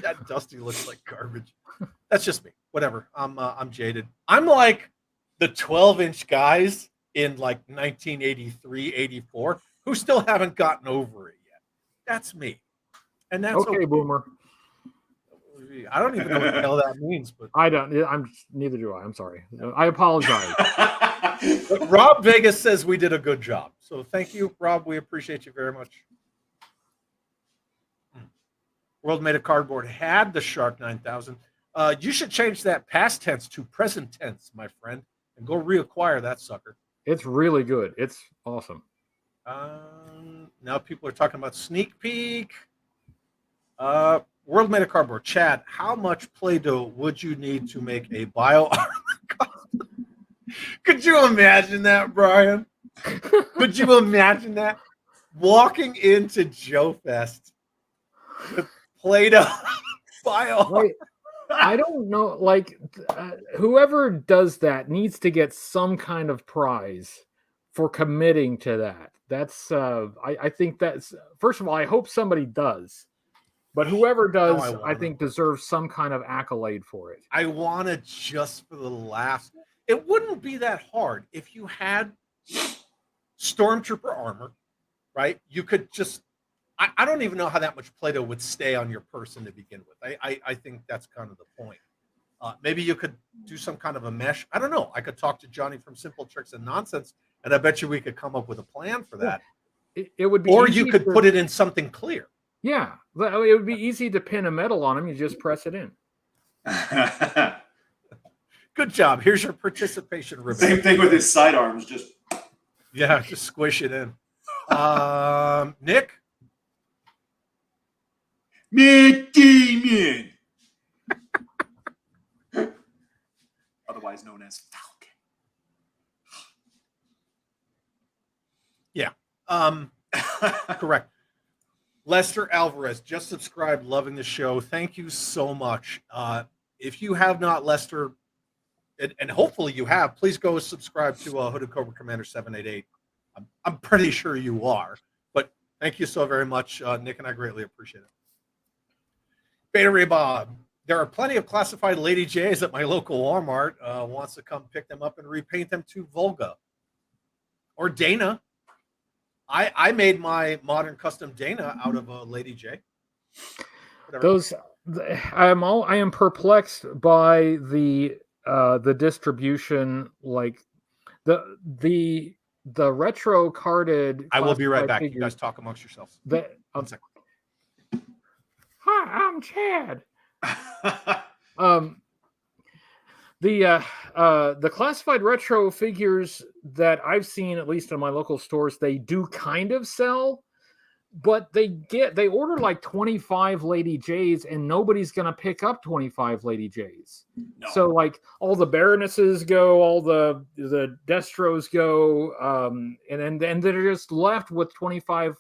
That Dusty looks like garbage. That's just me. Whatever. I'm jaded. I'm like the 12-inch guys in like 1983, 84 who still haven't gotten over it yet. That's me. And that's okay, Boomer. I don't even know what the hell that means, but I don't. Neither do I. I'm sorry. I apologize. But Rob Vegas says we did a good job. So thank you, Rob. We appreciate you very much. World Made of Cardboard had the Shark 9000. You should change that past tense to present tense, my friend, and go reacquire that sucker. It's really good. It's awesome. Now people are talking about sneak peek. World Made of Cardboard. Chad, how much Play-Doh would you need to make a bio armor costume? Could you imagine that, Brian? Could you imagine that? Walking into Joe Fest with Play-Doh bio armor. Wait, I don't know. Like, whoever does that needs to get some kind of prize for committing to that. That's, I think that's, first of all, I hope somebody does. But whoever does, I think, deserves some kind of accolade for it. I want to just for the laughs. It wouldn't be that hard if you had Stormtrooper armor, right? You could just, I don't even know how that much Play-Doh would stay on your person to begin with. I think that's kind of the point. Maybe you could do some kind of a mesh. I don't know. I could talk to Johnny from Simple Tricks and Nonsense, and I bet you we could come up with a plan for that. It would be, or you could put it in something clear. Yeah, it would be easy to pin a medal on him. You just press it in. Good job. Here's your participation ribbon. Same thing with his sidearms. Just squish it in. Nick? Matt Damon. Otherwise known as Falcon. Yeah. Correct. Lester Alvarez, just subscribed, loving the show. Thank you so much. If you have not, Lester, and hopefully you have, please go subscribe to Hooded Cobra Commander 788. I'm pretty sure you are, but thank you so very much. Nick and I greatly appreciate it. Beta Ray Bob, there are plenty of classified Lady J's at my local Walmart. Wants to come pick them up and repaint them to Volga. Or Dana. I made my modern custom Dana out of a Lady J. Whatever. I am perplexed by the distribution, like the retro carded. I will be right back. You guys talk amongst yourselves. 1 second. Hi, I'm Chad. The classified retro figures that I've seen, at least in my local stores, they do kind of sell, but they order like 25 Lady J's, and nobody's gonna pick up 25 Lady J's. No. So like all the Baronesses go, all the Destros go, and then they're just left with 25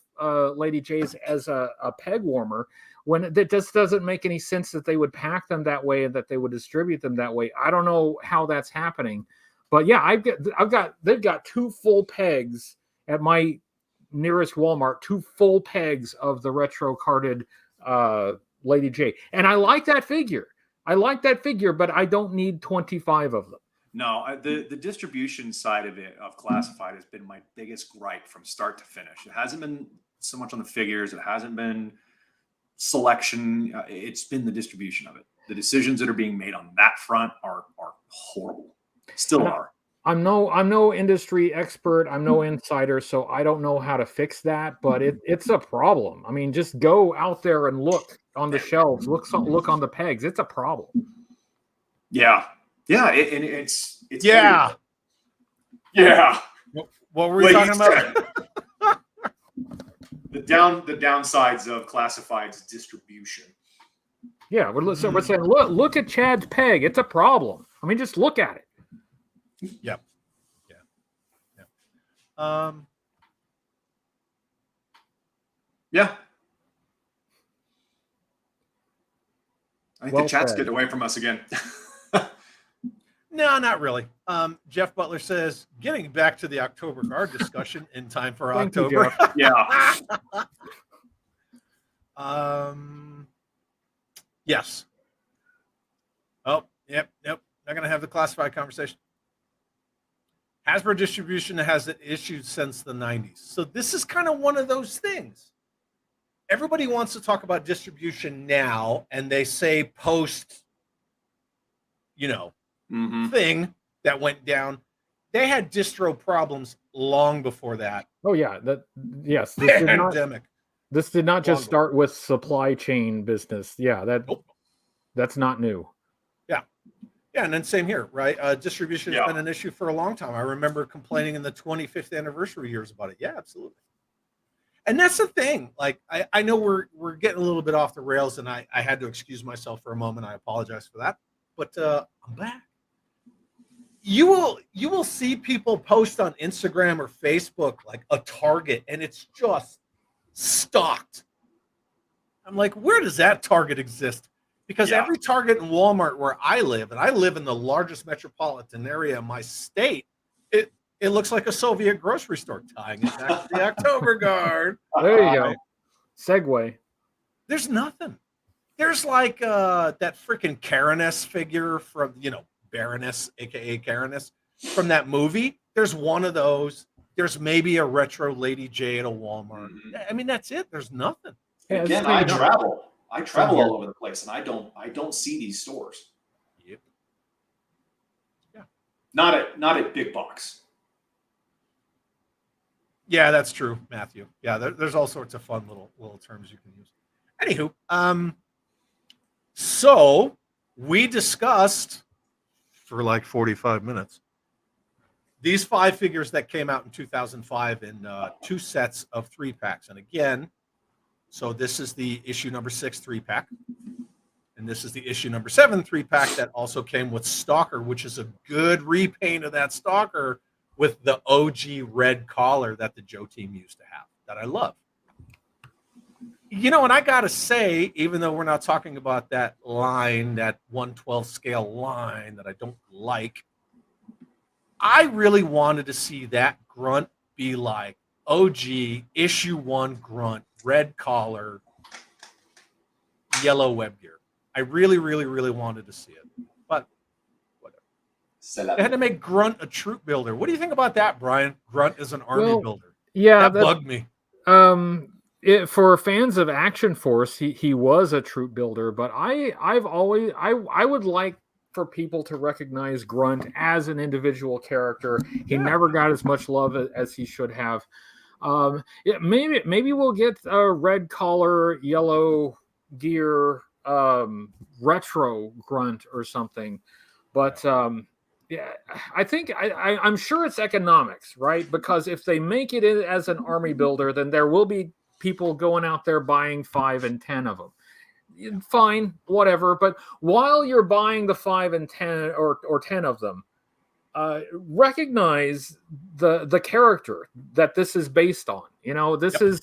Lady J's as a peg warmer. When that just doesn't make any sense that they would pack them that way and that they would distribute them that way. I don't know how that's happening, but yeah, they've got 2 full pegs at my nearest Walmart, 2 full pegs of the retro carded Lady J, and I like that figure. But I don't need 25 of them. No, the distribution side of it, of classified, has been my biggest gripe from start to finish. It hasn't been so much on the figures. It hasn't been selection. It's been the distribution of it. The decisions that are being made on that front are horrible. Still are. I'm no industry expert. I'm no insider, so I don't know how to fix that. But it's a problem. I mean, just go out there and look on the shelves. Look on the pegs. It's a problem. Yeah. It's yeah. Weird. Yeah. What were we talking about? The downsides of classified's distribution. Yeah, we're saying look at Chad's peg. It's a problem. I mean, just look at it. Yep. Yeah. Yeah. I think the chat's getting away from us again. No, not really. Jeff Butler says, getting back to the October Guard discussion in time for October. Yeah. Yes. Oh, yep. Nope. Not going to have the classified conversation. Hasbro distribution has issued since the 90s. So this is kind of one of those things. Everybody wants to talk about distribution now, and they say post, thing that went down. They had distro problems long before that. Oh yeah, yes. Pandemic. This did not just start with supply chain business. Yeah, that's not new. Yeah, and then same here, right? Distribution has Yeah. been an issue for a long time. I remember complaining in the 25th anniversary years about it. Yeah, absolutely. And that's the thing. Like, I know we're getting a little bit off the rails, and I had to excuse myself for a moment. I apologize for that. But I'm back. You will see people post on Instagram or Facebook like a Target, and it's just stocked. I'm like, where does that Target exist? Because Yeah. every Target and Walmart where I live, and I live in the largest metropolitan area in my state, it looks like a Soviet grocery store, tying it back to the October Guard. There you go. Segue. There's nothing. There's like that freaking Kareness figure from, Baroness, aka Kareness, from that movie. There's one of those. There's maybe a retro Lady J at a Walmart. I mean, that's it. There's nothing. Yeah, it's Again, pretty I nuts. travel. I travel here. all over the place, and I don't see these stores. Yep. Yeah. Not at big box. Yeah, that's true, Matthew. Yeah, there's all sorts of fun little terms you can use. Anywho, so we discussed for like 45 minutes these 5 figures that came out in 2005 in 2 sets of 3-packs. And again, so this is the issue number 6 3-pack, and this is the issue number 7 3-pack that also came with Stalker, which is a good repaint of that Stalker with the OG red collar that the Joe team used to have, that I love. And I gotta say, even though we're not talking about that line, that 1/12 scale line that I don't like, I really wanted to see that grunt be like OG issue 1 grunt, red collar, yellow web gear. I really, really, really wanted to see it. But whatever. They had to make Grunt a troop builder. What do you think about that, Brian? Grunt is an army builder. Yeah, That bugged me. For fans of Action Force, he was a troop builder, but I would like for people to recognize Grunt as an individual character. He never got as much love as he should have. Maybe we'll get a red collar, yellow gear, retro Grunt or something. But yeah, I think I'm sure it's economics, right? Because if they make it as an army builder, then there will be people going out there buying 5 and 10 of them. Fine, whatever. But while you're buying the 5 and 10 or 10 of them, recognize the character that this is based on. This is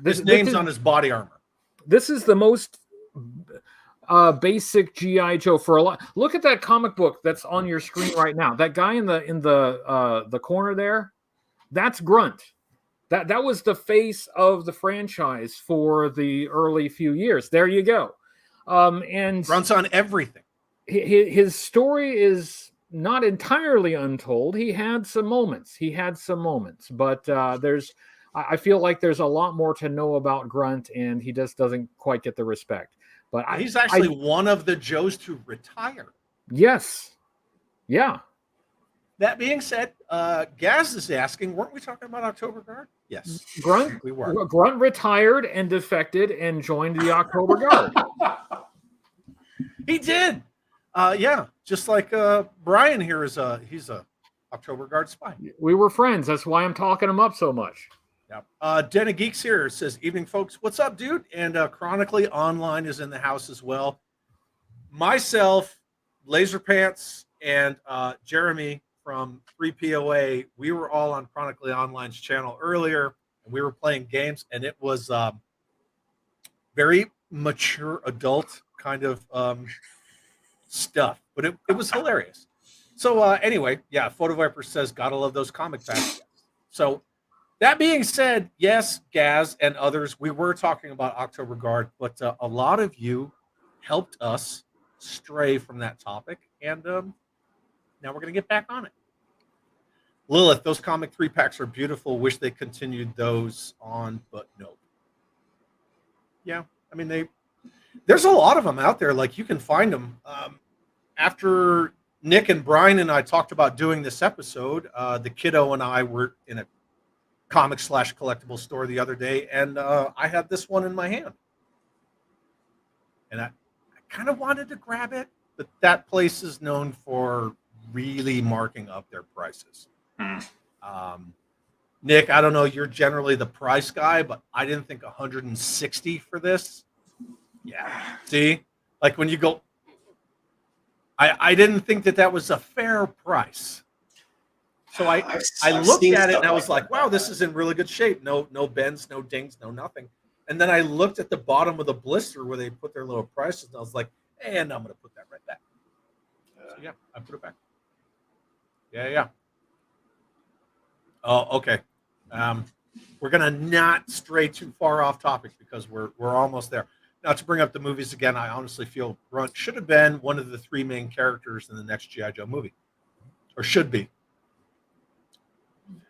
His name's on his body armor. This is the most basic GI Joe for a lot. Look at that comic book that's on your screen right now. That guy in the corner there, that's Grunt. That was the face of the franchise for the early few years. There you go. And Grunt's on everything. His story is not entirely untold. He had some moments, but I feel like there's a lot more to know about Grunt, and he just doesn't quite get the respect. But he's actually one of the Joes to retire. Yes. Yeah. That being said, Gaz is asking, weren't we talking about October Guard? Yes. Grunt, we were. Grunt retired and defected and joined the October Guard. He did. Yeah. Just like Bryan here he's a October Guard spy. We were friends. That's why I'm talking him up so much. Yeah. Denna Geeks here says, evening, folks. What's up, dude? And Chronically Online is in the house as well. Myself, Laser Pants, and Jeremy from 3POA, we were all on Chronically Online's channel earlier, and we were playing games, and it was very mature adult kind of stuff, but it was hilarious. So anyway, yeah, Photo Viper says, gotta love those comic packs. So that being said, yes, Gaz and others, we were talking about October Guard, but a lot of you helped us stray from that topic, and now we're going to get back on it. Lilith, those comic 3-packs are beautiful. Wish they continued those on, but no. Yeah, I mean, there's a lot of them out there. Like, you can find them. After Nick and Bryan and I talked about doing this episode, the kiddo and I were in a comic/collectible store the other day, and I had this one in my hand. And I kind of wanted to grab it, but that place is known for really marking up their prices. Nick, I don't know, you're generally the price guy, but I didn't think 160 for this. Yeah. See? Like when you go, I didn't think that was a fair price. So I looked at it and I was like, wow, this is in really good shape. No bends, no dings, no nothing. And then I looked at the bottom of the blister where they put their little prices, and I was like, and I'm going to put that right back. So yeah, I put it back. Yeah. Oh, okay. We're going to not stray too far off topic because we're almost there. Now, to bring up the movies again, I honestly feel Brunt should have been one of the three main characters in the next G.I. Joe movie, or should be.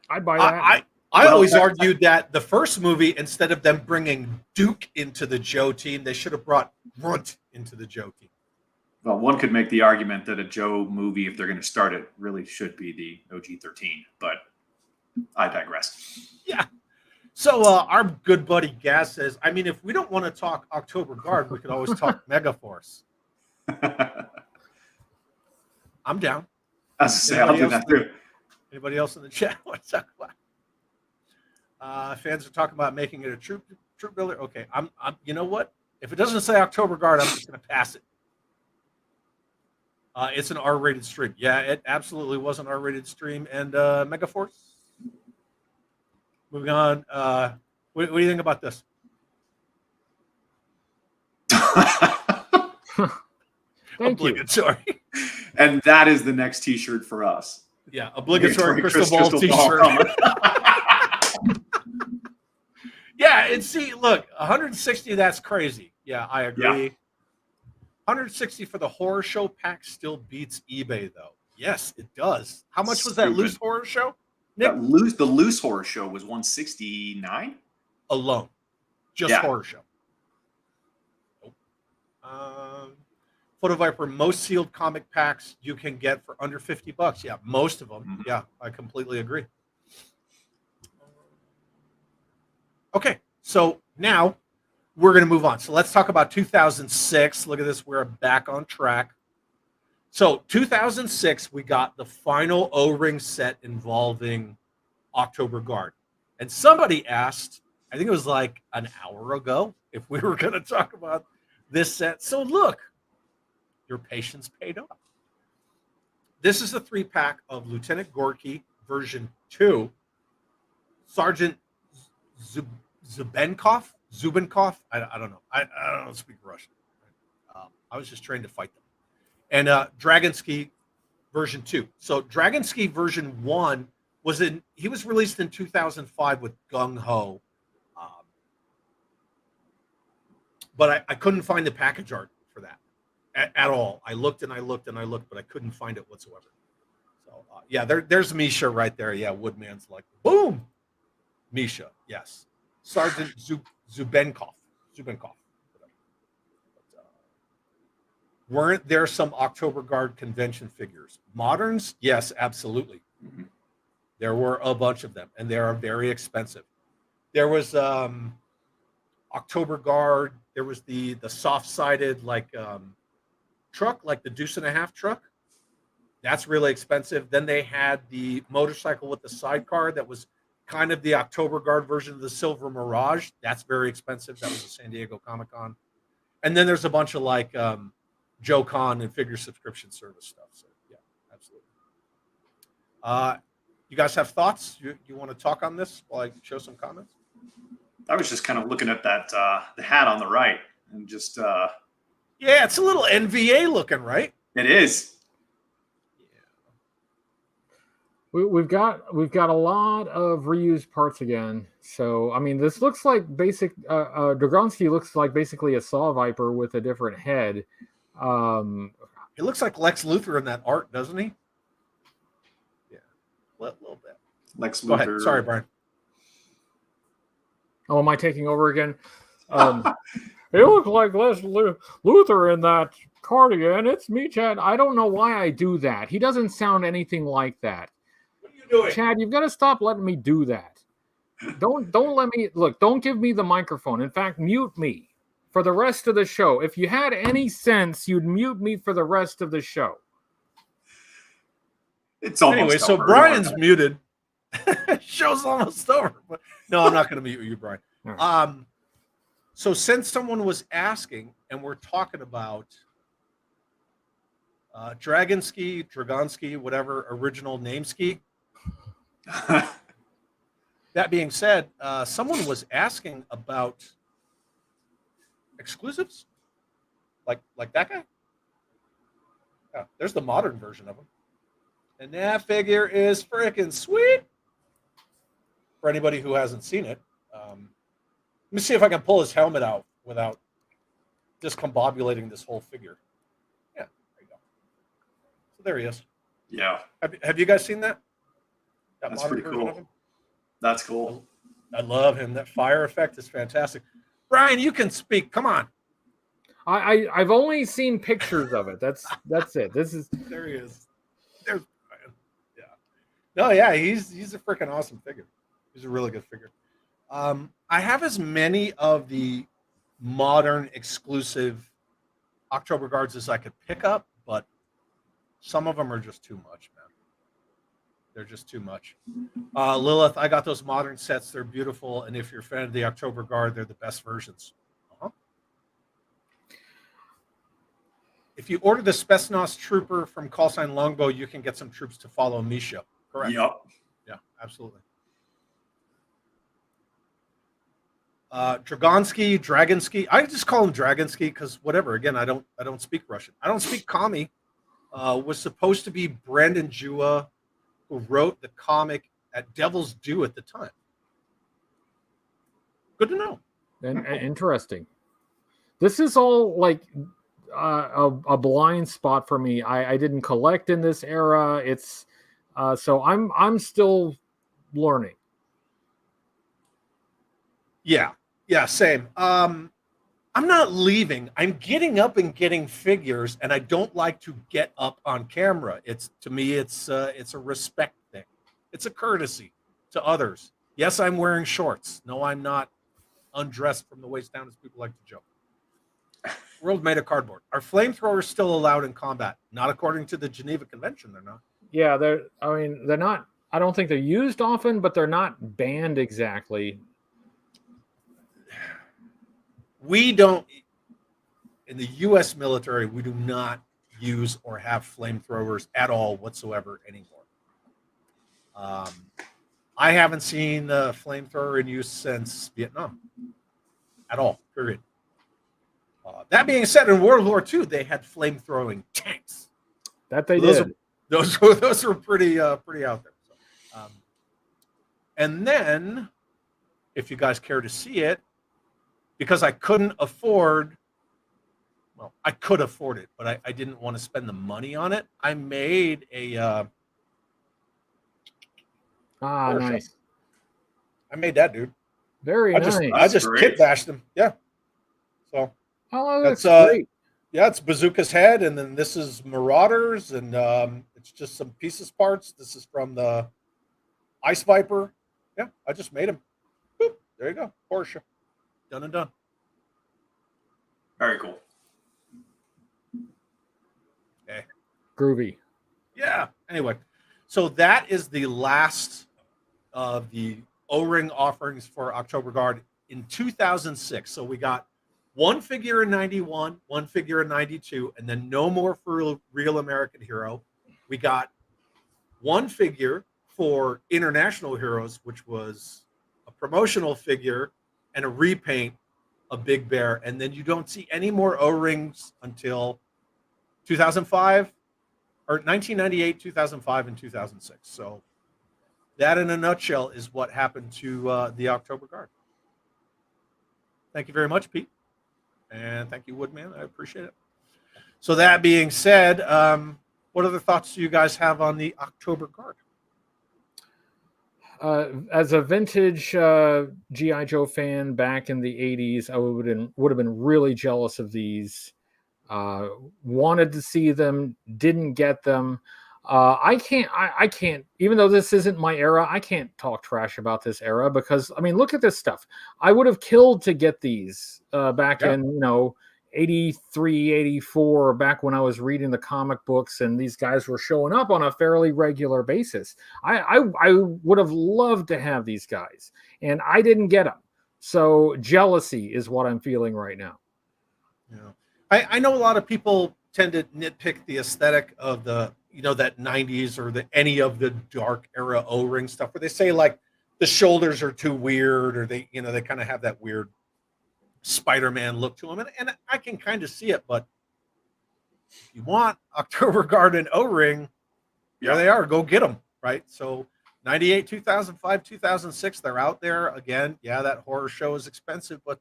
I'd buy that. I always argued that the first movie, instead of them bringing Duke into the Joe team, they should have brought Brunt into the Joe team. Well, one could make the argument that a Joe movie, if they're going to start it, really should be the OG-13, but I digress. Yeah. So our good buddy Gas says, I mean, if we don't want to talk October Guard, we could always talk Megaforce. I'm down. I was say, I'll do that too. Anybody else in the chat want to talk about? Fans are talking about making it a troop builder. Okay, I'm. You know what? If it doesn't say October Guard, I'm just going to pass it. It's an R-rated stream. Yeah, it absolutely was an R-rated stream. And Megaforce. Moving on. What do you think about this? Obligatory. And that is the next T-shirt for us. Yeah, obligatory crystal ball T-shirt. Yeah, and see, look, 160, that's crazy. Yeah, I agree. Yeah. 160 for the horror show pack still beats eBay, though. Yes, it does. How much was that loose horror show, Nick? The loose horror show was 169 alone. Just horror show. Nope. Photo Viper, most sealed comic packs you can get for under $50. Yeah, most of them. Mm-hmm. Yeah, I completely agree. Okay, so now we're going to move on. So let's talk about 2006. Look at this. We're back on track. So 2006, we got the final O-ring set involving October Guard. And somebody asked, I think it was like an hour ago, if we were going to talk about this set. So look, your patience paid off. This is a 3-pack of Lieutenant Gorky version 2, Sergeant Zubenkov. I don't know. I don't speak Russian. I was just trying to fight them. And Dragonsky version 2. So Dragonsky version 1 he was released in 2005 with Gung Ho. But I couldn't find the package art for that at all. I looked and I looked and I looked, but I couldn't find it whatsoever. So yeah, there's Misha right there. Yeah, Woodman's like, boom. Misha, yes. Sergeant Zubenkov. Weren't there some October Guard convention figures? Moderns? Yes, absolutely. Mm-hmm. There were a bunch of them, and they are very expensive. There was October Guard. There was the soft-sided truck, like the Deuce and a Half truck. That's really expensive. Then they had the motorcycle with the sidecar that was kind of the October Guard version of the Silver Mirage. That's very expensive. That was a San Diego Comic-Con. And then there's a bunch of Joe Con and figure subscription service stuff. So yeah, absolutely. You guys have thoughts? You want to talk on this while I show some comments? I was just kind of looking at that the hat on the right and just yeah, it's a little NVA looking, right? It is. We've got a lot of reused parts again. So I mean, this looks like basic. Dragonsky looks like basically a Saw Viper with a different head. It looks like Lex Luthor in that art, doesn't he? Yeah, a little bit. Lex Luthor. Go ahead. Sorry, Brian. Oh, am I taking over again? It looks like Lex Luthor in that cardigan. It's me, Chad. I don't know why I do that. He doesn't sound anything like that. What are you doing? Chad, you've got to stop letting me do that. Don't let me look. Don't give me the microphone. In fact, mute me for the rest of the show. If you had any sense, you'd mute me for the rest of the show. It's almost Anyway, so over. Brian's muted. Show's almost over. But no, I'm not going to mute you, Brian. Right. So since someone was asking, and we're talking about Dragonsky, whatever original name ski. That being said, someone was asking about exclusives, like that guy. Yeah, there's the modern version of him, and that figure is freaking sweet. For anybody who hasn't seen it, let me see if I can pull his helmet out without discombobulating this whole figure. Yeah, there you go. So there he is. Yeah, Have you guys seen that? that's modern pretty version of cool. him? That's cool. I love him. That fire effect is fantastic. Brian, you can speak. Come on. I've only seen pictures of it. That's it. This is There he is. There's Brian. Yeah. No, yeah, he's a freaking awesome figure. He's a really good figure. I have as many of the modern exclusive October Guards as I could pick up, but some of them are just too much, man. They're just too much. Lilith, I got those modern sets. They're beautiful. And if you're a fan of the October Guard, they're the best versions. Uh-huh. If you order the Spetsnaz Trooper from Callsign Longbow, you can get some troops to follow Misha. Correct. Yep. Yeah, absolutely. Dragonsky. I just call him Dragonsky because whatever. Again, I don't speak Russian. I don't speak Kami. Was supposed to be Brandon Jua, who wrote the comic at Devil's Due at the time. Good to know. interesting. This is all like a blind spot for me. I didn't collect in this era. It's so I'm still learning. Yeah, same. I'm not leaving. I'm getting up and getting figures, and I don't like to get up on camera. It's to me, it's a respect thing. It's a courtesy to others. Yes, I'm wearing shorts. No, I'm not undressed from the waist down, as people like to joke. World made of cardboard. Are flamethrowers still allowed in combat? Not according to the Geneva Convention. They're not. Yeah, they're not. I don't think they're used often, but they're not banned exactly. We don't, in the U.S. military, we do not use or have flamethrowers at all whatsoever anymore. I haven't seen a flamethrower in use since Vietnam at all, period. That being said, in World War II, they had flame-throwing tanks. That they did. Those were pretty out there. So, and then, if you guys care to see it, because I couldn't afford, well, I could afford it, but I didn't want to spend the money on it. I made a nice. I made that, dude. Very nice. I just kit bashed him. Yeah. So that's great. Yeah, it's Bazooka's head, and then this is Marauders, and it's just some pieces parts. This is from the Ice Viper. Yeah, I just made him. Boop, there you go. Porsche. Done and done. Very cool. Okay. Groovy. Yeah. Anyway, so that is the last of the O-ring offerings for October Guard in 2006. So we got one figure in 91, one figure in 92, and then no more for Real American Hero. We got one figure for International Heroes, which was a promotional figure and a repaint of Big Bear. And then you don't see any more O-rings until 2005 or 1998, 2005, and 2006. So that in a nutshell is what happened to the October Guard. Thank you very much, Pete. And thank you, Woodman. I appreciate it. So that being said, what other thoughts do you guys have on the October Guard? As a vintage G.I. Joe fan back in the 80s, I would have been really jealous of these. Wanted to see them, didn't get them. I can't, even though this isn't my era, I can't talk trash about this era because, I mean, look at this stuff. I would have killed to get these back in, 83, 84, back when I was reading the comic books and these guys were showing up on a fairly regular basis. I would have loved to have these guys, and I didn't get them. So jealousy is what I'm feeling right now. Yeah. I know a lot of people tend to nitpick the aesthetic of the, that 90s or any of the dark era O-ring stuff where they say like the shoulders are too weird, or they kind of have that weird Spider-Man look to them. And I can kind of see it, but if you want October Guard and O-ring, there they are, go get them. Right. So 98, 2005, 2006, they're out there again. Yeah, that horror show is expensive, but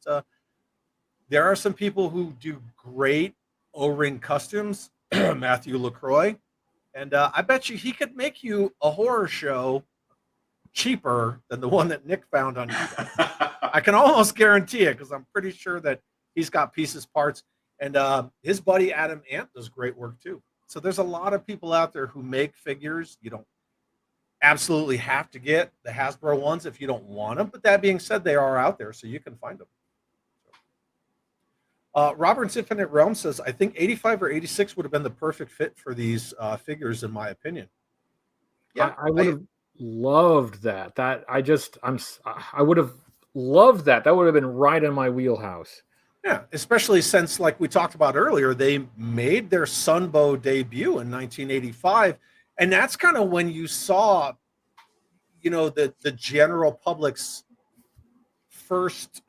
there are some people who do great O-ring costumes. Matthew LaCroix, and I bet you he could make you a horror show cheaper than the one that Nick found on eBay. I can almost guarantee it because I'm pretty sure that he's got pieces, parts, and his buddy Adam Ant does great work too. So there's a lot of people out there who make figures. You don't absolutely have to get the Hasbro ones if you don't want them, but that being said, they are out there, so you can find them. Robert's Infinite Realm says, I think 85 or 86 would have been the perfect fit for these figures, in my opinion. Yeah, I would have loved that. I would have loved that. That would have been right in my wheelhouse. Yeah, especially since, like we talked about earlier, they made their Sunbow debut in 1985, and that's kind of when you saw, the general public's first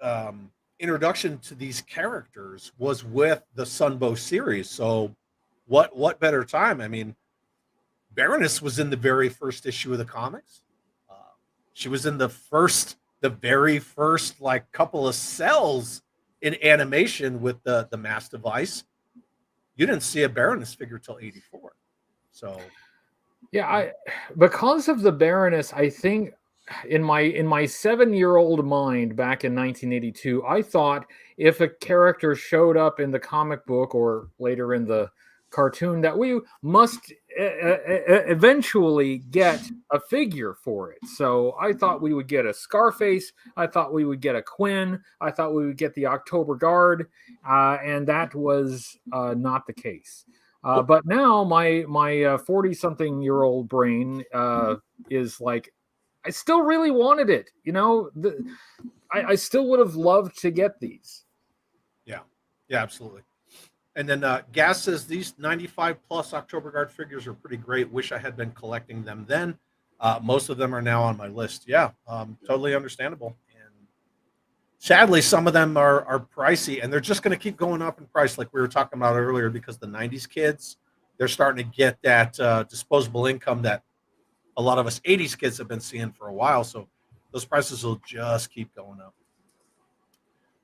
introduction to these characters was with the Sunbow series. So what better time? I mean, Baroness was in the very first issue of the comics. She was in the very first like couple of cells in animation with the mass device. You didn't see a Baroness figure till 84. So yeah, because of the Baroness, I think in my 7-year-old mind back in 1982, I thought if a character showed up in the comic book or later in the cartoon, that we must eventually get a figure for it. So I thought we would get a Scarface. I thought we would get a Quinn. I thought we would get the October Guard, and that was not the case. But now my 40-something-year-old brain is like, I still really wanted it. I still would have loved to get these. Yeah, absolutely. And then Gas says these 95 plus October Guard figures are pretty great. Wish I had been collecting them then. Most of them are now on my list. Yeah, totally understandable. And sadly, some of them are pricey, and they're just going to keep going up in price, like we were talking about earlier, because the 90s kids, they're starting to get that disposable income that a lot of us 80s kids have been seeing for a while. So those prices will just keep going up.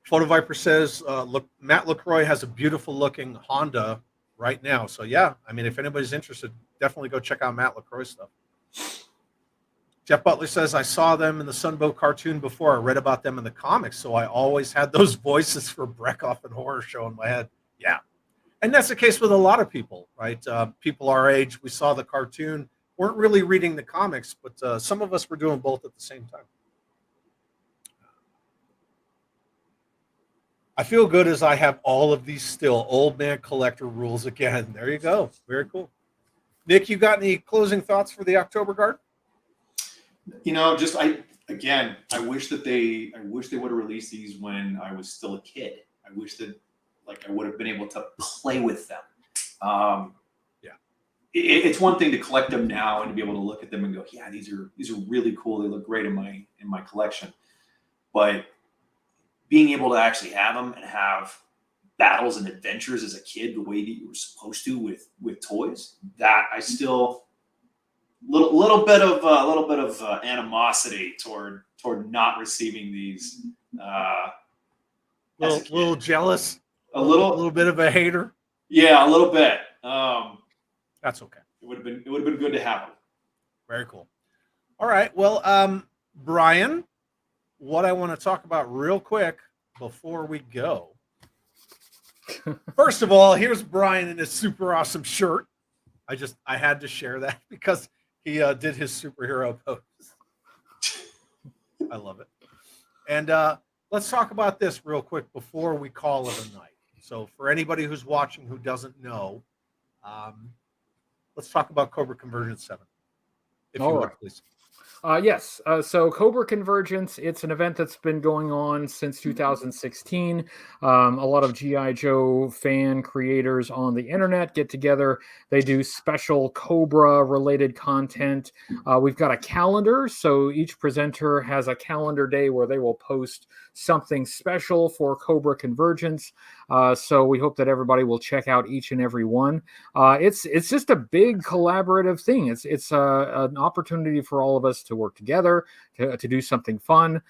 Photo Viper says, look, Matt LaCroix has a beautiful looking Honda right now. So yeah, I mean, if anybody's interested, definitely go check out Matt LaCroix stuff. Jeff Butler says, I saw them in the Sunbow cartoon before. I read about them in the comics. So I always had those voices for Breckoff and Horror Show in my head. Yeah. And that's the case with a lot of people, right? People our age, we saw the cartoon, weren't really reading the comics, but some of us were doing both at the same time. I feel good as I have all of these still. Old man collector rules again. There you go. Very cool. Nick, you got any closing thoughts for the October Guard? I wish they would have released these when I was still a kid. I wish that I would have been able to play with them. It's one thing to collect them now and to be able to look at them and go, yeah, these are really cool. They look great in my collection. But being able to actually have them and have battles and adventures as a kid, the way that you were supposed to with toys, that I still little bit of animosity toward not receiving these. Little jealous. A little bit of a hater. Yeah, a little bit. That's okay. It would have been good to have them. Very cool. All right. Well, Bryan, what I want to talk about real quick before we go. First of all, here's Bryan in his super awesome shirt. I had to share that because he did his superhero pose. I love it. And let's talk about this real quick before we call it a night. So for anybody who's watching who doesn't know, let's talk about Cobra Convergence 7. If you would, please. Yes. So Cobra Convergence, it's an event that's been going on since 2016. A lot of G.I. Joe fan creators on the internet get together. They do special Cobra related content. We've got a calendar. So each presenter has a calendar day where they will post something special for Cobra Convergence. So we hope that everybody will check out each and every one. It's just a big collaborative thing. It's an opportunity for all of us to work together, to do something fun,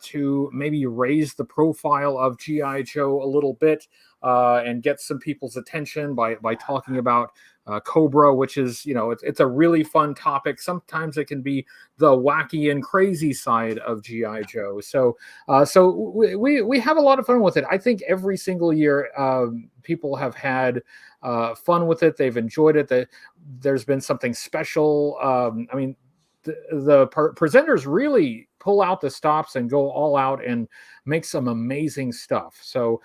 to maybe raise the profile of G.I. Joe a little bit, and get some people's attention by talking about Cobra, which is, it's a really fun topic. Sometimes it can be the wacky and crazy side of G.I. Joe. So we have a lot of fun with it. I think every single year people have had fun with it. They've enjoyed it. There's been something special. The presenters really pull out the stops and go all out and make some amazing stuff. So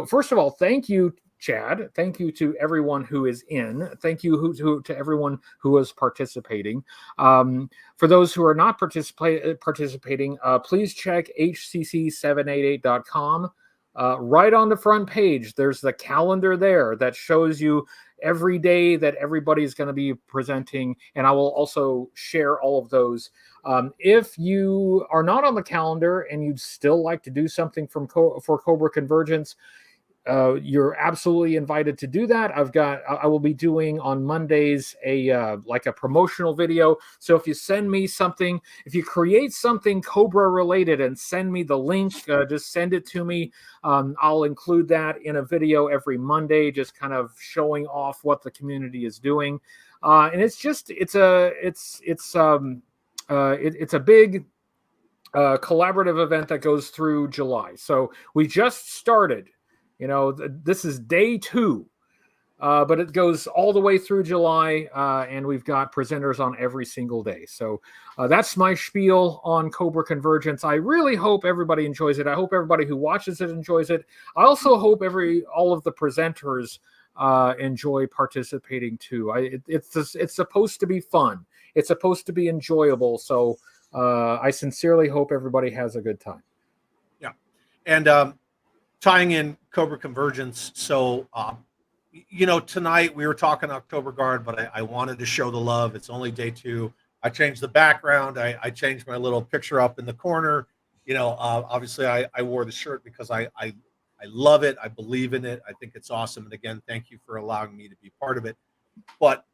first of all, thank you, Chad. Thank you to everyone who is in. Thank you to everyone who is participating. For those who are not participating, please check HCC788.com. Right on the front page, there's the calendar there that shows you every day that everybody's going to be presenting, and I will also share all of those. If you are not on the calendar and you'd still like to do something for Cobra Convergence, you're absolutely invited to do that. I will be doing on Mondays a promotional video. So if you send me something, if you create something Cobra related and send me the link, just send it to me. I'll include that in a video every Monday, just kind of showing off what the community is doing. And it's a big collaborative event that goes through July. So we just started. This is day 2, but it goes all the way through July, and we've got presenters on every single day. So that's my spiel on Cobra Convergence. I really hope everybody enjoys it. I hope everybody who watches it enjoys it. I also hope all of the presenters enjoy participating too. It's supposed to be fun. It's supposed to be enjoyable. So I sincerely hope everybody has a good time. Yeah, and tying in Cobra Convergence. So, tonight we were talking October Guard, but I wanted to show the love. It's only day 2. I changed the background. I changed my little picture up in the corner. Obviously I wore the shirt because I love it. I believe in it. I think it's awesome. And again, thank you for allowing me to be part of it. But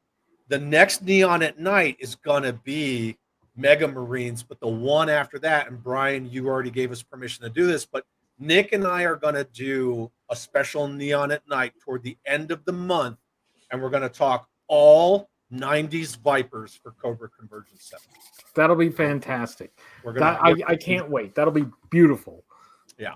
the next Neon at Night is going to be Mega Marines, but the one after that, and Bryan, you already gave us permission to do this, but Nick and I are going to do a special Neon at Night toward the end of the month, and we're going to talk all 90s Vipers for Cobra Convergence 7. That'll be fantastic. I can't wait. That'll be beautiful. Yeah.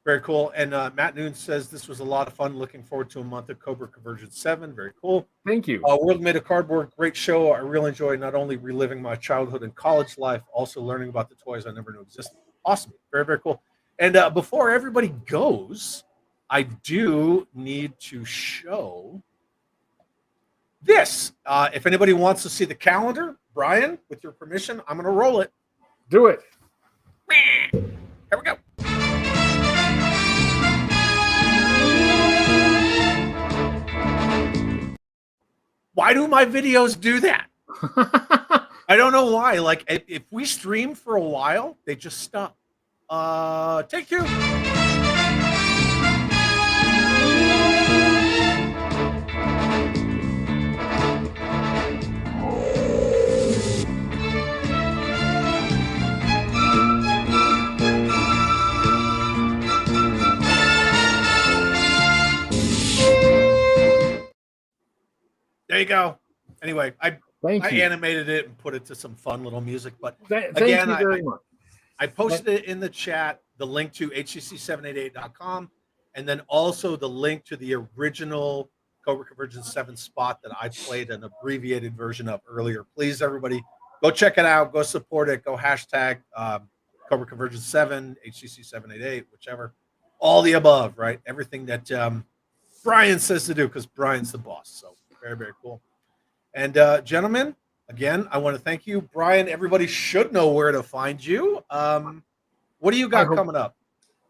Very cool. And Matt Noon says this was a lot of fun. Looking forward to a month of Cobra Convergence 7. Very cool. Thank you. World Made of Cardboard, great show. I really enjoy not only reliving my childhood and college life, also learning about the toys I never knew existed. Awesome. Very, very cool. And before everybody goes, I do need to show this. If anybody wants to see the calendar, Bryan, with your permission, I'm going to roll it. Do it. Here we go. Why do my videos do that? I don't know why. Like, if we stream for a while, they just stop. Take 2. There you go. Anyway, I animated it and put it to some fun little music. But thank you very much. I posted it in the chat, the link to HCC788.com, and then also the link to the original Cobra Convergence 7 spot that I played an abbreviated version of earlier. Please, everybody, go check it out. Go support it. Go hashtag Cobra Convergence 7, HCC788, whichever. All the above, right? Everything that Bryan says to do, because Bryan's the boss. So very, very cool. And gentlemen, again, I want to thank you. Bryan, everybody should know where to find you. What do you got coming up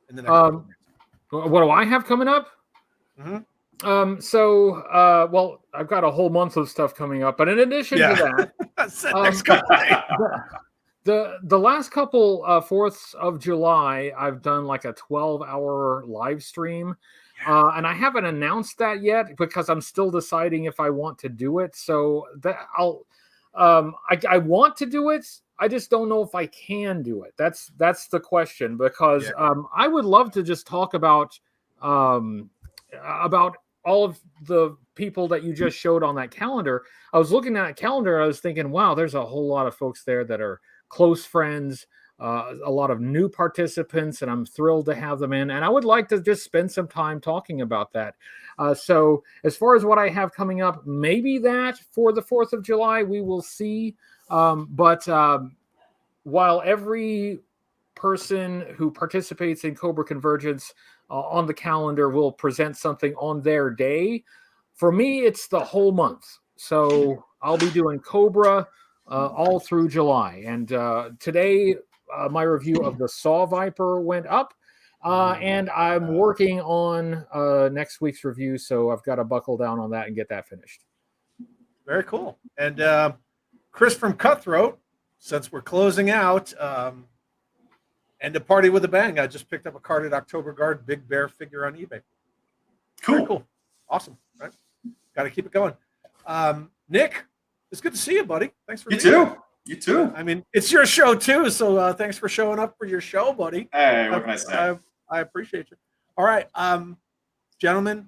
in the next couple of weeks? What do I have coming up? Mm-hmm. Well, I've got a whole month of stuff coming up, but in addition to that, next couple days. the last couple 4th of July, I've done like a 12-hour live stream. And I haven't announced that yet because I'm still deciding if I want to do it. So that I want to do it. I just don't know if I can do it. That's the question, because I would love to just talk about all of the people that you just showed on that calendar. I was looking at that calendar. I was thinking, wow, there's a whole lot of folks there that are close friends, a lot of new participants, and I'm thrilled to have them in. And I would like to just spend some time talking about that. So as far as what I have coming up, maybe that for the 4th of July, we will see. But while every person who participates in Cobra Convergence on the calendar will present something on their day, for me, it's the whole month. So I'll be doing Cobra all through July. And today, my review of the Saw Viper went up, and I'm working on next week's review. So I've got to buckle down on that and get that finished. Very cool. And Chris from Cutthroat, since we're closing out, and to party with a bang, I just picked up a carded October Guard Big Bear figure on eBay. Cool. Very cool. Awesome. Right. Got to keep it going. Nick, it's good to see you, buddy. Thanks for You too. You too. I mean, it's your show too, so thanks for showing up for your show, buddy. Hey, what can I say? I appreciate you. All right, gentlemen,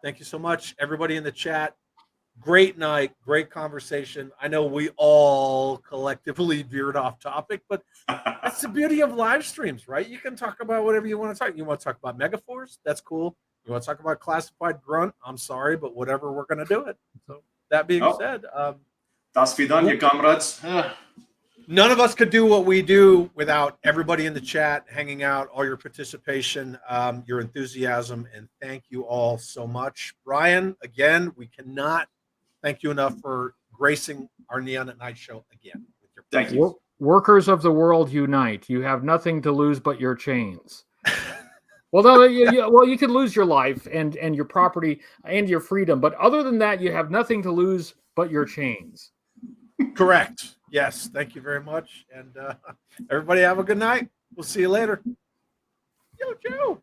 thank you so much. Everybody in the chat, great night, great conversation. I know we all collectively veered off topic, but that's the beauty of live streams, right? You can talk about whatever you want to talk. You want to talk about Megaforce? That's cool. You want to talk about classified grunt? I'm sorry, but whatever, we're going to do it. So that being said, Das vidanya, comrades. none of us could do what we do without everybody in the chat hanging out, all your participation, your enthusiasm, and thank you all so much. Bryan, again, we cannot thank you enough for gracing our Neon at Night show again. With your Thank you. Workers of the world unite. You have nothing to lose but your chains. Well, no, you could lose your life and your property and your freedom, but other than that, you have nothing to lose but your chains. Correct. Yes. Thank you very much. And everybody have a good night. We'll see you later. Yo, Joe.